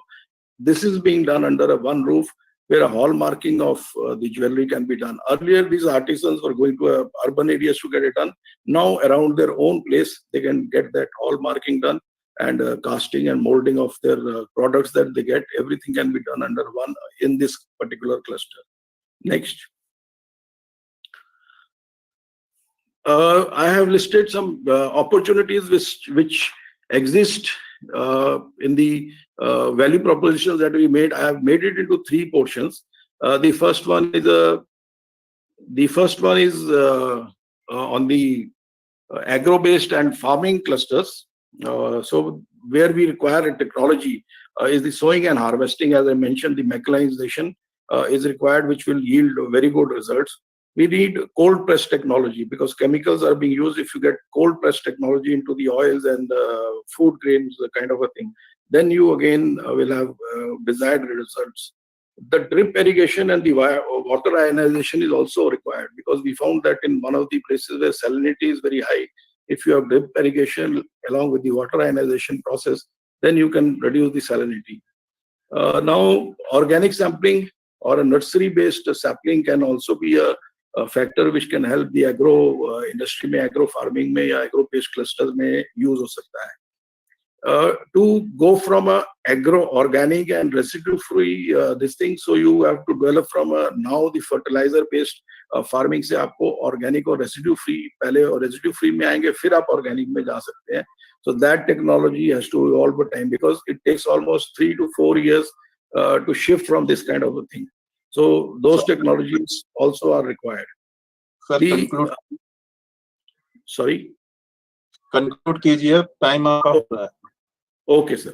This is being done under a one roof, where a hallmarking of the jewelry can be done. Earlier, these artisans were going to urban areas to get it done. Now, around their own place, they can get that hallmarking done, and casting and molding of their products that they get. Everything can be done under one in this particular cluster. Next. I have listed some opportunities which exist in the value propositions that we made. I have made it into three portions. The first one is on the agro-based and farming clusters. So where we require a technology is the sowing and harvesting. As I mentioned, the mechanization is required, which will yield very good results. We need cold press technology, because chemicals are being used. If you get cold press technology into the oils and food grains, kind of a thing, then you again will have desired results. The drip irrigation and the water ionization is also required, because we found that in one of the places where salinity is very high, if you have drip irrigation along with the water ionization process, then you can reduce the salinity. Now, organic sampling or a nursery-based sapling can also be a factor which can help the agro industry में, agro farming में या agro based clusters में use हो सकता है. To go from a agro organic and residue free this thing, so you have to develop from now the fertilizer based farming से आपको organic और residue free, पहले और residue free में आएंगे, फिर आप organic में जा सकते हैं. So that technology has to evolve over time, because it takes almost 3 to 4 years to shift from this kind of a thing. So those technologies also are required. Sir, conclude. Sorry? Conclude कीजिए, time up हो रहा है. Okay, sir.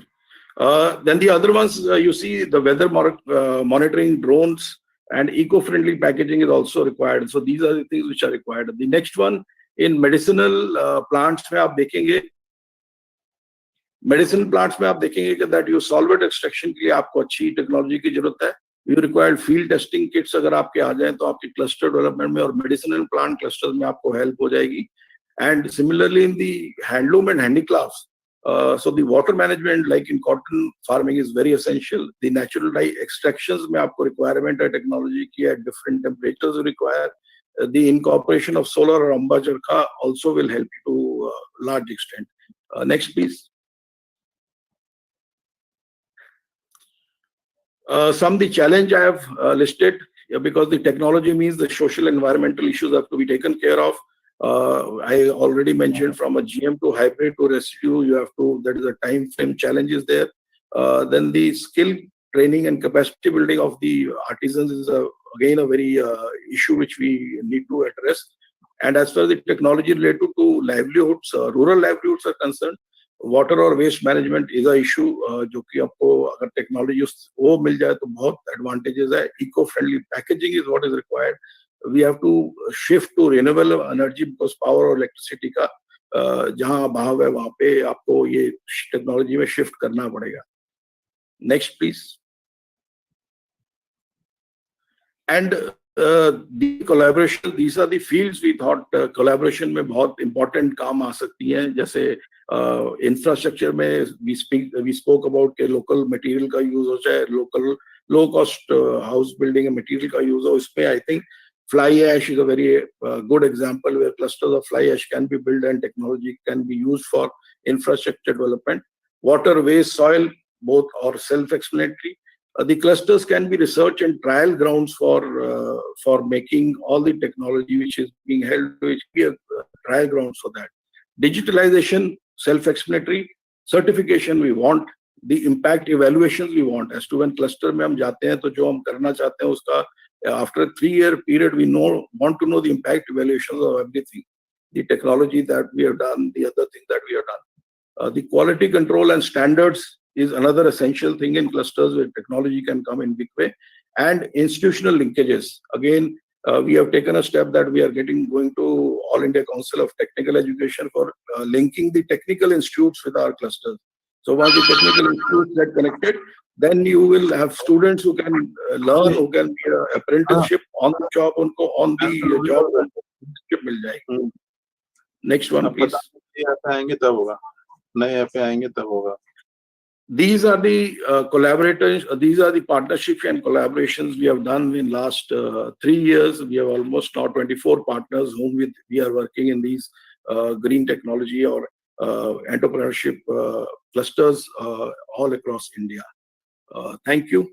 Then the other ones, you see the weather monitoring, drones, and eco-friendly packaging is also required. So these are the things which are required. The next one, in medicinal plants में आप देखेंगे, medicine plants में आप देखेंगे कि that you solvent extraction के लिए आपको अच्छी टेक्नोलॉजी की जरूरत है. You required field testing kits अगर आपके आ जाएं तो आपके क्लस्टर डेवलपमेंट में और मेडिसिनल प्लांट क्लस्टर्स में आपको हेल्प हो जाएगी. And similarly in the handloom and handicrafts, so the water management like in cotton farming is very essential. The natural dye extractions में आपको requirement है टेक्नोलॉजी की, at different temperatures require. the incorporation of solar or amba charkha also will help you to a large extent. Next, please. Some of the challenge I have listed, because the technology means the social environmental issues have to be taken care of. I already mentioned from a GM to hybrid to residue, you have to, that is a time frame challenge is there. Then the skill training and capacity building of the artisans is again a very issue which we need to address. And as far as the technology related to livelihoods, rural livelihoods are concerned, water और waste management is a issue जो कि आपको अगर technology वो मिल जाए तो बहुत advantages है. Eco friendly packaging is what is required. We have to shift to renewable energy because power और इलेक्ट्रिसिटी का जहां अभाव है वहां पे आपको ये टेक्नोलॉजी में शिफ्ट करना पड़ेगा. Next please. And the collaboration, these are the fields we thought collaboration में बहुत important काम आ सकती हैं. जैसे infrastructure में we spoke about के local material का use हो, चाहे local low cost house building and material का use हो. इसमें I think fly ash is a very good example where clusters of fly ash can be built and technology can be used for infrastructure development. Water, waste, soil, both are self-explanatory. The clusters can be research and trial grounds for making all the technology which is being held, which be a trial grounds for that. Digitalization, self-explanatory. Certification we want. The impact evaluations we want. As to when cluster में हम जाते हैं तो जो हम करना चाहते हैं उसका after a 3-year period we want to know the impact evaluations of everything. The technology that we have done, the other thing that we have done. The quality control and standards is another essential thing in clusters where technology can come in big way. And institutional linkages. Again, we have taken a step that we are going to All India Council of Technical Education for linking the technical institutes with our clusters. So once the technical institutes get connected, then you will have students who can learn, who can be an apprenticeship on the job, on the job apprenticeship मिल जाएगी. Next one, please. आएंगे तब होगा, नए app आएंगे तब होगा. These are the collaborators. These are the partnerships and collaborations we have done in last 3 years. We have almost now 24 partners whom we are working in these green technology or entrepreneurship clusters all across India. Thank you.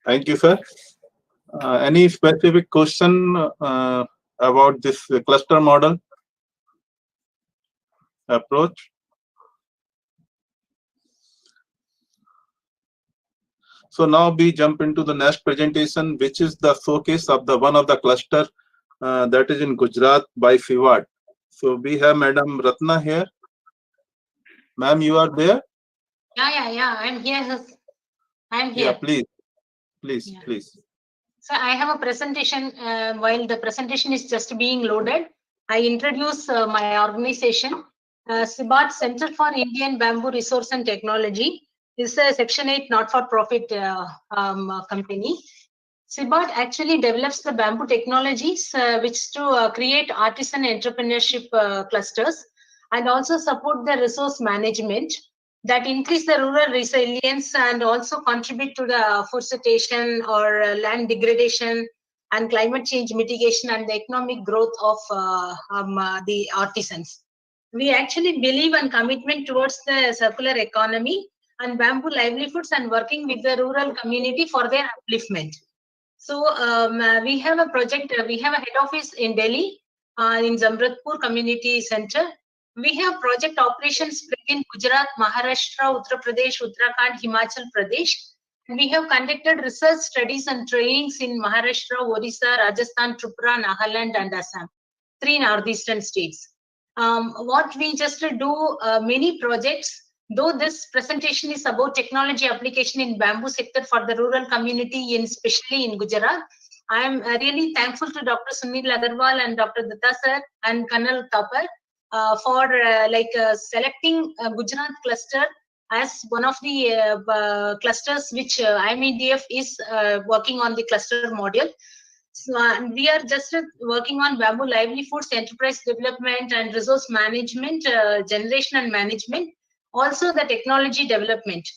Thank you, sir. Any specific question about this cluster model approach? So now we jump into the next presentation, which is the showcase of the one of the cluster that is in Gujarat by FIWAD. So we have Madam Ratna here. Ma'am, you are there? Yeah. I'm here. I'm here. Yeah, please. So I have a presentation. While the presentation is just being loaded, I introduce my organization, SIBAT, Center for Indian Bamboo Resource and Technology. This is a Section 8 not-for-profit company. SIBAT actually develops the bamboo technologies which to create artisan entrepreneurship clusters and also support the resource management that increase the rural resilience and also contribute to the afforestation or land degradation and climate change mitigation and the economic growth of the artisans. We actually believe in commitment towards the circular economy and bamboo livelihoods and working with the rural community for their upliftment. So we have a project, we have a head office in Delhi, in Zamratpur Community Center. We have project operations spread in Gujarat, Maharashtra, Uttar Pradesh, Uttarakhand, Himachal Pradesh. We have conducted research studies and trainings in Maharashtra, Odisha, Rajasthan, Tripura, Nagaland, and Assam, 3 northeastern states. What we just do many projects, though this presentation is about technology application in bamboo sector for the rural community, especially in Gujarat. I am really thankful to Dr. Sunil Agarwal and Dr. Datta sir and Kanal Thapar for selecting Gujarat cluster as one of the clusters which IMEDF is working on the cluster module. So, we are just working on bamboo livelihoods, enterprise development and resource management, generation and management, also the technology development.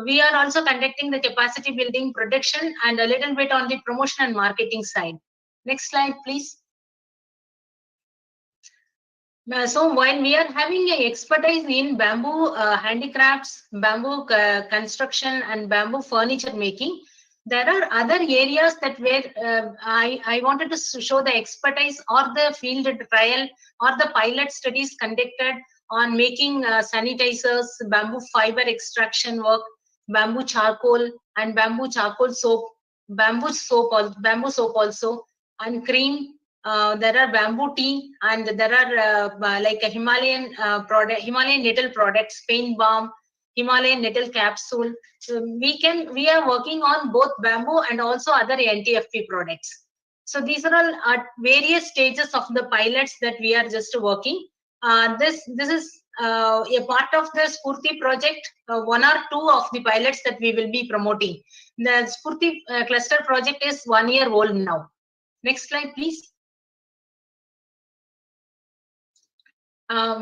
We are also conducting the capacity building, production, and a little bit on the promotion and marketing side. Next slide, please. So while we are having a expertise in bamboo handicrafts, bamboo construction, and bamboo furniture making, there are other areas that where I wanted to show the expertise or the field trial or the pilot studies conducted on making sanitizers, bamboo fiber extraction work, bamboo charcoal and bamboo charcoal soap, bamboo soap also, and cream. There are bamboo tea, and there are like a Himalayan Himalayan nettle products, paint balm, Himalayan nettle capsule. So we are working on both bamboo and also other NTFP products. So these are all at various stages of the pilots that we are just working. This is a part of the Spurti project, one or two of the pilots that we will be promoting. The Spurti cluster project is 1 year old now. Next slide, please.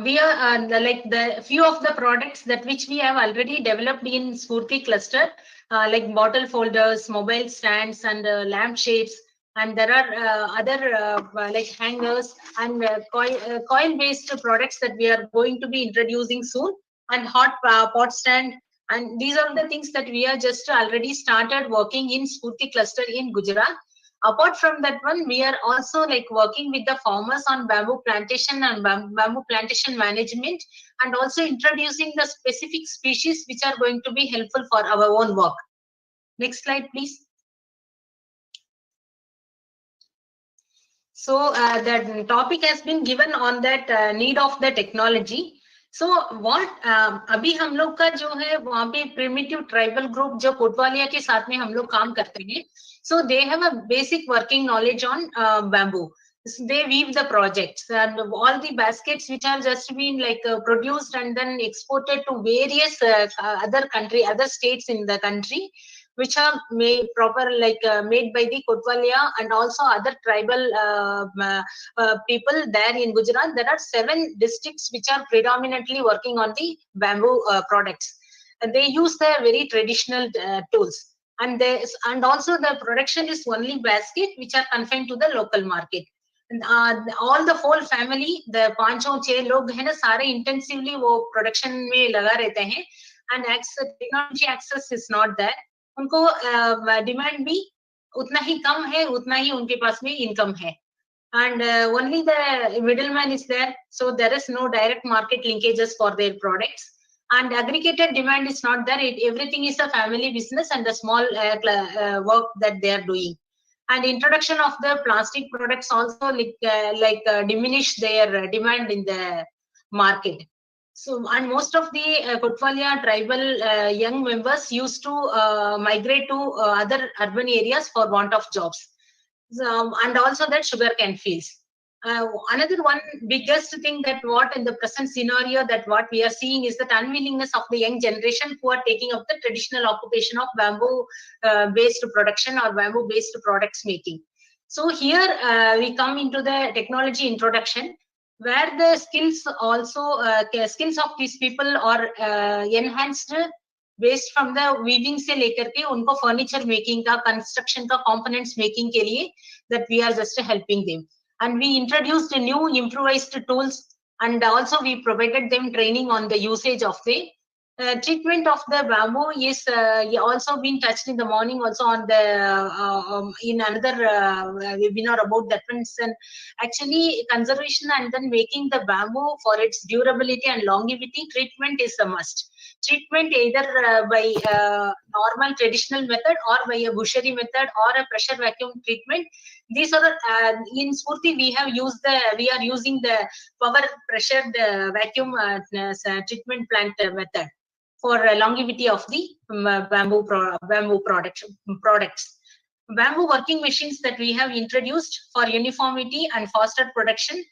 We are like the few of the products that which we have already developed in Spurti cluster, like bottle folders, mobile stands, and lamp shades. And there are other like hangers and coil-based products that we are going to be introducing soon, and hot pot stand. And these are the things that we are just already started working in Spurti cluster in Gujarat. Apart from that one, we are also like working with the farmers on bamboo plantation and bamboo plantation management, and also introducing the specific species which are going to be helpful for our own work. Next slide, please. So the topic has been given on that need of the technology. So what अभी हम लोग का जो है वहाँ पे primitive tribal group जो कोटवालिया के साथ में हम लोग काम करते हैं, so they have a basic working knowledge on bamboo. So they weave the projects and all the baskets which are just been like produced and then exported to various other states in the country, which are made made by the Kotwalia and also other tribal people there in Gujarat. There are 7 districts which are predominantly working on the bamboo products. And they use the very traditional tools. And also the production is only basket which are confined to the local market. And, all the whole family, the 5-6 लोग है ना, सारे intensively वो production में लगा रहते हैं, and technology access is not there. उनको डिमांड भी उतना ही कम है, उतना ही उनके पास में इनकम है, and only the middleman is there, so there is no direct market linkages for their products, and aggregated demand is not there. Everything is a family business and a small work that they are doing. And introduction of the plastic products also diminish their demand in the market. So, and most of the Kotwalia tribal young members used to migrate to other urban areas for want of jobs. So, and also that sugarcane fields. Another one biggest thing that what in the present scenario that what we are seeing is that unwillingness of the young generation who are taking up the traditional occupation of bamboo based production or bamboo based products making. So here we come into the technology introduction, where the skills also skills of these people are enhanced based from the weaving से लेकर के उनको furniture making का, construction का, components making के लिए that we are just helping them. And we introduced new improvised tools, and also we provided them training on the usage of the treatment of the bamboo is also been touched in the morning also on the in another webinar about that one. And actually conservation and then making the bamboo for its durability and longevity, treatment is a must. Treatment either by normal traditional method or by a boucherie method or a pressure vacuum treatment. These are in Spurti we are using the power pressure vacuum treatment plant method for longevity of the bamboo products. Bamboo working machines that we have introduced for uniformity and faster production,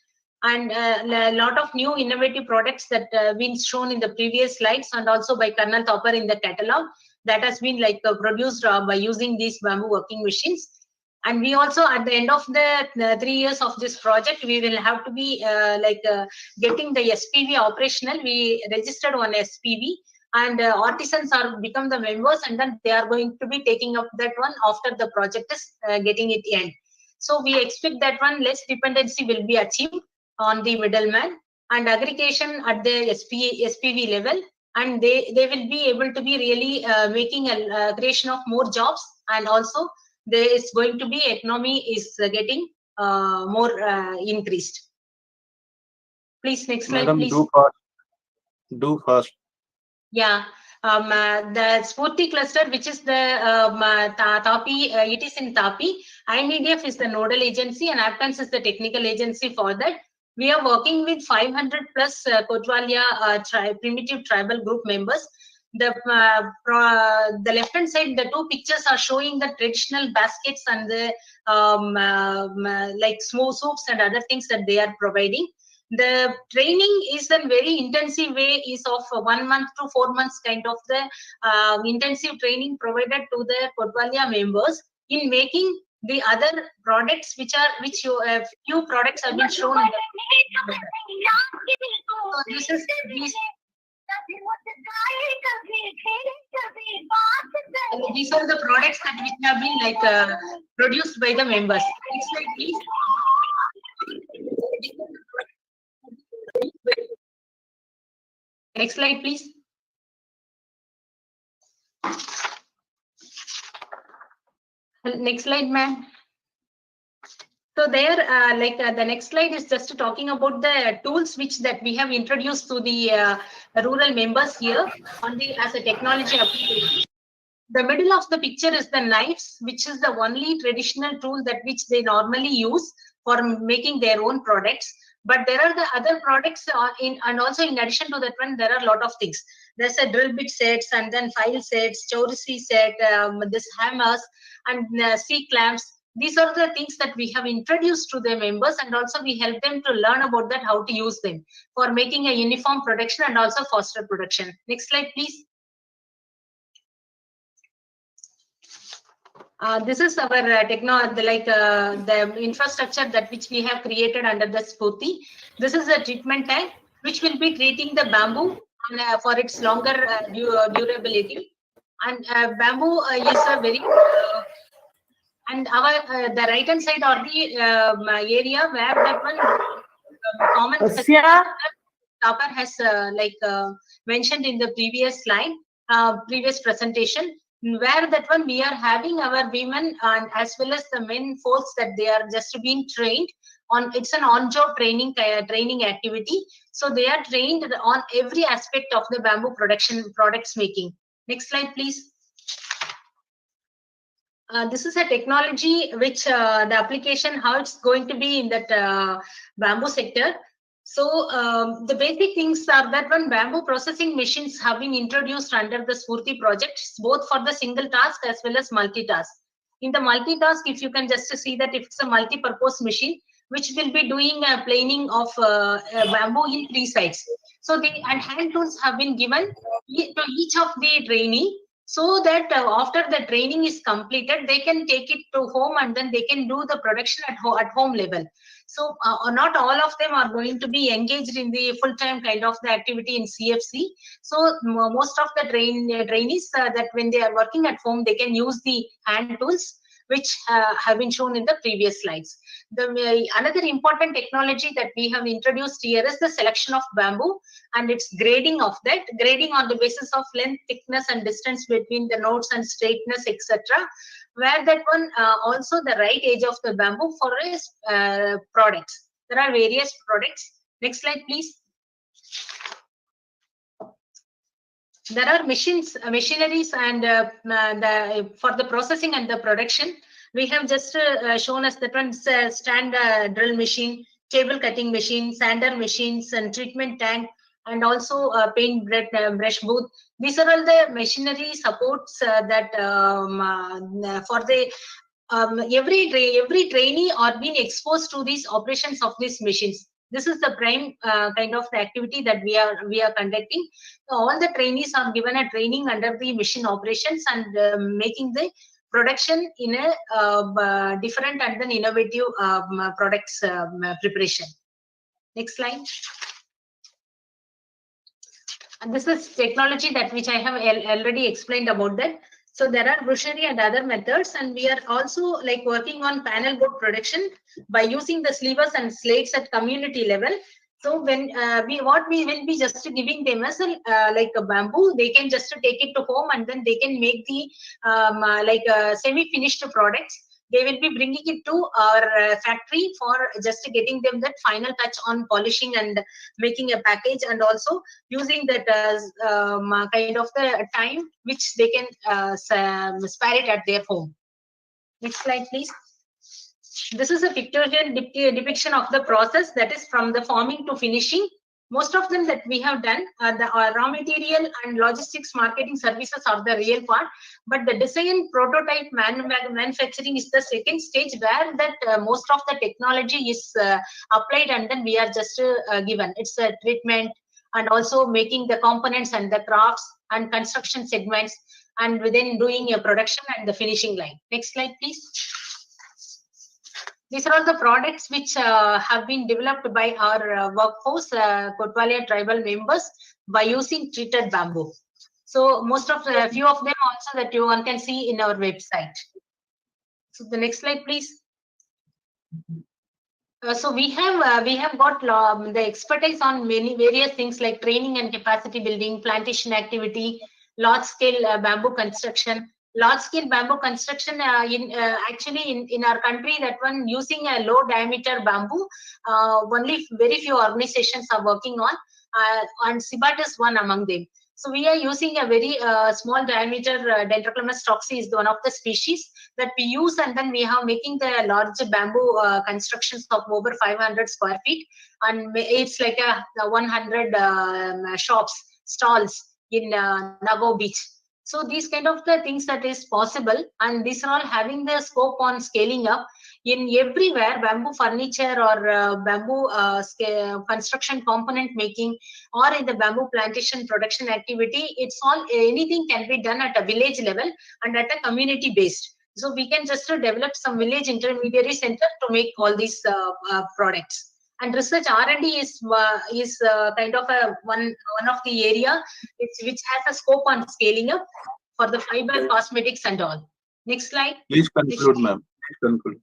and a lot of new innovative products that been shown in the previous slides, and also by Colonel Topper in the catalog that has been produced by using these bamboo working machines. And we also, at the end of the 3 years of this project, we will have to be getting the SPV operational. We registered one SPV, and artisans are become the members, and then they are going to be taking up that one after the project is getting it end. So we expect that one less dependency will be achieved on the middleman, and aggregation at the SPV level, and they will be able to be really making a creation of more jobs, and also there is going to be economy is getting more increased. Please, next slide, Madam, please. do fast. Do fast. Yeah, the Spurti cluster, which is the TAPI, it is in TAPI. INEDF is the nodal agency, and APTANS is the technical agency for that. We are working with 500 plus Kotwalia primitive tribal group members. The left-hand side, the two pictures are showing the traditional baskets and the like small soups and other things that they are providing. The training is a very intensive way, is of 1 month to 4 months kind of the intensive training provided to the Kotwalia members in making the other products, which you few products have been shown. So this is these are the products that which have been like produced by the members. Next slide, please. Next slide, please. Next slide, ma'am. So there, the next slide is just talking about the tools which that we have introduced to the rural members here on the as a technology application. The middle of the picture is the knives, which is the only traditional tool that which they normally use for making their own products. But there are the other products and also in addition to that one, there are a lot of things. There's a drill bit sets, and then file sets, Chorisi set, this hammers and C clamps. These are the things that we have introduced to the members, and also we help them to learn about that, how to use them for making a uniform production and also faster production. Next slide, please. This is our the infrastructure that which we have created under the Spurti. This is a treatment tank which will be treating the bamboo for its longer durability. And bamboo is a very and our the right hand side or the area where that one common Tapar has mentioned in the previous slide, previous presentation, where that one we are having our women and as well as the men folks that they are just being trained on. It's an on-job training activity. So they are trained on every aspect of the bamboo production products making. Next slide, please. This is a technology which the application, how it's going to be in that bamboo sector. So the basic things are that one bamboo processing machines have been introduced under the Spurti project, both for the single task as well as multitask. In the multitask, if you can just see that if it's a multi-purpose machine, which will be doing a planing of bamboo in 3 sides. So the and hand tools have been given to each of the trainee, so that after the training is completed, they can take it to home and then they can do the production at home level. So not all of them are going to be engaged in the full-time kind of the activity in CFC. So most of the trainees that when they are working at home, they can use the hand tools, which have been shown in the previous slides. Another important technology that we have introduced here is the selection of bamboo and its grading of that, grading on the basis of length, thickness and distance between the nodes and straightness, etc. Where that one also the right age of the bamboo for its products. There are various products. Next slide, please. There are machineries and for the processing and the production. We have just shown us that one stand drill machine, table cutting machine, sander machines, and treatment tank, and also paint brush booth. These are all the machinery supports that for the every trainee are being exposed to these operations of these machines. This is the prime kind of the activity that we are conducting. So all the trainees are given a training under the machine operations and making the production in a different and then innovative products preparation. Next slide. And this is technology that which I have already explained about that. So there are bruchery and other methods, and we are also like working on panel board production by using the slivers and slates at community level. So when we will be just giving them as a like a bamboo, they can just take it to home, and then they can make the semi-finished products. They will be bringing it to our factory for just getting them that final touch on polishing and making a package, and also using that kind of the time which they can spare it at their home. Next slide, please. This is a pictorial depiction of the process, that is from the forming to finishing. Most of them that we have done, the raw material and logistics marketing services are the real part, but the design prototype manufacturing is the second stage, where that most of the technology is applied, and then we are just given. It's a treatment, and also making the components and the crafts and construction segments, and then doing a production and the finishing line. Next slide, please. These are all the products which have been developed by our workforce, Kotwalia tribal members, by using treated bamboo. So most of the few of them also that one can see in our website. So the next slide, please. So we have got the expertise on many various things like training and capacity building, plantation activity, large scale bamboo construction. Large scale bamboo construction actually in our country, that one using a low diameter bamboo, only very few organizations are working on, and Sibat is one among them. So we are using a very small diameter Dendroclamus toxi is one of the species that we use, and then we have making the large bamboo constructions of over 500 square feet, and it's like a 100 stalls in Nagaur beach. So these kind of the things that is possible, and these are all having the scope on scaling up in everywhere. Bamboo furniture or bamboo construction component making, or in the bamboo plantation production activity, it's all anything can be done at a village level and at a community based. So we can just develop some village intermediary center to make all these products. And research R&D is kind of one of the area which has a scope on scaling up for the fiber cosmetics and all. Next slide. Please conclude, ma'am. Please conclude.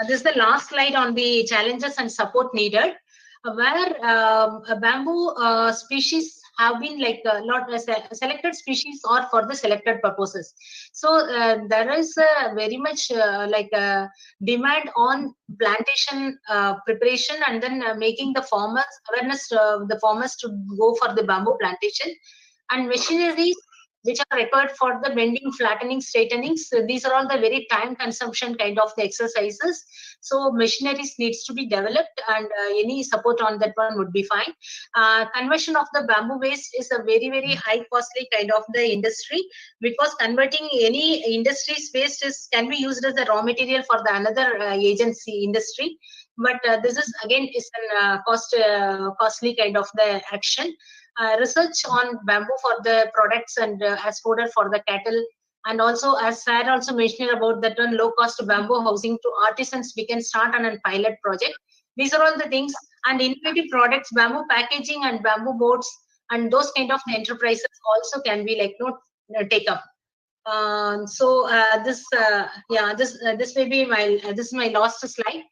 This is the last slide on the challenges and support needed, where bamboo species have been like not selected species or for the selected purposes. So there is very much like a demand on plantation preparation, and then making the farmers awareness, the farmers to go for the bamboo plantation, and machineries which are required for the bending, flattening, straightening. So these are all the very time consumption kind of the exercises. So machineries needs to be developed, and any support on that one would be fine. Conversion of the bamboo waste is a very, very high costly kind of the industry, because converting any industry's waste can be used as a raw material for the another agency industry. But this is again is a costly kind of the action. Research on bamboo for the products and as fodder for the cattle, and also as Sarah also mentioned about that one low cost bamboo housing to artisans, we can start on a pilot project. These are all the things, and innovative products, bamboo packaging and bamboo boards, and those kind of enterprises also can be like take up. This may be my this is my last slide.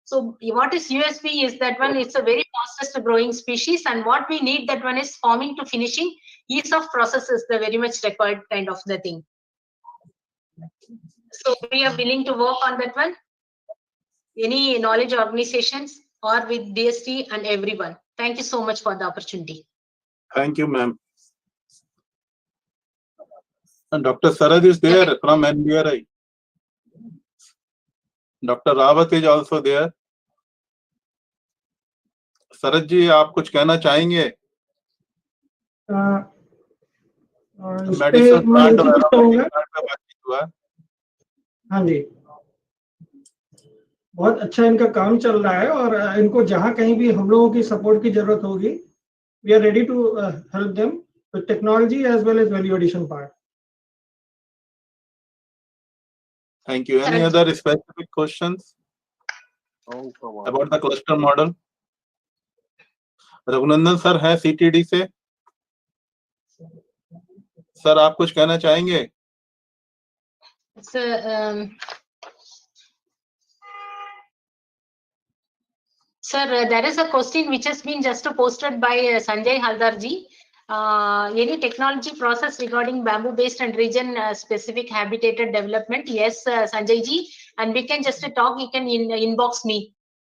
So what is USP is that one, it's a very fastest growing species, and what we need that one is forming to finishing, ease of process is the very much required kind of the thing. So we are willing to work on that one. Any knowledge organizations or with DST and everyone. Thank you so much for the opportunity. Thank you, ma'am. And Dr. Saraj is there from NBRI. Dr. Rawat is also there. Suraj जी, आप कुछ कहना चाहेंगे? Medicine plant और aromatic plant का बातचीत हुआ। हाँ जी, बहुत अच्छा इनका काम चल रहा है, और इनको जहाँ कहीं भी हम लोगों की सपोर्ट की जरूरत होगी, we are ready to help them with technology as well as value addition part. Thank you. Any other specific questions about the cluster model? Raghunandan sir है CTD से। सर आप कुछ कहना चाहेंगे? So, sir, there is a question which has been just posted by Sanjay Haldarji. Any technology process regarding bamboo-based and region-specific habitated development? Yes, Sanjay ji, and we can just talk. You can inbox me.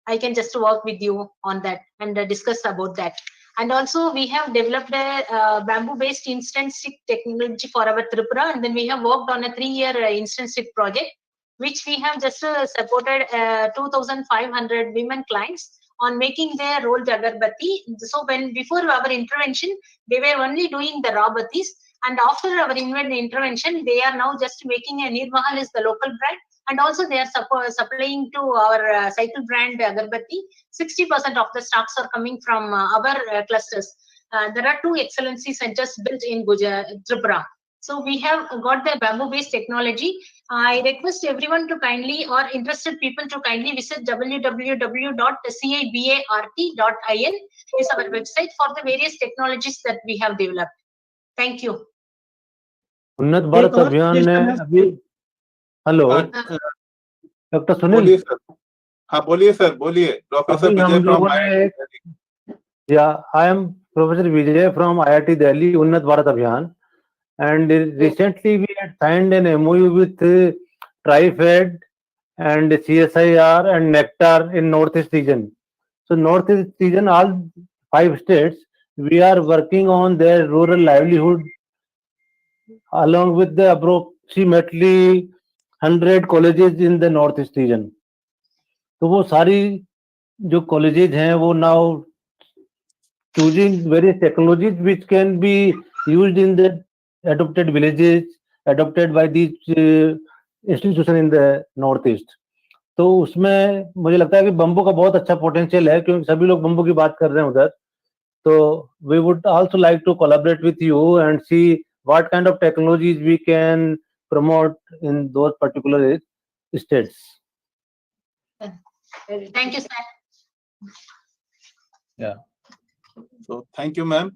I can just work with you on that and discuss about that. And also, we have developed a bamboo-based instant stick technology for our Tripura, and then we have worked on a 3-year instant stick project, which we have just supported 2,500 women clients on making their rolled agarbatti. So when before our intervention, they were only doing the raw battis, and after our intervention, they are now just making a Nirbhar is the local brand, and also they are supplying to our cycle brand agarbatti. 60% of the stocks are coming from our clusters. There are 2 excellency centers built in Tripura. So we have got the bamboo-based technology. I request everyone to kindly, or interested people to kindly visit www.cibart.in is our website for the various technologies that we have developed. Thank you. उन्नत भारत अभियान ने अभी hello doctor Sunil बोलिए sir. हाँ बोलिए sir, बोलिए. Professor Vijay from I am professor Vijay from IIT Delhi, उन्नत भारत अभियान. And recently we had signed an MOU with TriFed and CSIR and Nectar in Northeast region. So Northeast region, all 5 states, we are working on their rural livelihood along with the approximately 100 colleges in the Northeast region. तो वो सारी जो colleges हैं वो now choosing various technologies which can be used in the adopted villages, adopted by these institutions in the Northeast. तो उसमें मुझे लगता है कि बम्बू का बहुत अच्छा पोटेंशियल है, क्योंकि सभी लोग बम्बू की बात कर रहे हैं उधर. तो we would also like to collaborate with you and see what kind of technologies we can promote in those particular states. Thank you, sir. Yeah. So thank you, ma'am.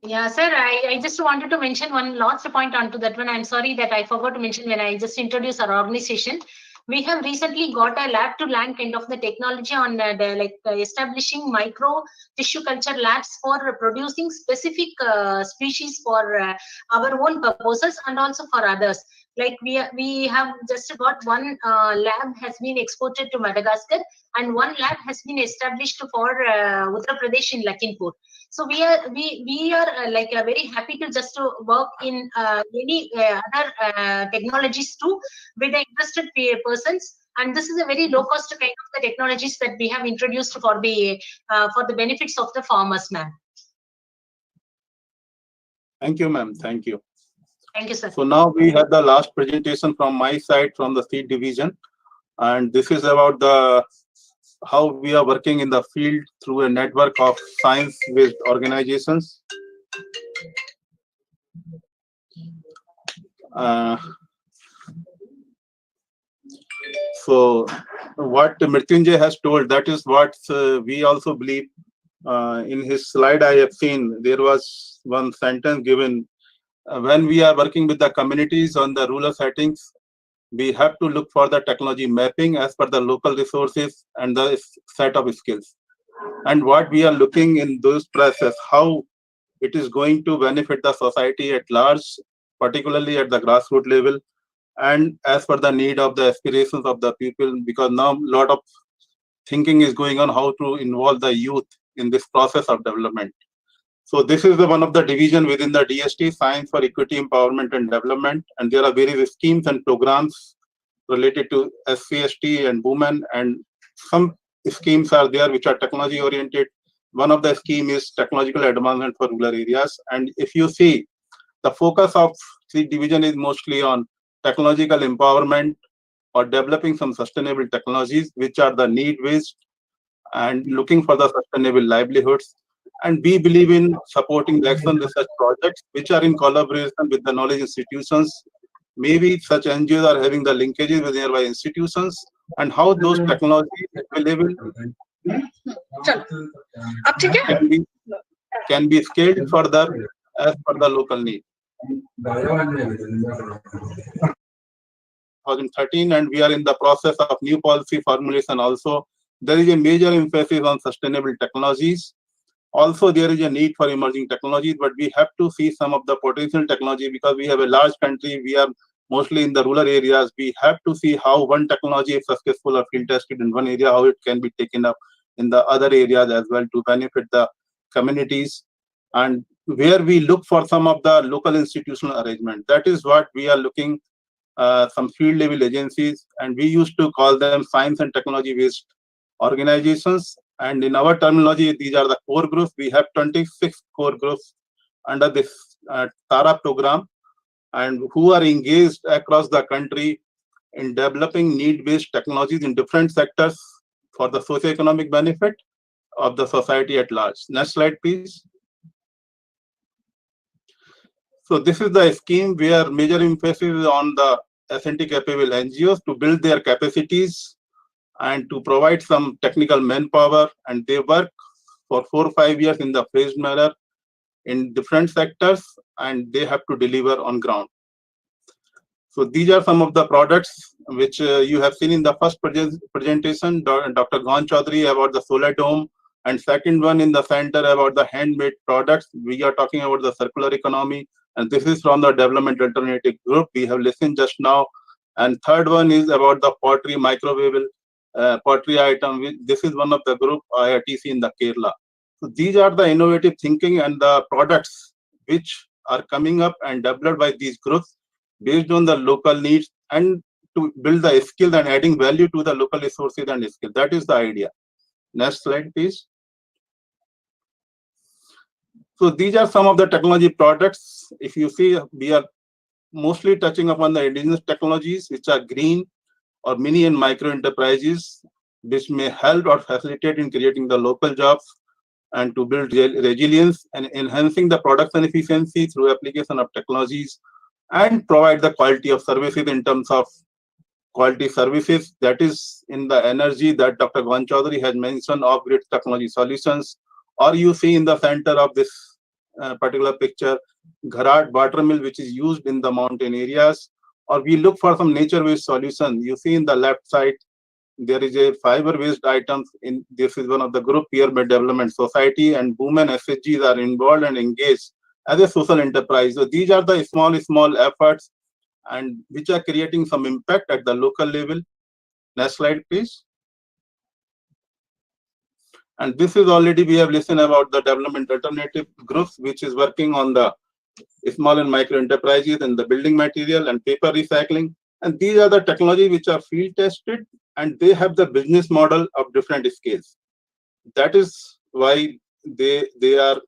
Yeah, sir, I just wanted to mention one last point onto that one. I'm sorry that I forgot to mention when I just introduced our organization. We have recently got a lab to land kind of the technology on establishing micro tissue culture labs for producing specific species for our own purposes and also for others. Like we have just got one lab has been exported to Madagascar, and one lab has been established for Uttar Pradesh in Lakhimpur. So we are very happy to just to work in any other technologies too with the interested persons. And this is a very low cost kind of the technologies that we have introduced for the benefits of the farmers, ma'am. Thank you, ma'am. Thank you. Thank you, sir. So now we have the last presentation from my side from the seed division, and this is about how we are working in the field through a network of science-based organizations. So what Mrityunjay has told, that is what we also believe. In his slide I have seen, there was one sentence given, when we are working with the communities on the rural settings, we have to look for the technology mapping as per the local resources and the set of skills. And what we are looking in those process, how it is going to benefit the society at large, particularly at the grassroots level, and as per the need of the aspirations of the people, because now a lot of thinking is going on how to involve the youth in this process of development. So this is one of the division within the DST, Science for Equity, Empowerment and Development, and there are various schemes and programs related to SCST and women, and some schemes are there which are technology oriented. One of the scheme is technological advancement for rural areas, and if you see, the focus of the division is mostly on technological empowerment or developing some sustainable technologies which are the need-based and looking for the sustainable livelihoods. And we believe in supporting the excellent research projects which are in collaboration with the knowledge institutions. Maybe such NGOs are having the linkages with nearby institutions, and how those technologies available can be scaled further as per the local need. 2013, and we are in the process of new policy formulation also. There is a major emphasis on sustainable technologies. Also, there is a need for emerging technologies, but we have to see some of the potential technology because we have a large country. We are mostly in the rural areas. We have to see how one technology is successful or field tested in one area, how it can be taken up in the other areas as well to benefit the communities. And where we look for some of the local institutional arrangement. That is what we are looking some field level agencies, and we used to call them science and technology based organizations. And in our terminology, these are the core groups. We have 26 core groups under this TARA program, and who are engaged across the country in developing need-based technologies in different sectors for the socio-economic benefit of the society at large. Next slide, please. So this is the scheme where major emphasis is on the S&T capable NGOs to build their capacities and to provide some technical manpower, and they work for 4 or 5 years in the phased manner in different sectors, and they have to deliver on ground. So these are some of the products which you have seen in the first presentation, Dr. Ghan Chaudhary about the solar dome, and second one in the center about the handmade products. We are talking about the circular economy, and this is from the development alternative group we have listened just now. And third one is about the pottery microwavable pottery item. This is one of the group IITC in the Kerala. So these are the innovative thinking and the products which are coming up and developed by these groups based on the local needs and to build the skill and adding value to the local resources and skill. That is the idea. Next slide, please. So these are some of the technology products. If you see, we are mostly touching upon the indigenous technologies, which are green or mini and micro enterprises, which may help or facilitate in creating the local jobs and to build resilience and enhancing the production efficiency through application of technologies and provide the quality of services in terms of quality services. That is in the energy that Dr. Ghan Chaudhary has mentioned, off-grid technology solutions. Or you see in the center of this particular picture, Gharat water mill, which is used in the mountain areas. Or we look for some nature-based solution. You see in the left side, there is a fiber-based items. In this is one of the group Pyramid Development Society, and women SHGs are involved and engaged as a social enterprise. So these are the small efforts and which are creating some impact at the local level. Next slide, please. And this is already we have listened about the development alternative groups, which is working on the small and micro enterprises and the building material and paper recycling. And these are the technology which are field tested and they have the business model of different scales. That is why they are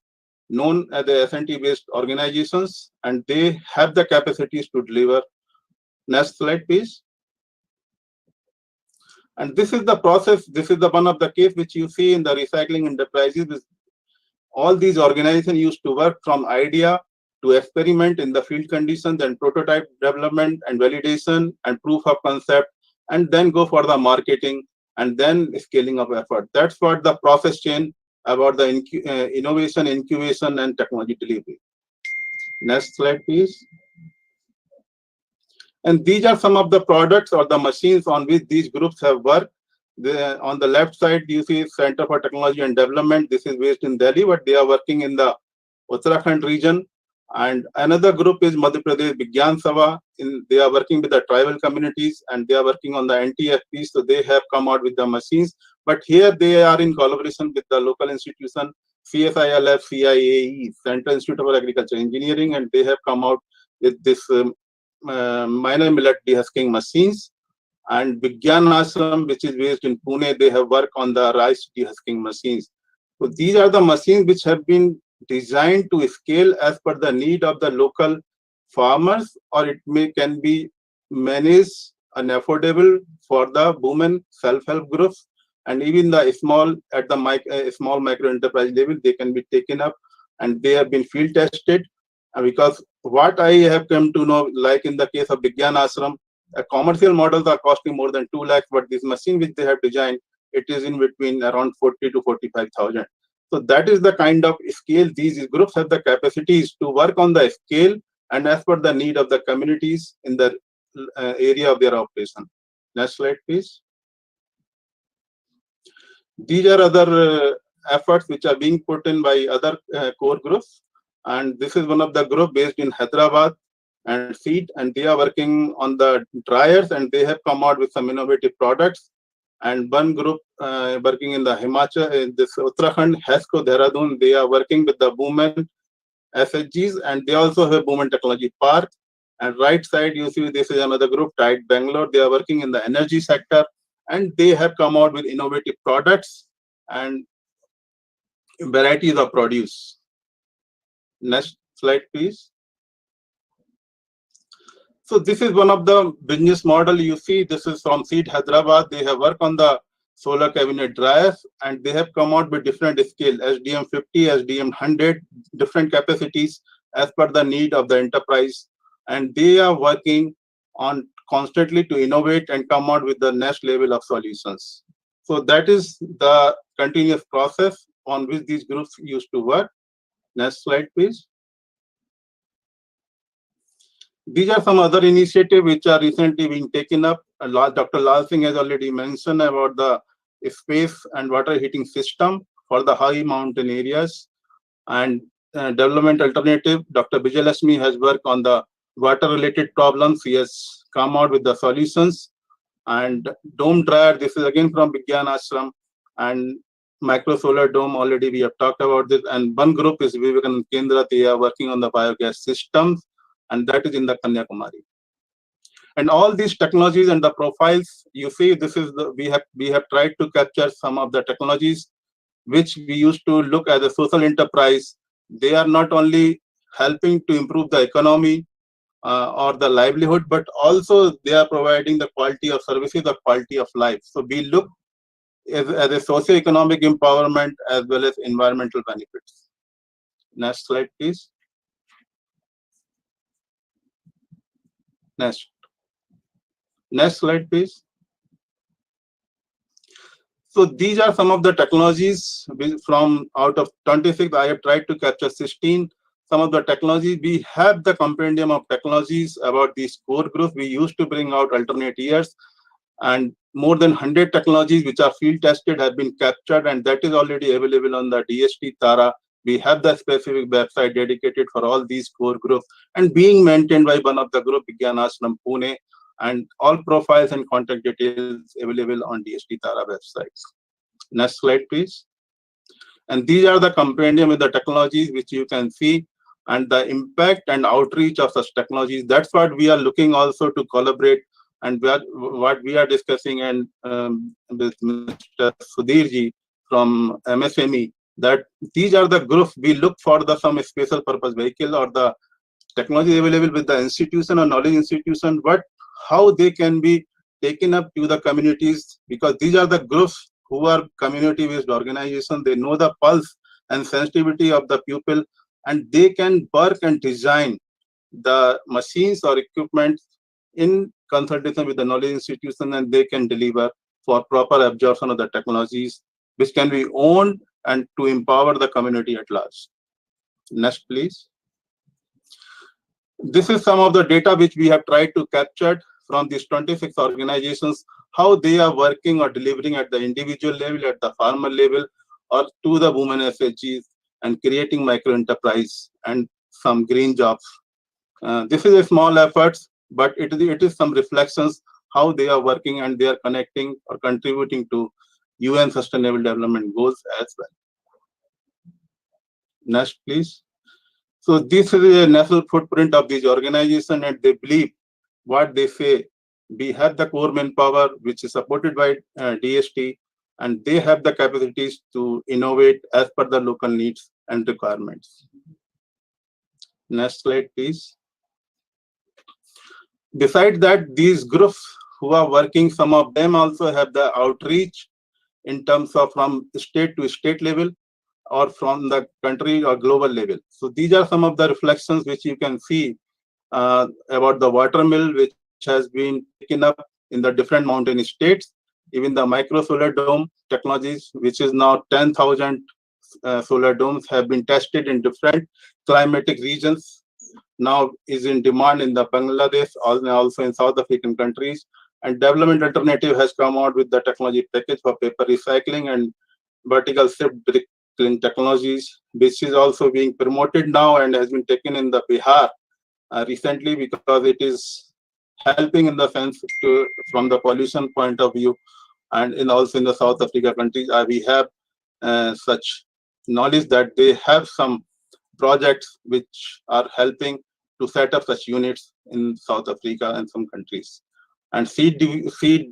known as the S&T based organizations and they have the capacities to deliver. Next slide, please. And this is the process. This is the one of the case which you see in the recycling enterprises. All these organizations used to work from idea to experiment in the field conditions and prototype development and validation and proof of concept, and then go for the marketing and then scaling of effort. That's what the process chain about the innovation, incubation, and technology delivery. Next slide, please. And these are some of the products or the machines on which these groups have worked. On the left side, you see Center for Technology and Development. This is based in Delhi, but they are working in the Uttarakhand region. And another group is Madhya Pradesh Vigyan Sabha. They are working with the tribal communities and they are working on the NTFP. So they have come out with the machines. But here they are in collaboration with the local institution, CSILF, CIAE, Central Institute of Agriculture Engineering, and they have come out with this minor millet dehusking machines. And Vigyan Ashram, which is based in Pune, they have worked on the rice dehusking machines. So these are the machines which have been designed to scale as per the need of the local farmers, or it can be managed and affordable for the women self-help groups, and even the small at the small micro enterprise level, they can be taken up and they have been field tested. Because what I have come to know, like in the case of Vigyan Ashram, commercial models are costing more than 2 lakhs, but this machine which they have designed, it is in between around 40 to 45,000. So that is the kind of scale these groups have the capacities to work on the scale and as per the need of the communities in the area of their operation. Next slide, please. These are other efforts which are being put in by other core groups, and this is one of the group based in Hyderabad and seed, and they are working on the dryers, and they have come out with some innovative products. And one group working in the Himachal, in this Uttarakhand, HESCO, Dehradun, they are working with the women SHGs, and they also have women technology park. And right side, you see this is another group, Tide Bangalore. They are working in the energy sector, and they have come out with innovative products and varieties of produce. Next slide, please. So this is one of the business model you see. This is from Seed Hyderabad. They have worked on the solar cabinet dryers, and they have come out with different scale, SDM 50, SDM 100, different capacities as per the need of the enterprise. And they are working on constantly to innovate and come out with the next level of solutions. So that is the continuous process on which these groups used to work. Next slide, please. These are some other initiatives which are recently being taken up. Dr. Lal Singh has already mentioned about the space and water heating system for the high mountain areas. And development alternative, Dr. Vijayalakshmi has worked on the water-related problems. He has come out with the solutions. And dome dryer, this is again from Vigyan Ashram. And micro solar dome, already we have talked about this. And one group is Vivekananda Kendra. They are working on the biogas systems, and that is in the Kanyakumari. And all these technologies and the profiles, you see, this is the, we have tried to capture some of the technologies which we used to look as a social enterprise. They are not only helping to improve the economy or the livelihood, but also they are providing the quality of services, the quality of life. So we look as a socio-economic empowerment as well as environmental benefits. Next slide, please. Next slide, please. So these are some of the technologies from out of 26. I have tried to capture 16. Some of the technologies, we have the compendium of technologies about these core groups. We used to bring out alternate years, and more than 100 technologies which are field tested have been captured, and that is already available on the DST Tara. We have the specific website dedicated for all these core groups and being maintained by one of the group, Vigyan Ashram Pune, and all profiles and contact details available on DST Tara websites. Next slide, please. And these are the compendium with the technologies which you can see and the impact and outreach of such technologies. That's what we are looking also to collaborate, and what we are discussing and with Mr. Sudhirji from MSME, that these are the groups we look for the some special purpose vehicle or the technology available with the institution or knowledge institution, but how they can be taken up to the communities, because these are the groups who are community-based organizations. They know the pulse and sensitivity of the people, and they can work and design the machines or equipment in consultation with the knowledge institution, and they can deliver for proper absorption of the technologies which can be owned and to empower the community at large. Next, please. This is some of the data which we have tried to capture from these 26 organizations, how they are working or delivering at the individual level, at the farmer level, or to the women SHGs, and creating micro enterprise and some green jobs. This is a small effort, but it is some reflections how they are working and they are connecting or contributing to UN Sustainable Development Goals as well. Next, please. So this is a national footprint of these organizations, and they believe what they say. We have the core manpower which is supported by DST, and they have the capacities to innovate as per the local needs and requirements. Next slide, please. Besides that, these groups who are working, some of them also have the outreach in terms of from state to state level or from the country or global level. So these are some of the reflections which you can see about the water mill, which has been taken up in the different mountain states. Even the micro solar dome technologies, which is now 10,000 solar domes, have been tested in different climatic regions. now is in demand in the Bangladesh, also in South African countries. And Development Alternative has come out with the technology package for paper recycling and vertical strip brick technologies, which is also being promoted now and has been taken in the Bihar recently, because it is helping in the sense from the pollution point of view. And also in the South Africa countries, we have such knowledge that they have some projects which are helping to set up such units in South Africa and some countries. And Seed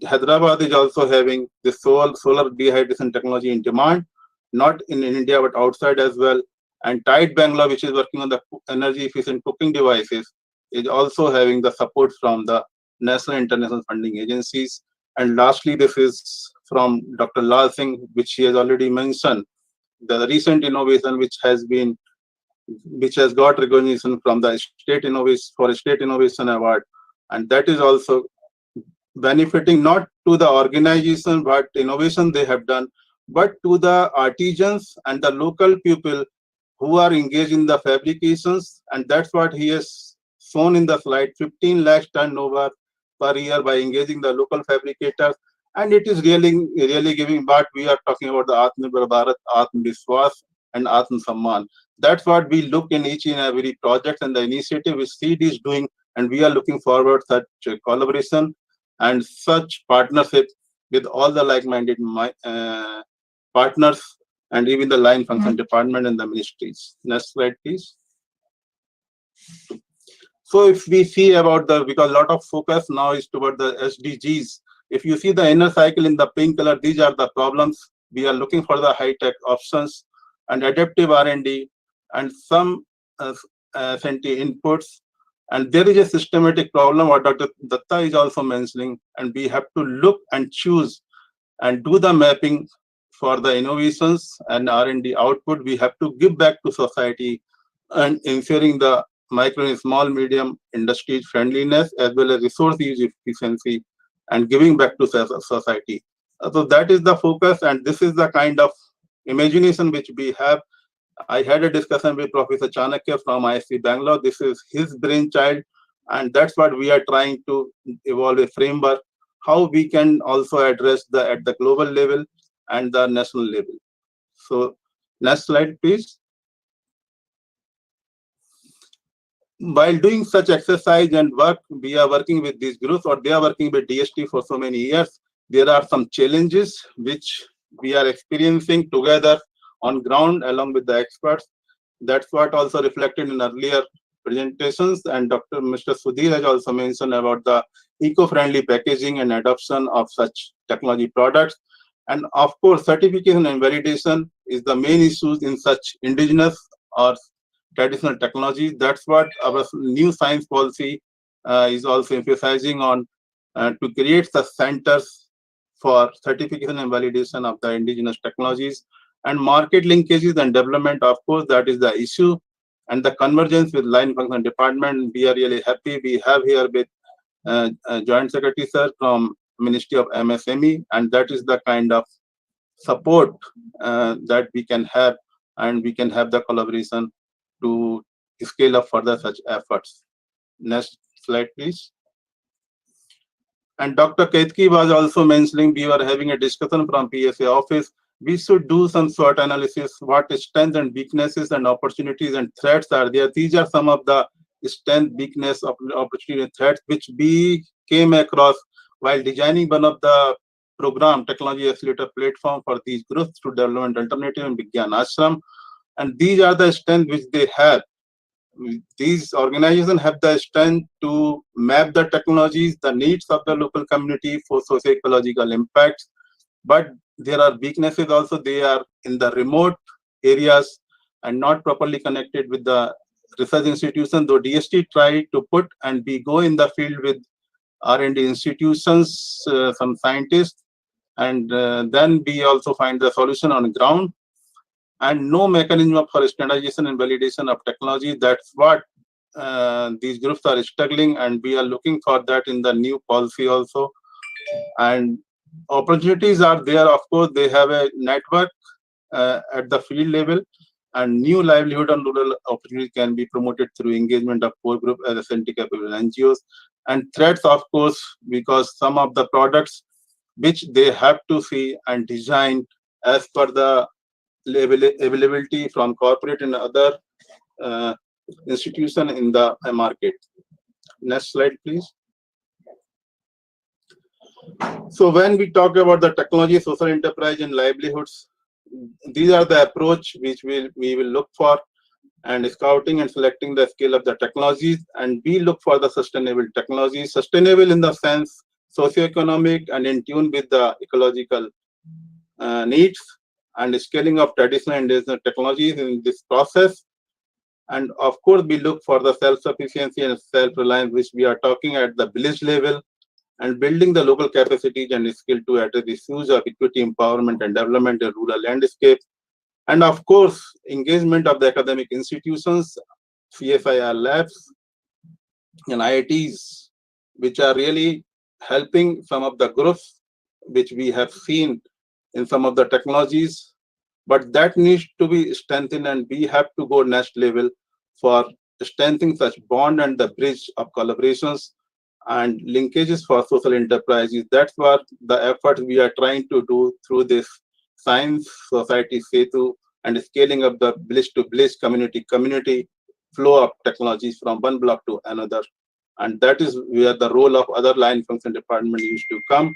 Hyderabad is also having this solar dehydration technology in demand, not in India but outside as well. And Tide Bangalore, which is working on the energy efficient cooking devices, is also having the support from the national international funding agencies. And lastly, this is from Dr. Lal Singh, which he has already mentioned, the recent innovation which has got recognition from the State Innovation Award, and that is also benefiting not to the organization but innovation they have done, but to the artisans and the local people who are engaged in the fabrications. And that's what he has shown in the slide: 15 lakh turnover per year by engaging the local fabricators. And it is really giving. But we are talking about the Atma Nirbhar Bharat, Atma Vishwas, and Atma Samman. That's what we look in each and every project and the initiative which Seed is doing, and we are looking forward to such collaboration and such partnership with all the like-minded partners and even the line function department and the ministries. Next slide, please. So if we see about because a lot of focus now is toward the SDGs. If you see the inner cycle in the pink color, these are the problems. We are looking for the high-tech options and adaptive R&D and some S&T inputs. And there is a systematic problem what Dr. Datta is also mentioning, and we have to look and choose and do the mapping for the innovations and R&D output. We have to give back to society and ensuring the micro and small medium industry friendliness as well as resource use efficiency and giving back to society. So that is the focus, and this is the kind of imagination which we have. I had a discussion with Professor Chanakya from ISC Bangalore. This is his brainchild, and that's what we are trying to evolve a framework, how we can also address at the global level and the national level. So next slide, please. While doing such exercise and work, we are working with these groups, or they are working with DST for so many years. There are some challenges which we are experiencing together on ground along with the experts. That's what also reflected in earlier presentations, and Mr. Sudhir has also mentioned about the eco-friendly packaging and adoption of such technology products. And of course, certification and validation is the main issues in such indigenous or traditional technologies. That's what our new science policy is also emphasizing on, to create the centers for certification and validation of the indigenous technologies. And market linkages and development, of course, that is the issue. And the convergence with line function department, we are really happy. We have here with Joint Secretary Sir from Ministry of MSME, and that is the kind of support that we can have, and we can have the collaboration to scale up further such efforts. Next slide, please. And Dr. Ketki was also mentioning, we were having a discussion from PSA office. We should do some SWOT analysis, what strengths and weaknesses and opportunities and threats are there. These are some of the strength, weakness, opportunity and threats which we came across while designing one of the program, Technology Accelerator Platform for these groups through Development Alternative and Vigyan Ashram. And these are the strengths which they have. These organizations have the strength to map the technologies, the needs of the local community for socio-ecological impacts. But there are weaknesses also. They are in the remote areas and not properly connected with the research institution. Though DST try to put, and we go in the field with R&D institutions, some scientists, and then we also find the solution on the ground. And no mechanism for standardization and validation of technology. That's what these groups are struggling, and we are looking for that in the new policy also. And opportunities are there, of course. They have a network at the field level, and new livelihood and rural opportunities can be promoted through engagement of core group as S&T capable NGOs. And threats, of course, because some of the products which they have to see and design as per the availability from corporate and other institution in the market. Next slide, please. So when we talk about the technology, social enterprise, and livelihoods, these are the approach which we will look for, and scouting and selecting the scale of the technologies, and we look for the sustainable technology, sustainable in the sense socioeconomic and in tune with the ecological needs, and scaling of traditional and indigenous technologies in this process. And of course, we look for the self-sufficiency and self-reliance, which we are talking at the village level, and building the local capacities and skill to address issues of equity, empowerment, and development in rural landscape. And of course, engagement of the academic institutions, CSIR labs, and IITs, which are really helping some of the groups which we have seen in some of the technologies. But that needs to be strengthened, and we have to go next level for strengthening such bond and the bridge of collaborations and linkages for social enterprises. That's what the effort we are trying to do through this Science-Society-Setu and scaling up the village-to-village community flow of technologies from one block to another. And that is where the role of other line function department used to come.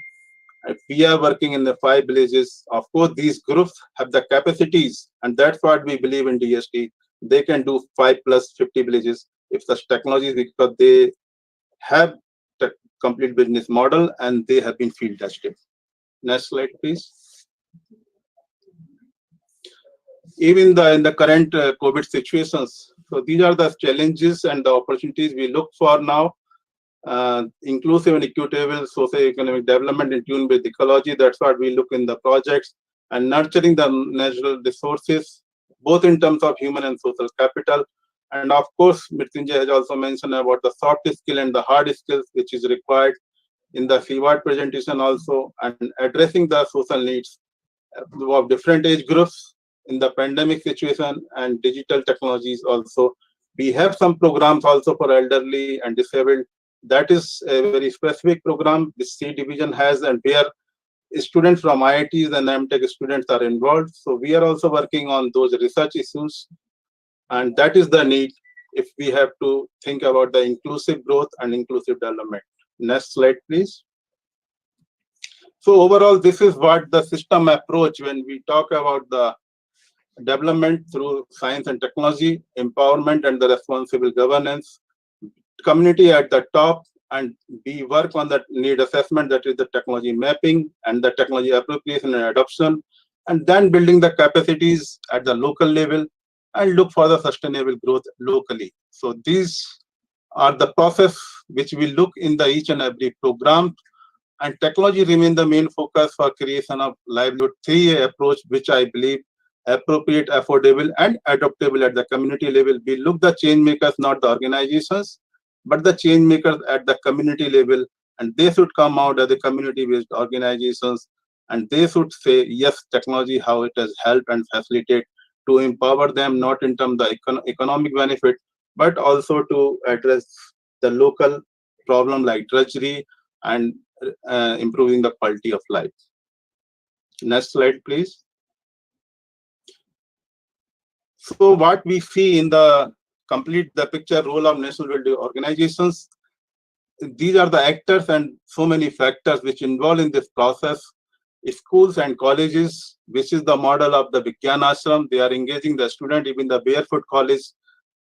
If we are working in the 5 villages, of course, these groups have the capacities, and that's what we believe in DST. They can do 5 plus 50 villages if such technologies, because they have the complete business model and they have been field tested. Next slide, please. Even in the current COVID situations, so these are the challenges and the opportunities we look for now. Inclusive and equitable socio-economic development in tune with ecology. That's what we look in the projects, and nurturing the natural resources, both in terms of human and social capital. And of course, Mrityunjay has also mentioned about the soft skill and the hard skills, which is required in the CWAT presentation also, and addressing the social needs of different age groups in the pandemic situation and digital technologies also. We have some programs also for elderly and disabled. That is a very specific program this C division has, and where students from IITs and MTech students are involved. So we are also working on those research issues, and that is the need if we have to think about the inclusive growth and inclusive development. Next slide, please. So overall, this is what the system approach when we talk about the development through science and technology, empowerment and the responsible governance, community at the top, and we work on that need assessment, that is the technology mapping and the technology appropriation and adoption, and then building the capacities at the local level and look for the sustainable growth locally. So these are the process which we look in the each and every program, and technology remain the main focus for creation of livelihood 3A approach, which I believe appropriate, affordable and adaptable at the community level. We look the change makers, not the organizations, but the change makers at the community level, and they should come out as the community-based organizations, and they should say, yes, technology, how it has helped and facilitate to empower them, not in terms of the economic benefit, but also to address the local problem like drudgery and improving the quality of life. Next slide, please. So what we see in the complete the picture role of national welfare organizations, these are the actors and so many factors which involve in this process. Schools and colleges, which is the model of the Vigyan Ashram, they are engaging the student. Even the Barefoot College,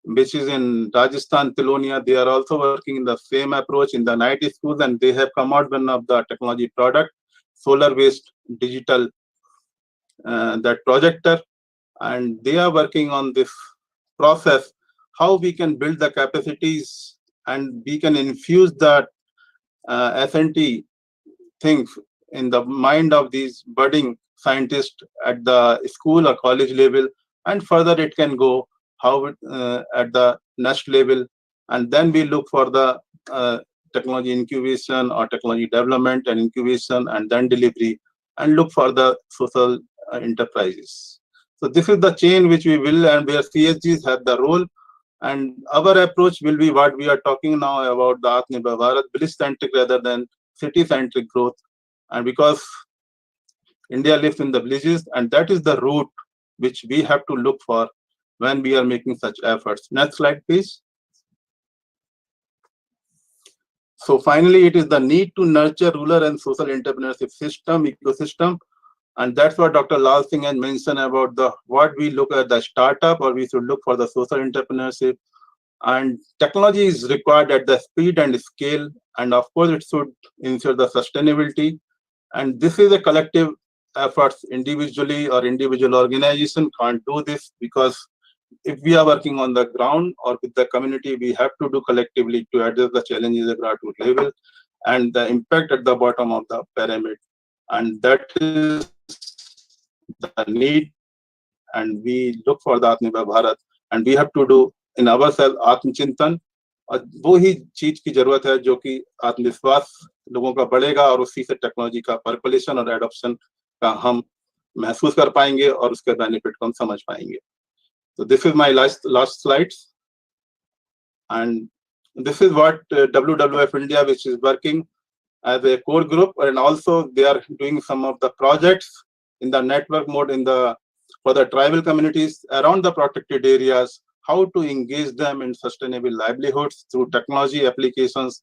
which is in Rajasthan, Tilonia, they are also working in the same approach in the night schools, and they have come out one of the technology product, solar-based digital that projector, and they are working on this process, how we can build the capacities and we can infuse that S&T things in the mind of these budding scientists at the school or college level, and further it can go how it, at the next level, and then we look for the technology incubation or technology development and incubation and then delivery, and look for the social enterprises. So this is the chain which we will, and where CSGs have the role. And our approach will be what we are talking now about, the Atma Nirbhar Bharat, village-centric rather than city-centric growth. And because India lives in the villages, and that is the route which we have to look for when we are making such efforts. Next slide, please. So finally, it is the need to nurture rural and social entrepreneurship system, ecosystem. And that's what Dr. Lal Singh has mentioned about the what we look at the startup, or we should look for the social entrepreneurship. And technology is required at the speed and scale. And of course, it should ensure the sustainability. And this is a collective effort. Individually or individual organization can't do this, because if we are working on the ground or with the community, we have to do collectively to address the challenges at grassroots level and the impact at the bottom of the pyramid. And that is the need. And we look for the Atma Nirbhar Bharat, and we have to do in ourselves आत्मचिंतन, और वो ही चीज की जरूरत है जो कि आत्मविश्वास लोगों का बढ़ेगा, और उसी से टेक्नोलॉजी का परकोलेशन और एडॉप्शन का हम महसूस कर पाएंगे और उसके बेनिफिट को हम समझ पाएंगे. So this is my last slides, and this is what WWF India, which is working as a core group, and also they are doing some of the projects in the network mode for the tribal communities around the protected areas, how to engage them in sustainable livelihoods through technology applications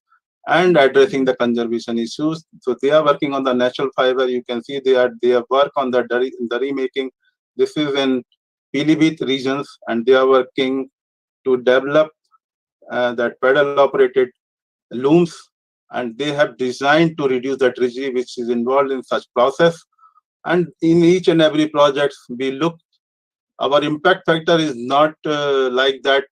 and addressing the conservation issues. So they are working on the natural fiber. You can see they have work on the dari making. This is in Pilibhit regions, and they are working to develop that pedal operated looms, and they have designed to reduce the tragedy which is involved in such process. And in each and every project we look, our impact factor is not like that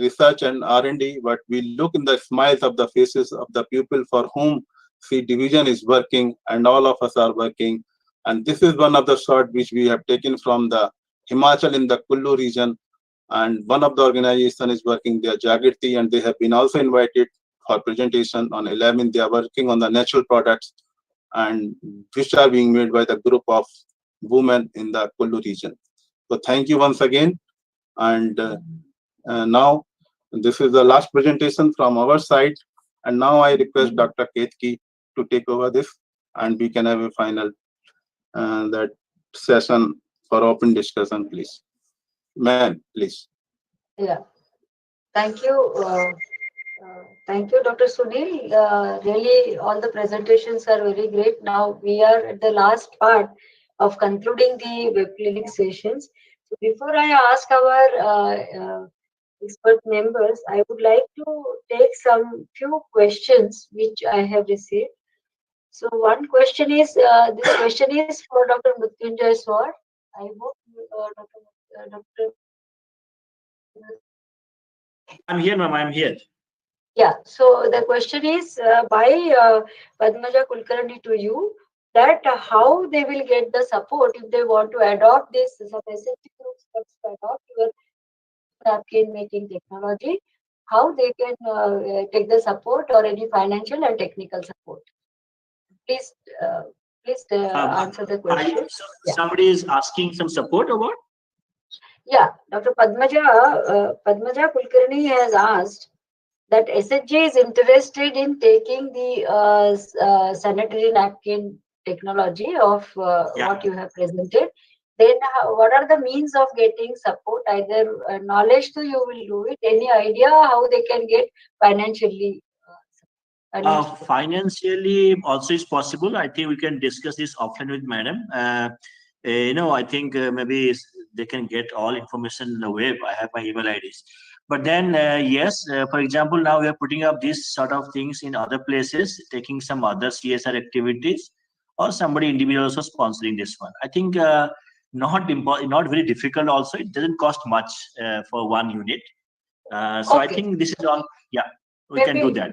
research and R&D, but we look in the smiles of the faces of the people for whom C division is working, and all of us are working. And this is one of the shots which we have taken from the Himachal in the Kullu region, and one of the organization is working there, Jagriti, and they have been also invited for presentation on 11. They are working on the natural products, and which are being made by the group of women in the Kullu region. So thank you once again. And now this is the last presentation from our side. And now I request Dr. Ketki to take over this, and we can have a final that session for open discussion, please. Ma'am, please. Yeah. Thank you. Thank you, Dr. Sunil. Really, all the presentations are very great. Now we are at the last part of concluding the web clinic sessions. So before I ask our expert members, I would like to take some few questions which I have received. So one question is, this question is for Dr. Mrityunjay Swar. I hope Dr. I'm here, ma'am. I'm here. Yeah, so the question is by Padmaja Kulkarni to you, that how they will get the support if they want to adopt this, some S&T groups to adopt your napkin making technology, how they can take the support or any financial and technical support. Please, answer the question. Somebody is asking some support or what? Yeah, Dr. Padmaja Kulkarni has asked that SHG is interested in taking the sanitary napkin technology of what you have presented. Then what are the means of getting support? Either knowledge to you will do it. Any idea how they can get financially? Financially also is possible. I think we can discuss this offline with madam. I think maybe they can get all information in the web. I have my email IDs. But then, yes, for example, now we are putting up these sort of things in other places, taking some other CSR activities, or somebody individual also sponsoring this one. I think not very difficult also. It doesn't cost much for one unit. So I think this is all, yeah, we can do that.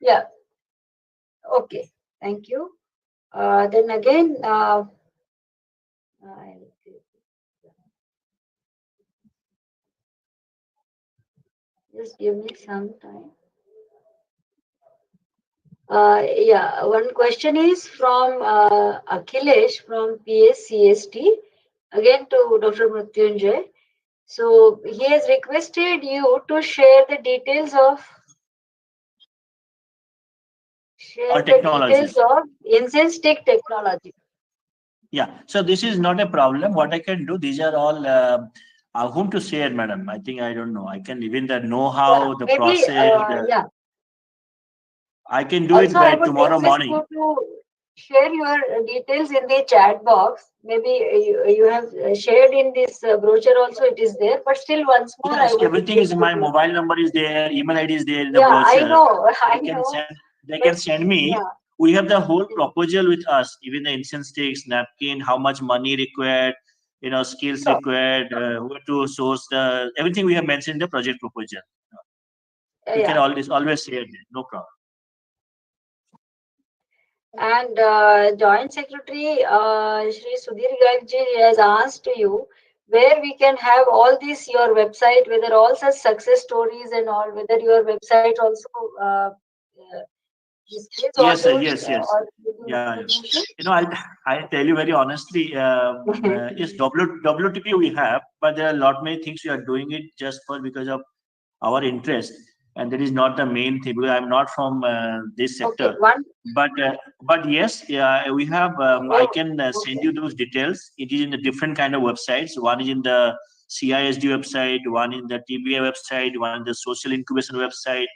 Yeah. Okay, thank you. Then again, just give me some time. Yeah, one question is from Akhilesh from PSCST. again to Dr. Mrityunjay. So he has requested you to share the details of incense stick technology. Yeah, so this is not a problem. What I can do, these are all whom to share, madam. I think I don't know. I can even the know-how, the process. Yeah. I can do Also, it by I would tomorrow request morning. you to share your details in the chat box. Maybe you have shared in this brochure also. It is there, but still once more, Yes, I would everything is. request My you. mobile number is there. Email ID is there in the Yeah, brochure. I know. I They can know. send. They can send me. Yeah. We have the whole proposal with us, even the incense sticks, napkin, how much money required, skills required, where to source the everything we have mentioned in the project proposal. You can always share it, no problem. And Joint Secretary Shri Sudhir Gargji has asked you where we can have all this, your website, whether all such success stories and all, whether your website also displays all Yes, sir. those. Yes. Yeah. Information. I'll tell you very honestly. Yes, WTP we have, but there are a lot many things we are doing it just because of our interest, and that is not the main thing. Because I'm not from this sector. Okay, But yes, yeah, we have. I can send you those details. It is in the different kind of websites. One is in the CISD website, one in the TBA website, one in the social incubation website.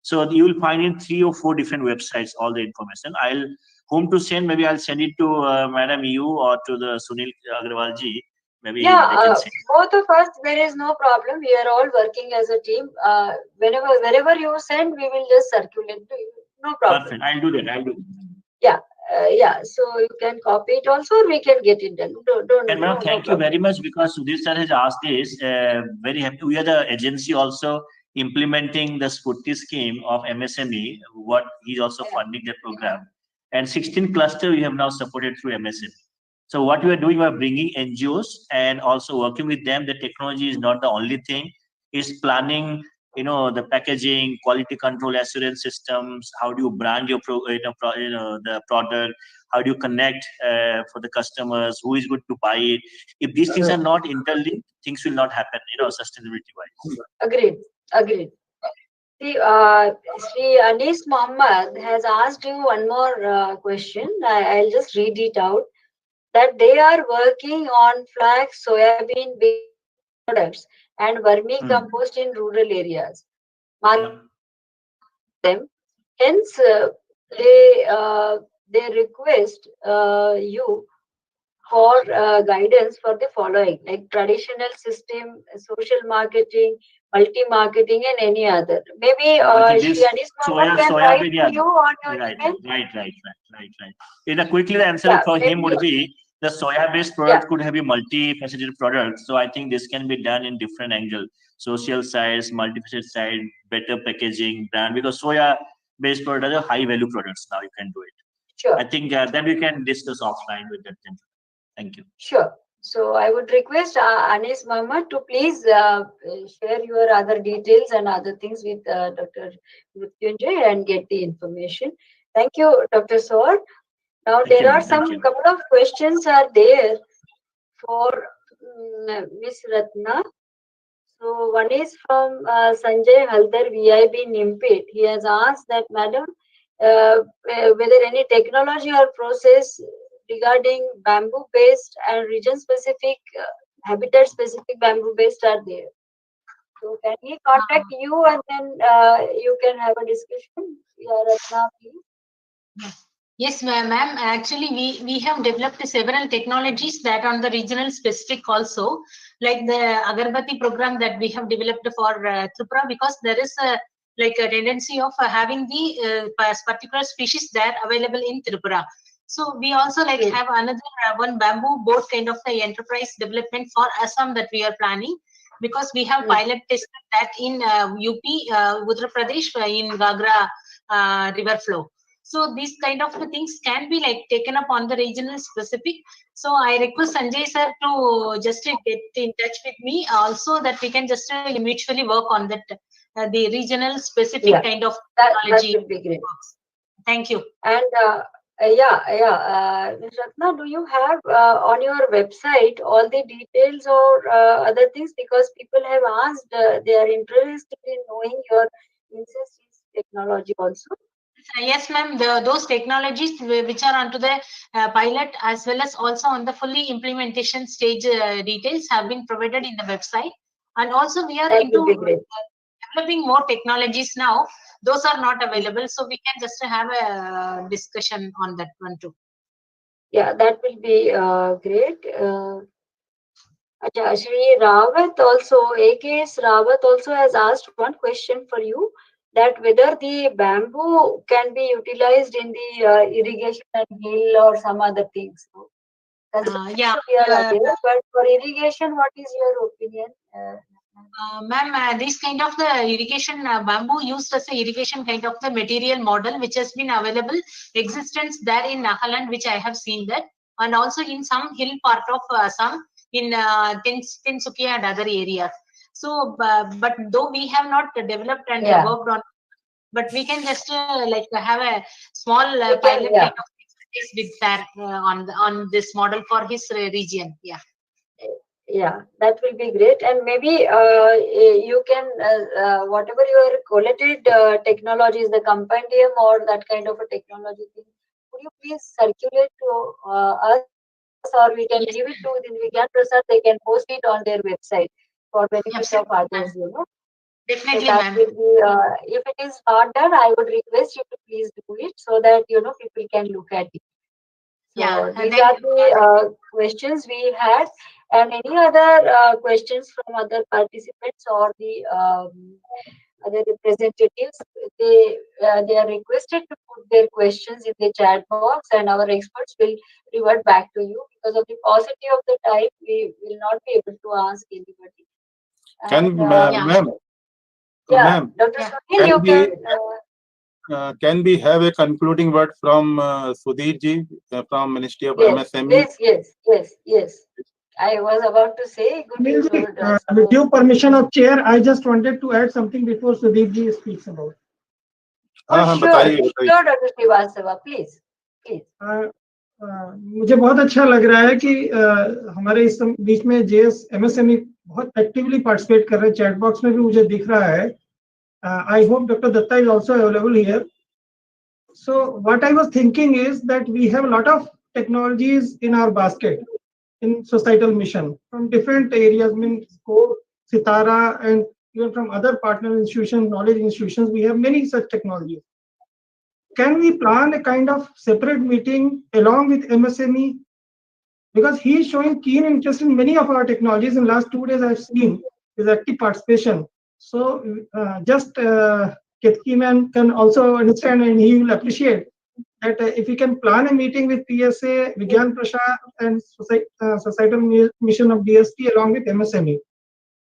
So you will find in 3 or 4 different websites all the information. I'll whom to send. Maybe I'll send it to Madam you or to the Sunil Agrawal ji. Maybe they can send. Both of us, there is no problem. We are all working as a team. Wherever you send, we will just circulate to you. No problem. Perfect. I'll do that. Yeah. So you can copy it also, or we can get it done. And ma'am, thank you very much because Sudhir sir has asked this. Very happy. We are the agency also implementing the Spurti scheme of MSME. What he's also funding the program, and 16 cluster we have now supported through MSME. So what we are doing, we are bringing NGOs and also working with them. The technology is not the only thing. It's planning, the packaging, quality control, assurance systems. How do you brand your the product? How do you connect for the customers? Who is good to buy it? If these things are not interlinked, things will not happen. Sustainability wise. Agreed. See, Sri Anis Muhammad has asked you one more question. I'll just read it out. That they are working on flax, soybean based products and vermicompost in rural areas. Them. Hence, they request you for guidance for the following, like traditional system, social marketing, multi-marketing, and any other. Maybe Shri Anis Muhammad can write to you on your email. Right. Quickly the answer for him would be the soya-based product could have a multi-faceted product. So I think this can be done in different angle, social sides, multi-faceted side, better packaging, brand. Because soya-based products are high-value products. Now you can do it. Sure. I think then we can discuss offline with that. Thank you. Sure. So I would request Anis Muhammad to please share your other details and other things with Dr. Mrityunjay and get the information. Thank you, Dr. Saur. Now there are some couple of questions are there for Miss Ratna. So one is from Sanjay Haldar, VIB Nimpit. He has asked that, Madam, whether any technology or process regarding bamboo-based and region-specific, habitat-specific bamboo-based are there. So can he contact you and then you can have a discussion? Ratna, please. Yes, ma'am. Actually, we have developed several technologies that on the regional specific also, like the Agarbatti program that we have developed for Tripura, because there is a tendency of having the particular species that available in Tripura. So we also have another one bamboo boat kind of the enterprise development for Assam that we are planning, because we have pilot tested that in UP, Uttar Pradesh, in Gagra river flow. So these kind of things can be taken up on the regional specific. So I request Sanjay sir to just get in touch with me also, that we can just mutually work on that the regional specific kind of technology. That would be great. Thank you. And Ms. Ratna, do you have on your website all the details or other things? Because people have asked, they are interested in knowing your insistence technology also. Yes, ma'am. Those technologies which are onto the pilot as well as also on the fully implementation stage details have been provided in the website. And also we are That into would be great. developing more technologies now. Those are not available, so we can just have a discussion on that one too. Yeah, that will be great. Shri Rawat also, AKS Rawat also has asked one question for you, that whether the bamboo can be utilized in the irrigation and hill or some other things. So, Yeah, we are aware, but for irrigation, what is your opinion? Ma'am, this kind of the irrigation bamboo used as a irrigation kind of the material model which has been available existence there in Nagaland, which I have seen that, and also in some hill part of Assam in Tinsukia and other areas. So, but though we have not developed and worked on, but we can just like have a small pilot kind of exercise with that on this model for his region. Yeah. Yeah, that will be great. And maybe you can, whatever your collated technologies, the compendium or that kind of a technology thing, could you please circulate to us, or we can give it to the Vigyan Prasad, they can post it on their website for benefit of others, you know. Definitely, so that ma'am. will be, if it is not done, I would request you to please do it so that, you know, people can look at it. So these are the questions we had. And any other questions from other participants or the other representatives, they are requested to put their questions in the chat box, and our experts will revert back to you. Because of the paucity of the time, we will not be able to ask anybody. Can ma'am, ma'am, Dr. Sunil, you can we have a concluding word from Sudhir ji from Ministry of yes, MSME? yes. I was about to say, with due permission of chair, I just wanted to add something before Sudeep ji speaks about. Sure, Dr. Srivastava, please. मुझे बहुत अच्छा लग रहा है कि हमारे इस बीच में जेएस एमएसएमई बहुत एक्टिवली पार्टिसिपेट कर रहे हैं. चैट बॉक्स में भी मुझे दिख रहा है. I hope doctor Datta is also available here. So what I was thinking is that we have a lot of technologies in our basket in societal mission from different areas, means core, Sitara, and even from other partner institutions, knowledge institutions. We have many such technologies. Can we plan a kind of separate meeting along with MSME? Because he is showing keen interest in many of our technologies. In last 2 days, I've seen his active participation. So just Ketki man can also understand, and he will appreciate that if we can plan a meeting with PSA, Vigyan Prasad, and Societal Mission of DST along with MSME.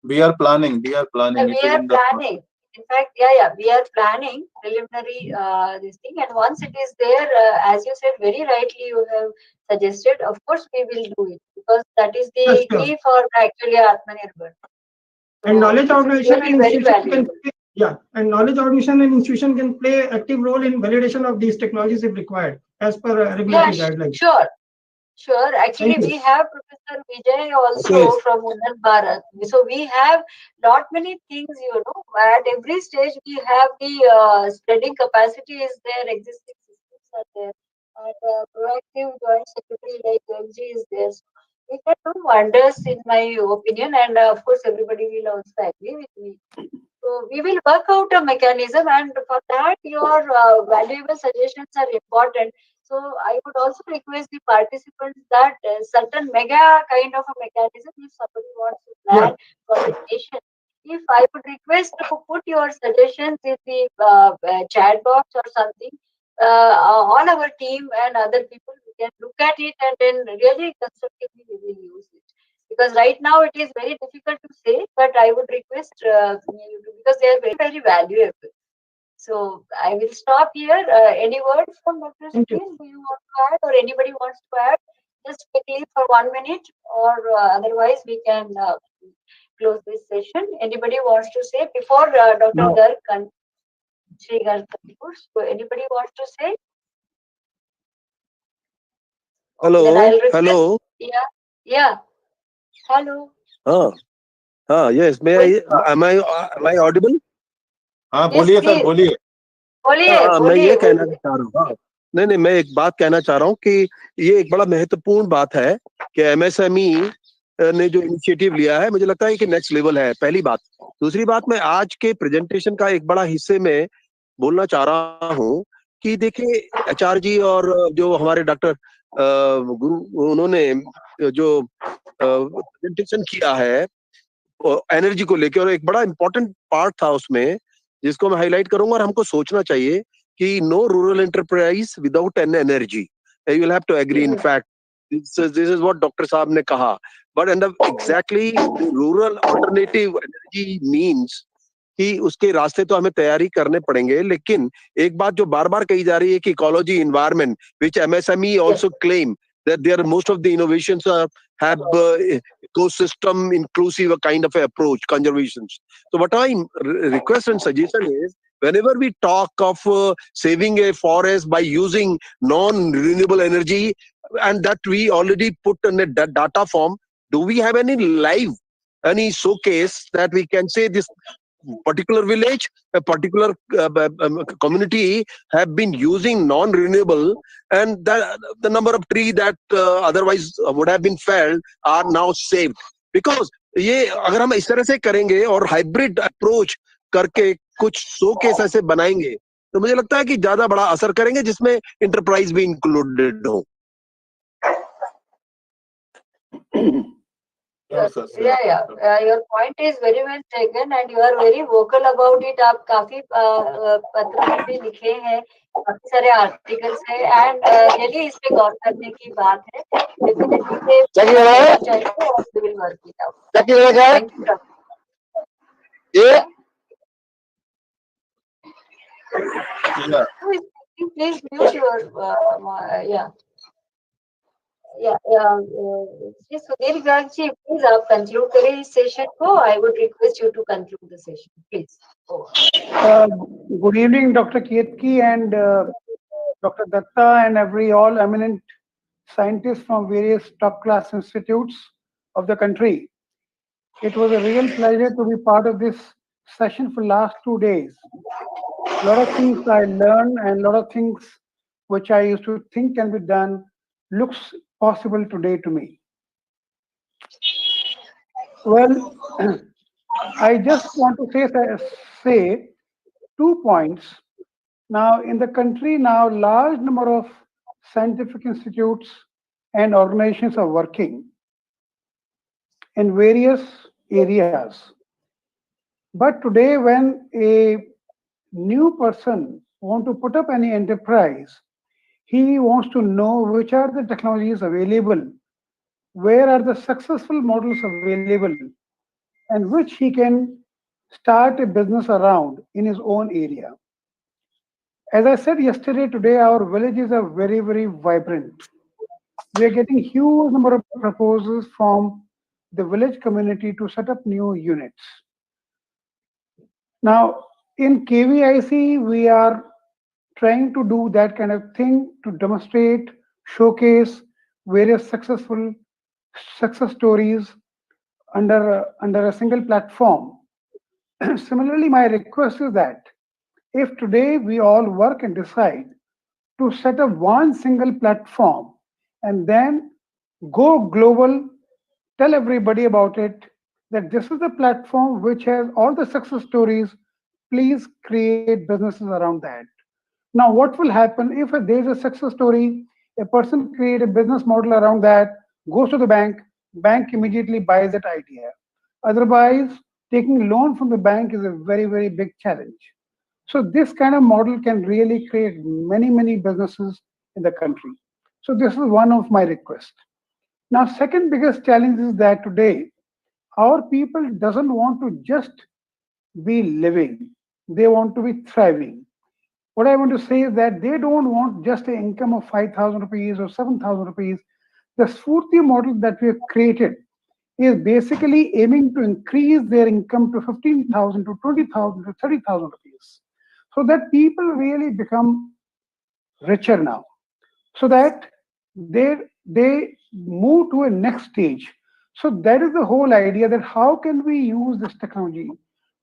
We are planning. We are planning. In fact, we are planning preliminary this thing, and once it is there, as you said very rightly, you have suggested. Of course, we will do it because that is the key for actually Atma Nirbhar. And knowledge organization and institution and knowledge organization and institution can play active role in validation of these technologies if required, as per regulatory guidelines. Sure. Actually, we have Professor Vijay also from Unreached Bharat. So we have not many things, you know. At every stage, we have the spreading capacity is there, existing systems are there, and proactive joint secretary like MG is there. So we can do wonders, in my opinion, and of course, everybody will also agree with me. So we will work out a mechanism, and for that, your valuable suggestions are important. So I would also request the participants that certain mega kind of a mechanism, if somebody wants to plan for the nation, if I would request to put your suggestions in the chat box or something, all our team and other people, we can look at it and then really constructively we will use it. Because right now it is very difficult to say, but I would request you to, because they are very valuable. So I will stop here. Any words from Dr. Sunil? Do you want to add, or anybody wants to add? Just quickly for 1 minute, or otherwise we can close this session. Anybody wants to say before Dr. Garg, Sri Garg? So anybody wants to say? Then Hello, I'll request. hello. Yeah, yeah. Hello. Yes. Am I audible? हाँ Yes, बोलिए sir please. बोलिए बोलिए, मैं ये बोलिए, कहना बोलिए. चाह रहा हूँ। नहीं नहीं, मैं एक बात कहना चाह रहा हूँ कि ये एक बड़ा महत्वपूर्ण बात है कि एमएसएमई ने जो इनिशिएटिव लिया है, मुझे लगता है कि नेक्स्ट लेवल है। पहली बात। दूसरी बात, मैं आज के प्रेजेंटेशन का एक बड़ा हिस्से में बोलना चाह रहा हूँ कि देखिए एचआर जी और जो हमारे डॉक्टर गुरु, उन्होंने जो प्रेजेंटेशन किया है एनर्जी को लेकर, और एक बड़ा इंपॉर्टेंट पार्ट था उसमें जिसको मैं हाईलाइट करूंगा, और हमको सोचना चाहिए कि no rural enterprise without an energy. You will have to agree, in fact this is what doctor साहब ने कहा, but and exactly rural alternative energy means कि उसके रास्ते तो हमें तैयारी करने पड़ेंगे। लेकिन एक बात जो बार बार कही जा रही है कि ecology, environment, which MSME also claim that there most of the innovations have ecosystem inclusive kind of approach, conservations. So what I request and suggestion is, whenever we talk of saving a forest by using non-renewable energy, and that we already put in a data form, do we have any live, any showcase that we can say this particular village, a particular community have been using non-renewable, and the number of trees that otherwise would have been felled are now saved? Because ये अगर हम इस तरह से करेंगे और hybrid approach करके कुछ शोकेस ऐसे बनाएंगे, तो मुझे लगता है कि ज्यादा बड़ा असर करेंगे, जिसमें इंटरप्राइज भी इंक्लूडेड हो। Your point is very well taken and you are very vocal about it. आप काफी पत्र में भी लिखे हैं, काफी सारे आर्टिकल्स हैं, एंड रियली इस पे गौर करने की बात है। डेफिनेटली चाहिए और we will work it out. Thank you, Yeah. Please mute your yeah. Shri Sudhir Garg ji, please आप कंक्लूड करें इस सेशन को. I would request you to conclude the session, please. Good evening, Dr. Kietki and Dr. Datta and all eminent scientists from various top class institutes of the country. It was a real pleasure to be part of this session for last 2 days. A lot of things I learned and a lot of things which I used to think can be done looks possible today to me. Well, I just want to say 2 points. Now, in the country now, large number of scientific institutes and organizations are working in various areas. But today, when a new person wants to put up any enterprise, he wants to know which are the technologies available, where are the successful models available, and which he can start a business around in his own area. As I said yesterday, today our villages are very, very vibrant. We are getting huge number of proposals from the village community to set up new units. Now, in KVIC, we are trying to do that kind of thing to demonstrate, showcase various success stories under a single platform. Similarly, my request is that if today we all work and decide to set up one single platform and then go global, tell everybody about it, that this is the platform which has all the success stories, please create businesses around that. Now, what will happen if there is a success story, a person create a business model around that, goes to the bank immediately buys that idea. Otherwise, taking loan from the bank is a very, very big challenge. So this kind of model can really create many, many businesses in the country. So this is one of my requests. Now, second biggest challenge is that today, our people doesn't want to just be living. They want to be thriving. What I want to say is that they don't want just an income of 5,000 rupees or 7,000 rupees. The Sfurti model that we have created is basically aiming to increase their income to 15,000 to 20,000 to 30,000 rupees, so that people really become richer now, so that they move to a next stage. So that is the whole idea, that how can we use this technology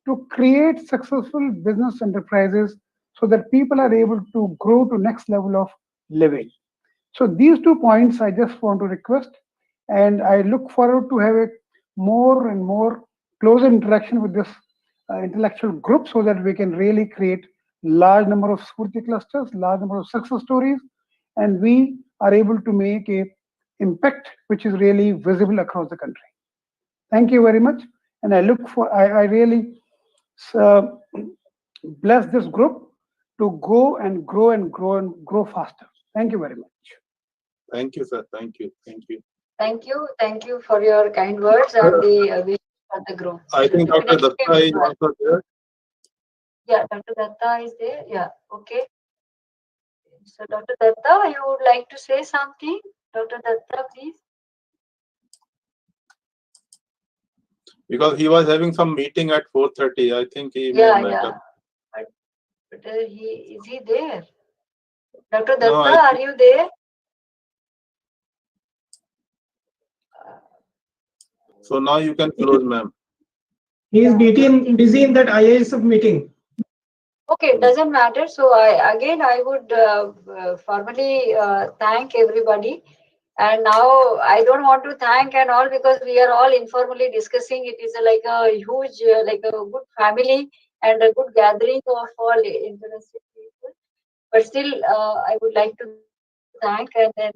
to create successful business enterprises so that people are able to grow to next level of living. So these 2 points I just want to request, and I look forward to have a more and more closer interaction with this intellectual group so that we can really create large number of Spurti clusters, large number of success stories, and we are able to make a impact which is really visible across the country. Thank you very much, and I look for, I really bless this group to go and grow and grow and grow faster. Thank you very much. Thank you, sir. Thank you. Thank you. Thank you for your kind words and the wish for the group. I think Dr. Datta is also there. Yeah, Dr. Datta is there. Yeah, okay. So, Dr. Datta, you would like to say something? Dr. Datta, please. Because he was having some meeting at 4:30. I think he may Yeah, met yeah. up. But is he there? Dr. Datta, No, are you there? So now you can close, ma'am. He is busy in that IIS meeting. Okay, it doesn't matter. So I would formally thank everybody. And now I don't want to thank and all, because we are all informally discussing. It is like a huge, like a good family and a good gathering of all interested people. But still, I would like to thank, and then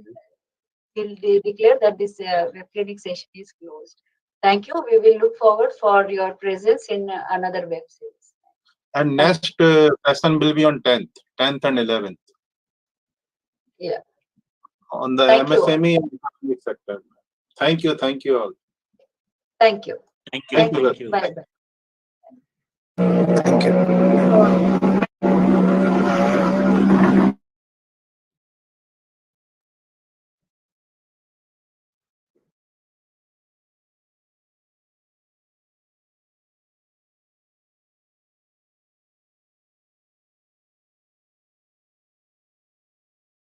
we'll declare that this web clinic session is closed. Thank you. We will look forward for your presence in another web series. And next session will be on 10th and 11th. Yeah. On the Thank you all. MSME and public sector. Thank you. Thank you all. Thank you. Thank you. Thank you. Thank you. Bye bye. Thank you.